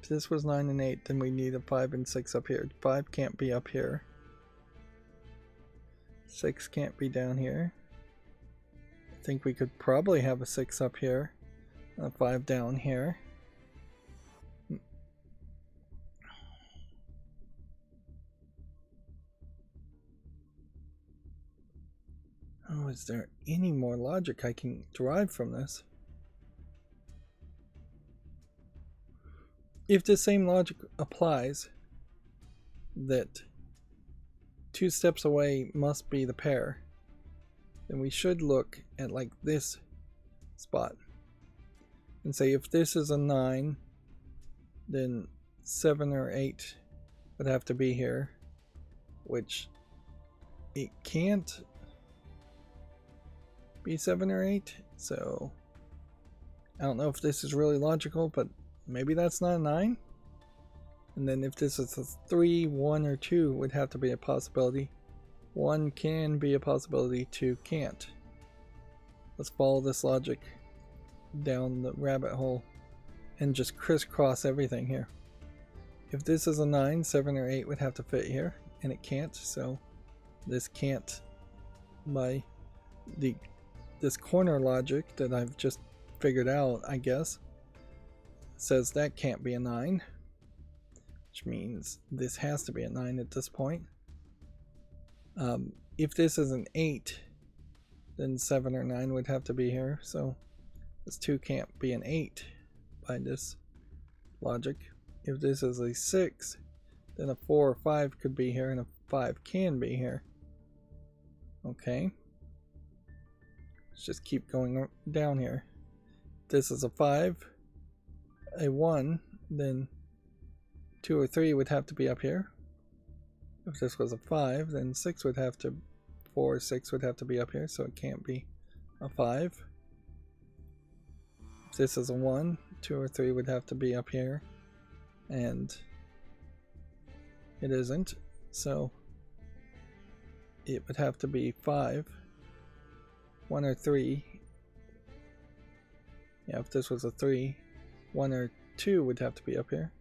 If this was 9 and 8, then we need a 5 and 6 up here. 5 can't be up here. 6 can't be down here. I think we could probably have a 6 up here and a 5 down here. Oh, is there any more logic I can derive from this? If the same logic applies, that 2 steps away must be the pair, then we should look at like this spot and say if this is a 9, then 7 or 8 would have to be here, which it can't be 7 or 8, so I don't know if this is really logical, but maybe that's not a 9. And then if this is a 3, 1, or 2 would have to be a possibility. 1 can be a possibility, 2 can't. Let's follow this logic down the rabbit hole and just crisscross everything here. If this is a 9, 7 or 8 would have to fit here, and it can't, so this can't by this corner logic that I've just figured out, I guess, says that can't be a 9, which means this has to be a 9 at this point. If this is an 8, then 7 or 9 would have to be here, so this 2 can't be an 8 by this logic. If this is a 6, then a 4 or 5 could be here, and a 5 can be here. Okay. Let's just keep going down here. If this is a 5, a 1, then 2 or 3 would have to be up here. If this was a 5, then 6 would have to, 4 or 6 would have to be up here, so it can't be a 5. If this is a 1, 2 or 3 would have to be up here, and it isn't, so it would have to be 5, 1 or 3. Yeah, if this was a 3, 1 or 2 would have to be up here.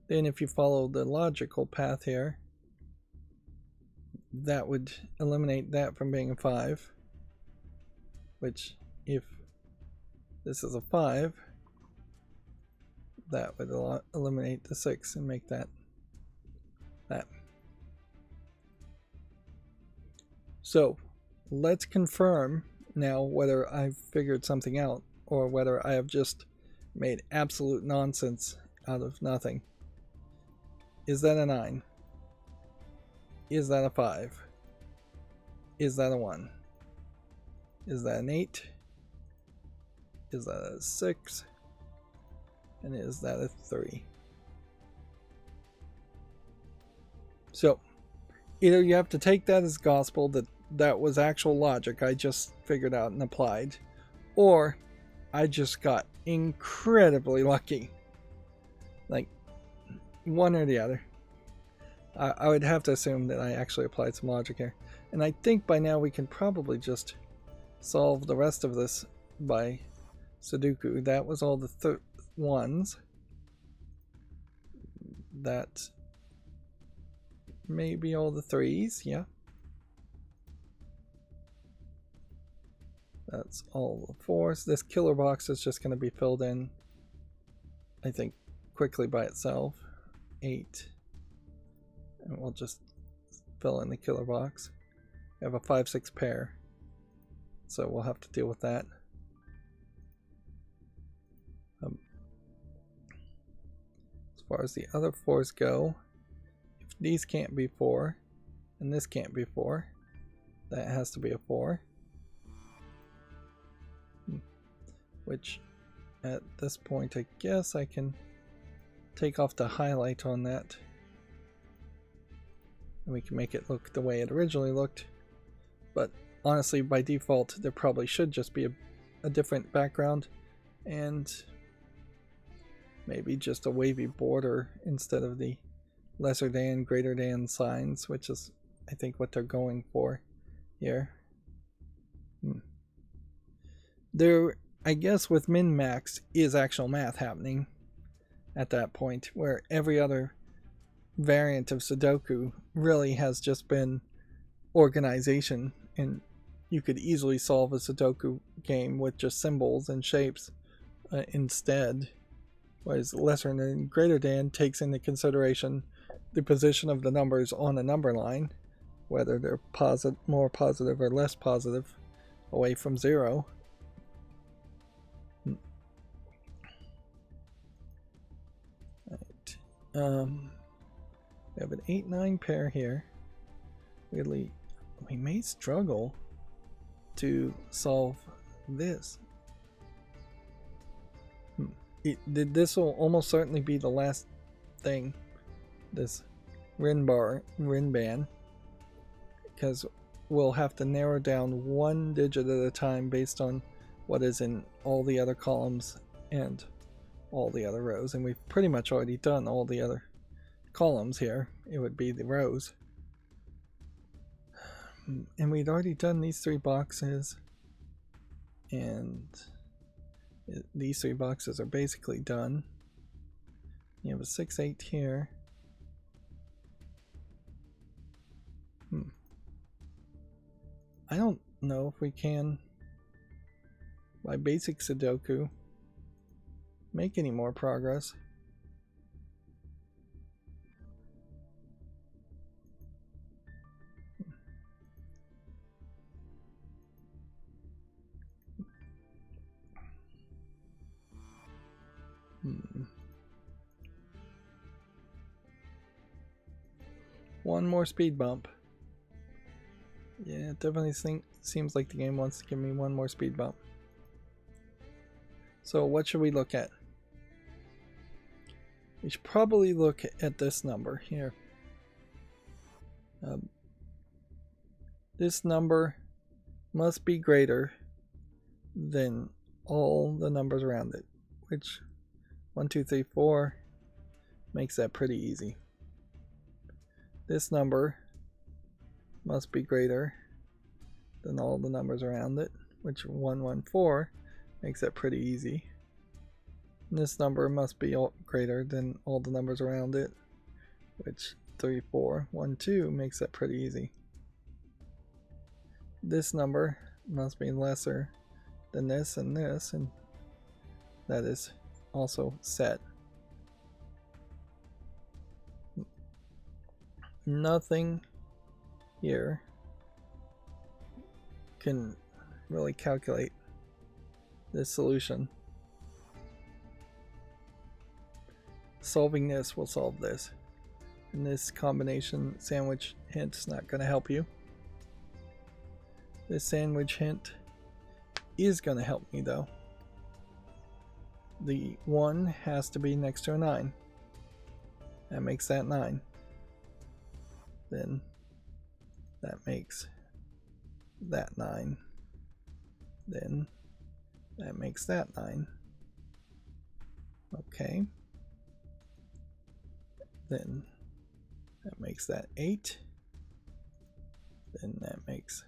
Then if you follow the logical path here, that would eliminate that from being a 5, which if this is a 5, that would eliminate the 6 and make that. So let's confirm now whether I've figured something out or whether I have just made absolute nonsense out of nothing. Is that a 9? Is that a 5? Is that a 1? Is that an 8? Is that a 6? And is that a 3? So either you have to take that as gospel, that that was actual logic I just figured out and applied, or I just got incredibly lucky. Like, one or the other. I would have to assume that I actually applied some logic here. And I think by now we can probably just solve the rest of this by Sudoku. That was all the ones. That may be all the 3s, yeah. That's all the 4s. This killer box is just going to be filled in, I think, quickly by itself. 8. And we'll just fill in the killer box. We have a 5-6 pair, so we'll have to deal with that. Let's far as the other 4s go, if these can't be 4, and this can't be 4, that has to be a 4. Which, at this point, I guess I can take off the highlight on that. And we can make it look the way it originally looked. But honestly, by default, there probably should just be a different background. And maybe just a wavy border instead of the lesser than, greater than signs, which is, I think, what they're going for here. There, I guess with min-max is actual math happening at that point, where every other variant of Sudoku really has just been organization, and you could easily solve a Sudoku game with just symbols and shapes instead, whereas lesser than, greater than takes into consideration the position of the numbers on a number line, whether they're more positive or less positive away from 0. We have an 8-9 pair here. Weirdly, we may struggle to solve this. This will almost certainly be the last thing, this Renban, because we'll have to narrow down one digit at a time based on what is in all the other columns and all the other rows, and we've pretty much already done all the other columns here. It would be the rows, and we'd already done these 3 boxes, and these 3 boxes are basically done. You have a 6-8 here. I don't know if we can, by basic Sudoku, make any more progress. One more speed bump. Yeah, it definitely seems like the game wants to give me one more speed bump. So what should we look at? We should probably look at this number here. This number must be greater than all the numbers around it, which 1, 2, 3, 4 makes that pretty easy. This number must be greater than all the numbers around it, which 1, 1, 4 makes that pretty easy. And this number must be greater than all the numbers around it, which 3, 4, 1, 2 makes that pretty easy. This number must be lesser than this, and that is also set. Nothing here can really calculate this solution. Solving this will solve this. And this combination sandwich hint is not going to help you. This sandwich hint is going to help me though. The 1 has to be next to a 9. That makes that 9. Then that makes that 9. Then that makes that 9. Okay. Then that makes that 8. Then that makes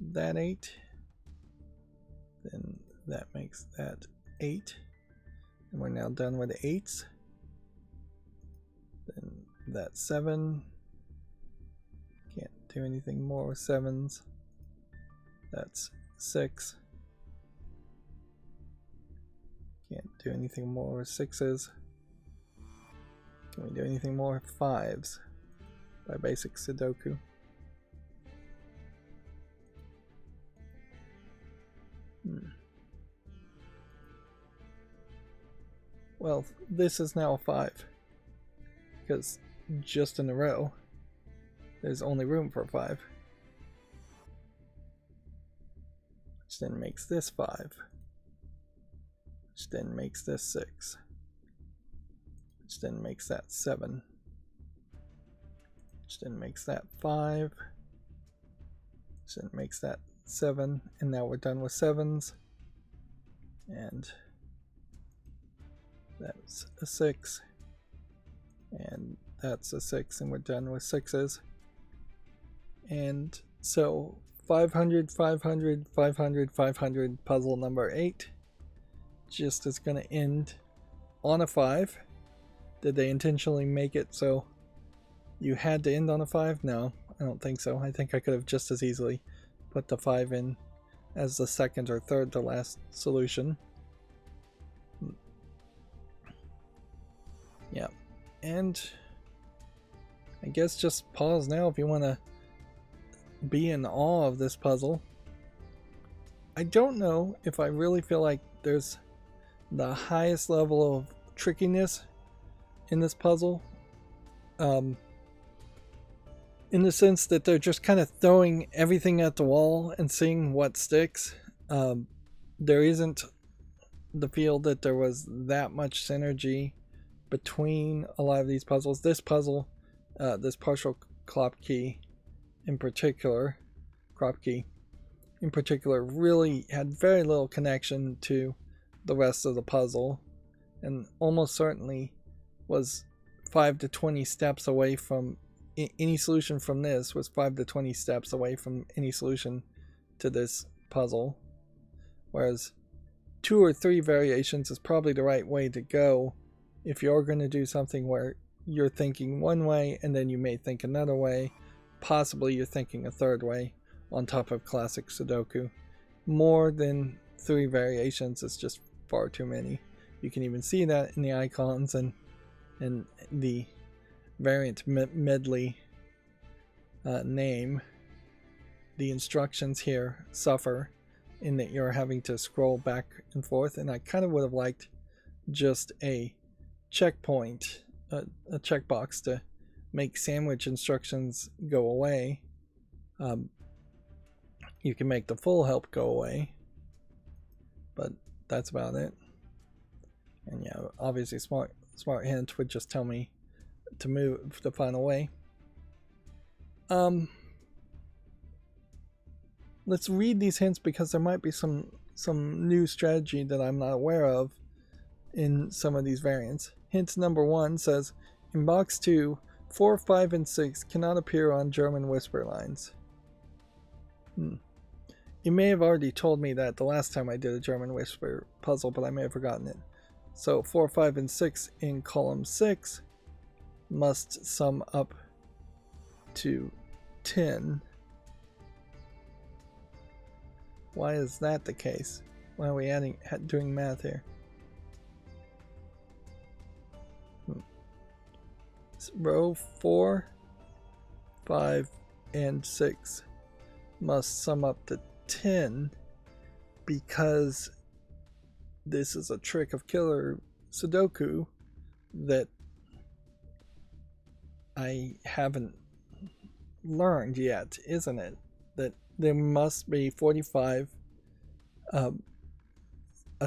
that 8. Then that makes that 8. And we're now done with the 8s. Then that 7. Can't do anything more with 7s. That's 6. Can't do anything more with 6s. Can we do anything more with 5s by basic Sudoku? Well, this is now a 5. Because just in a row, there's only room for 5. Which then makes this 5. Which then makes this 6. Which then makes that 7. Which then makes that 5. Which then makes that 7. And now we're done with 7s. And that's a 6. And that's a 6. And we're done with 6s. And so 500, 500, 500, 500, puzzle number 8 just is going to end on a 5. Did they intentionally make it so you had to end on a 5? No, I don't think so. I think I could have just as easily put the 5 in as the second or third to last solution. Yeah, and I guess just pause now if you want to be in awe of this puzzle. I don't know if I really feel like there's the highest level of trickiness in this puzzle, in the sense that they're just kind of throwing everything at the wall and seeing what sticks. There isn't the feel that there was that much synergy between a lot of these puzzles. This puzzle, this partial crop key in particular, really had very little connection to the rest of the puzzle, and almost certainly was 5 to 20 steps away from any solution from this, was 5 to 20 steps away from any solution to this puzzle. Whereas 2 or 3 variations is probably the right way to go if you're going to do something where you're thinking one way and then you may think another way. Possibly you're thinking a third way on top of classic Sudoku. More than 3 variations is just far too many. You can even see that in the icons and the variant medley name. The instructions here suffer in that you're having to scroll back and forth, and I kind of would have liked just a checkpoint, a checkbox to make sandwich instructions go away. You can make the full help go away, but that's about it. And yeah, obviously smart hint would just tell me to move the final way. Let's read these hints because there might be some new strategy that I'm not aware of in some of these variants. Hint number 1 says, in box 2, 4, 5, and 6 cannot appear on German whisper lines. You may have already told me that the last time I did a German whisper puzzle, but I may have forgotten it. So 4, 5, and 6 in column 6 must sum up to 10. Why is that the case? Why are we doing math here? Row 4, 5, and 6 must sum up to 10 because this is a trick of killer Sudoku that I haven't learned yet, isn't it? That there must be 45, a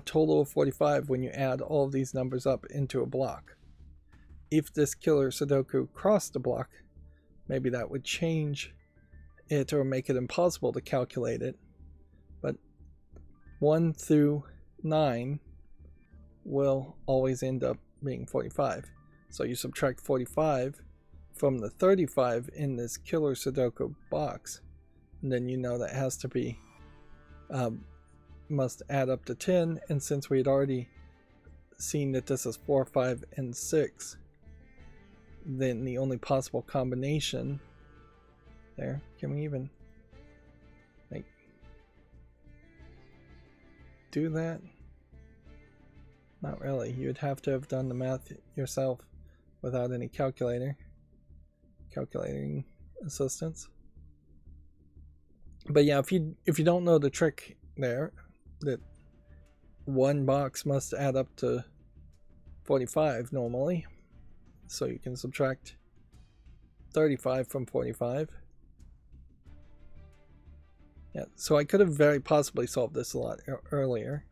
total of 45 when you add all of these numbers up into a block. If this killer Sudoku crossed a block, maybe that would change it or make it impossible to calculate it. But 1 through 9 will always end up being 45. So you subtract 45 from the 35 in this killer Sudoku box, and then you know that has to be must add up to 10. And since we had already seen that this is 4, 5, and 6, then the only possible combination there, can we even like do that? Not really. You'd have to have done the math yourself without any calculating assistance. But yeah, if you don't know the trick there, that one box must add up to 45 normally. So you can subtract 35 from 45. Yeah, so I could have very possibly solved this a lot earlier.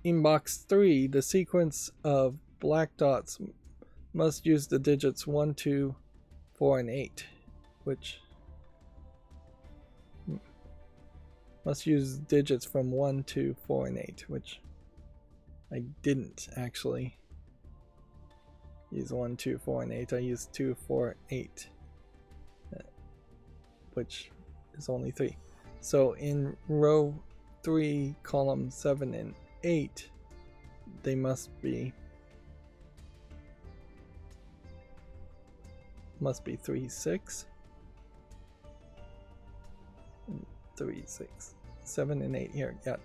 In box 3, the sequence of black dots must use the digits 1, 2, 4, and 8, which must use digits from 1, 2, 4, and 8, which I didn't actually use 1, 2, 4, and 8. I used 2, 4, 8, which is only 3. So in row 3, column 7 and 8, they must be 3, 6, 3, 6, 7, and 8 here. Yeah.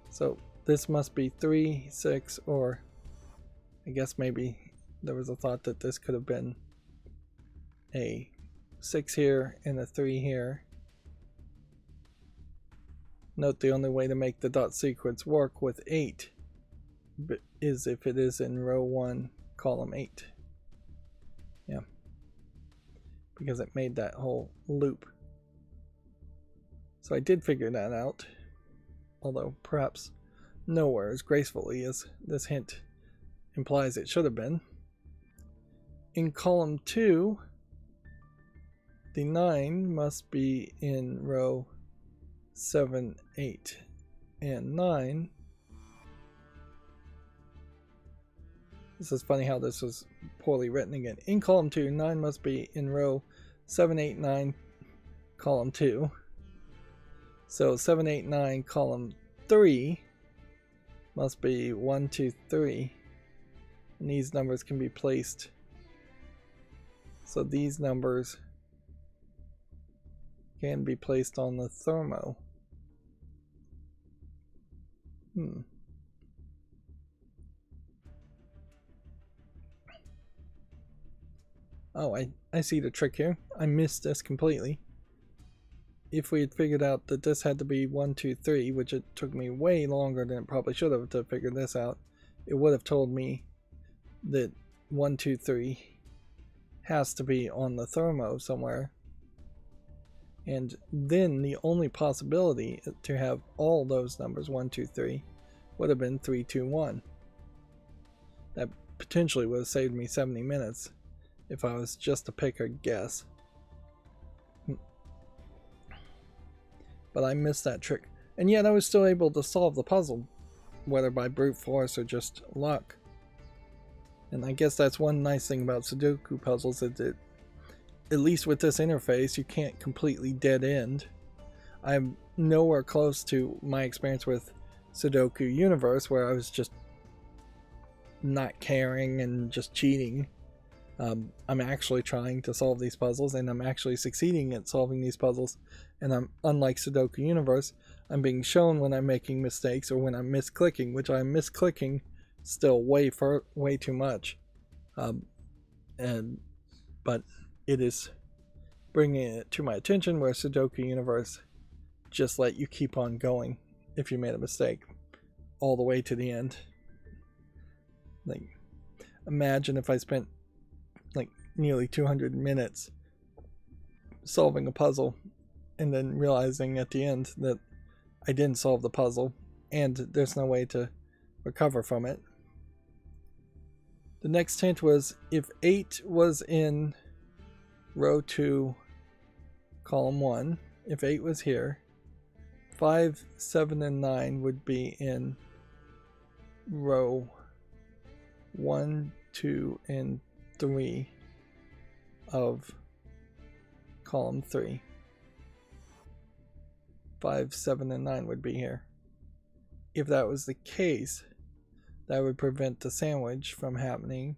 So this must be 3, 6, or I guess maybe there was a thought that this could have been a 6 here and a 3 here. Note the only way to make the dot sequence work with 8 is if it is in row 1, column 8. Yeah. Because it made that whole loop. So I did figure that out. Although perhaps nowhere as gracefully as this hint implies it should have been. In column 2, the 9 must be in row 7, 8, and 9. This is funny how this was poorly written again. In column 2, 9 must be in row 7, 8, 9, column 2. So 7, 8, 9, column 3 must be 1, 2, 3. And these numbers can be placed. So these numbers can be placed on the thermo. Oh, I see the trick here. I missed this completely. If we had figured out that this had to be 1, 2, 3, which it took me way longer than it probably should have to figure this out, it would have told me that 1, 2, 3 has to be on the thermo somewhere. And then the only possibility to have all those numbers, 1, 2, 3, would have been 3, 2, 1. That potentially would have saved me 70 minutes if I was just to pick a guess. But I missed that trick. And yet I was still able to solve the puzzle, whether by brute force or just luck. And I guess that's one nice thing about Sudoku puzzles, is that at least with this interface, you can't completely dead end. I'm nowhere close to my experience with Sudoku Universe, where I was just not caring and just cheating. I'm actually trying to solve these puzzles, and I'm actually succeeding at solving these puzzles. And I'm, unlike Sudoku Universe, I'm being shown when I'm making mistakes or when I'm misclicking, which I'm misclicking still way too much. But it is bringing it to my attention, where Sudoku Universe just let you keep on going if you made a mistake all the way to the end. Like, imagine if I spent like nearly 200 minutes solving a puzzle and then realizing at the end that I didn't solve the puzzle and there's no way to recover from it. The next hint was if 8 was in row 2, column 1, if 8 was here, 5, 7, and 9 would be in row 1, 2, and 3 of column 3. 5, 7, and 9 would be here. If that was the case, that would prevent the sandwich from happening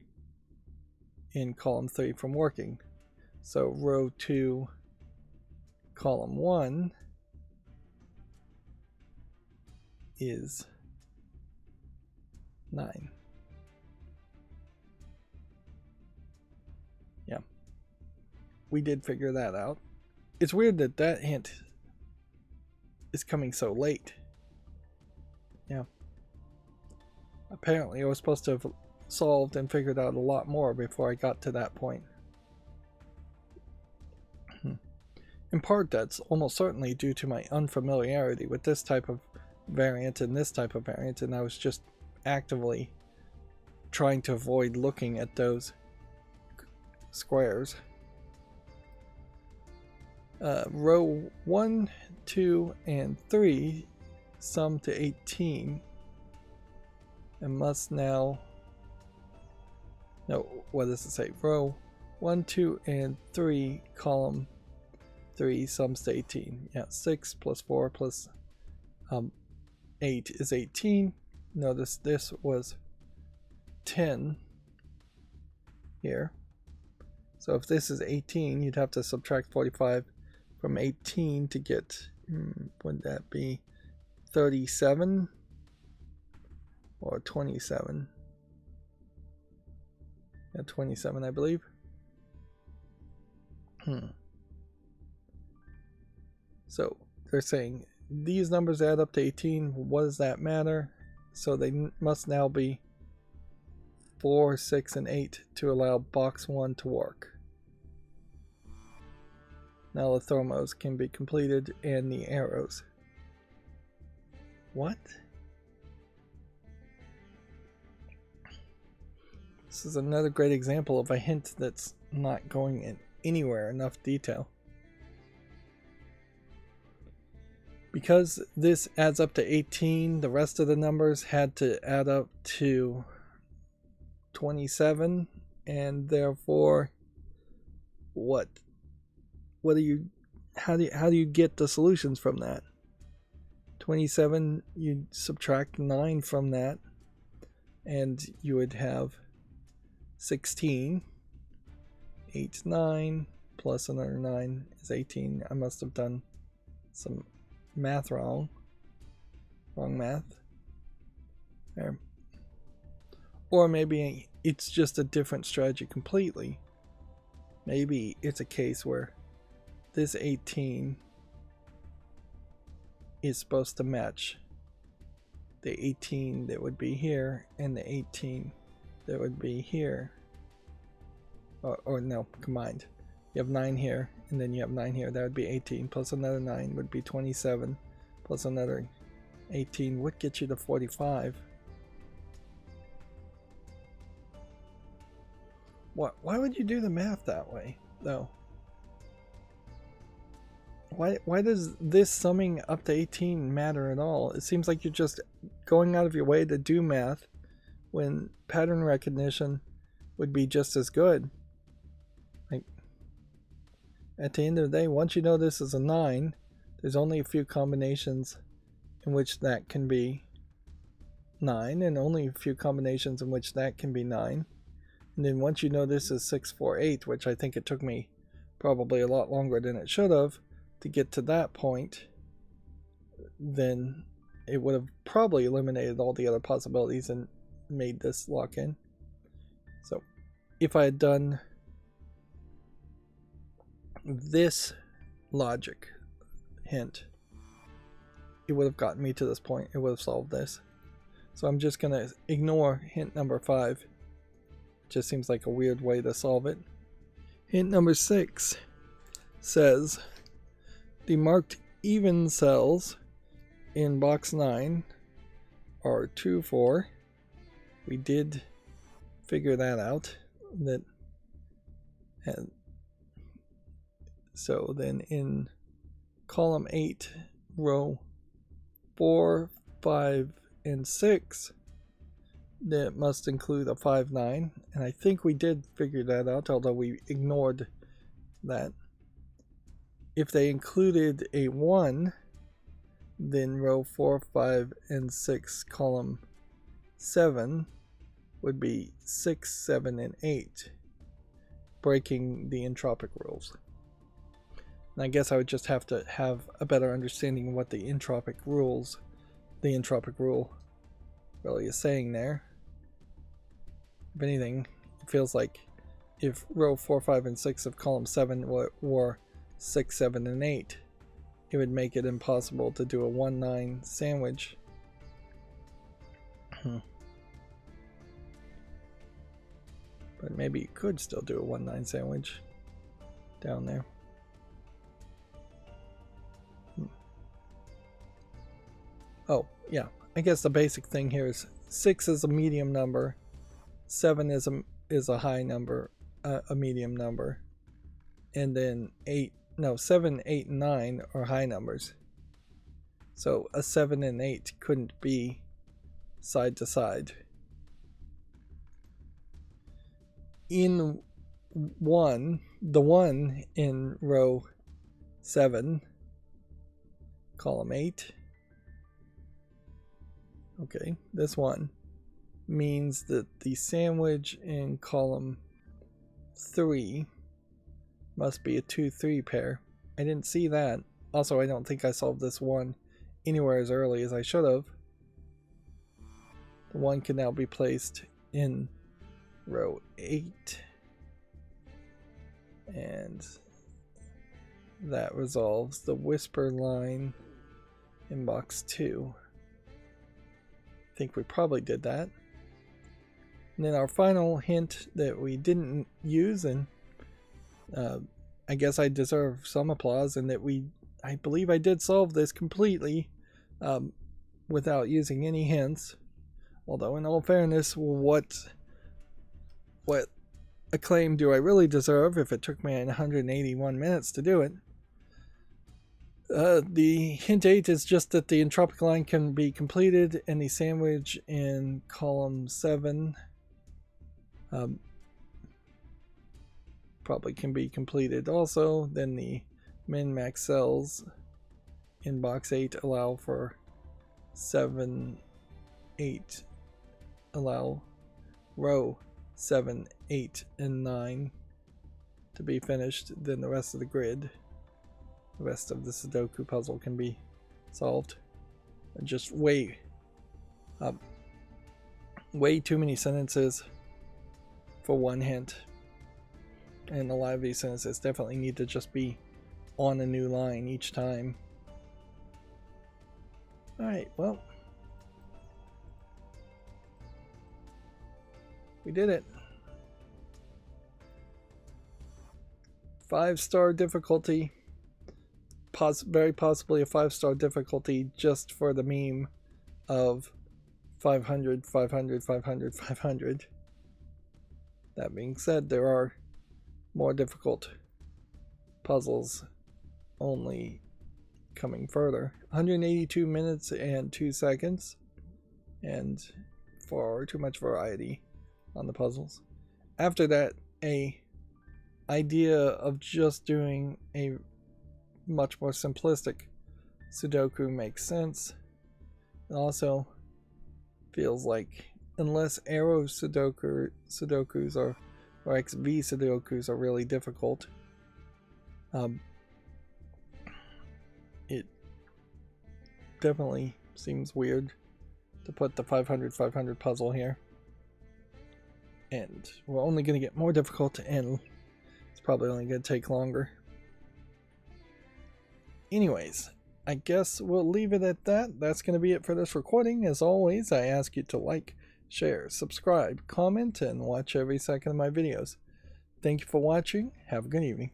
in column 3 from working. So row 2, column 1 is 9. Yeah. We did figure that out. It's weird that that hint is coming so late. Yeah. Apparently I was supposed to have solved and figured out a lot more before I got to that point. In part, that's almost certainly due to my unfamiliarity with this type of variant and this type of variant, and I was just actively trying to avoid looking at those squares. Row 1, 2, and 3 sum to 18 and must now... No, what does it say? Row 1, 2, and 3, column 3 sums to 18. Yeah, 6 plus 4 plus 8 is 18. Notice this was 10 here. So if this is 18, you'd have to subtract 45 from 18 to get, would that be 37 or 27? Yeah, 27, I believe. So they're saying these numbers add up to 18. What does that matter? So they must now be 4, 6, and 8 to allow box 1 to work. Now the thermos can be completed and the arrows. What? This is another great example of a hint that's not going in anywhere enough detail. Because this adds up to 18, the rest of the numbers had to add up to 27, and therefore, how do you get the solutions from that? 27, you subtract 9 from that, and you would have 16. 8, 9, plus another 9 is 18. I must have done some math wrong math there. Or maybe it's just a different strategy completely. Maybe it's a case where this 18 is supposed to match the 18 that would be here and the 18 that would be here, or no, combined. You have 9 here, and then you have 9 here. That would be 18, plus another 9 would be 27, plus another 18 would get you to 45. Why would you do the math that way, though? Why does this summing up to 18 matter at all? It seems like you're just going out of your way to do math when pattern recognition would be just as good. Like, at the end of the day, once you know this is a 9, there's only a few combinations in which that can be 9, and only a few combinations in which that can be 9. And then once you know this is 6, 4, 8, which I think it took me probably a lot longer than it should have to get to that point, then it would have probably eliminated all the other possibilities and made this lock in. So if I had done this logic hint, it would have gotten me to this point. It would have solved this. So I'm just going to ignore hint number 5. It just seems like a weird way to solve it. Hint number 6 says the marked even cells in box 9 are 2, 4. We did figure that out. So then in column 8, row 4, 5, and 6, that must include a 5, 9. And I think we did figure that out, although we ignored that. If they included a 1, then row 4, 5, and 6, column 7 would be 6, 7, and 8, breaking the entropic rules. And I guess I would just have to have a better understanding of what the entropic rule really is saying there. If anything, it feels like if row 4, 5, and 6 of column 7 were 6, 7, and 8, it would make it impossible to do a 1, 9 sandwich. But maybe you could still do a 1-9 sandwich down there. Oh, yeah. I guess the basic thing here is 6 is a medium number, 7 is a high number, a medium number, and then 7, 8, and 9 are high numbers. So a 7 and 8 couldn't be side to side. In the 1 in row 7, column 8, okay, this one means that the sandwich in column 3 must be a 2-3 pair. I didn't see that. Also, I don't think I solved this one anywhere as early as I should have. The 1 can now be placed in row 8, and that resolves the whisper line in box 2. I think we probably did that. And then our final hint that we didn't use, and I guess I deserve some applause, and that I believe I did solve this completely without using any hints. Although in all fairness, what acclaim do I really deserve if it took me 181 minutes to do it? The hint 8 is just that the entropic line can be completed, and the sandwich in column 7 probably can be completed also. Then the min-max cells in box 8 allow for 7, 8, allow row 7, 8, and 9 to be finished. Then the rest of the grid, the rest of the Sudoku puzzle can be solved. And just way too many sentences for one hint. And a lot of these sentences definitely need to just be on a new line each time. Alright, well, we did it. 5-star difficulty. Very possibly a 5-star difficulty just for the meme of 500, 500, 500, 500. That being said, there are more difficult puzzles only coming further. 182 minutes and 2 seconds, and far too much variety on the puzzles. After that, a idea of just doing a much more simplistic Sudoku makes sense. It also feels like, unless arrow Sudokus or XV Sudokus are really difficult, it definitely seems weird to put the 500 puzzle here. And we're only going to get more difficult, and it's probably only going to take longer. Anyways, I guess we'll leave it at that. That's going to be it for this recording. As always, I ask you to like, share, subscribe, comment, and watch every second of my videos. Thank you for watching. Have a good evening.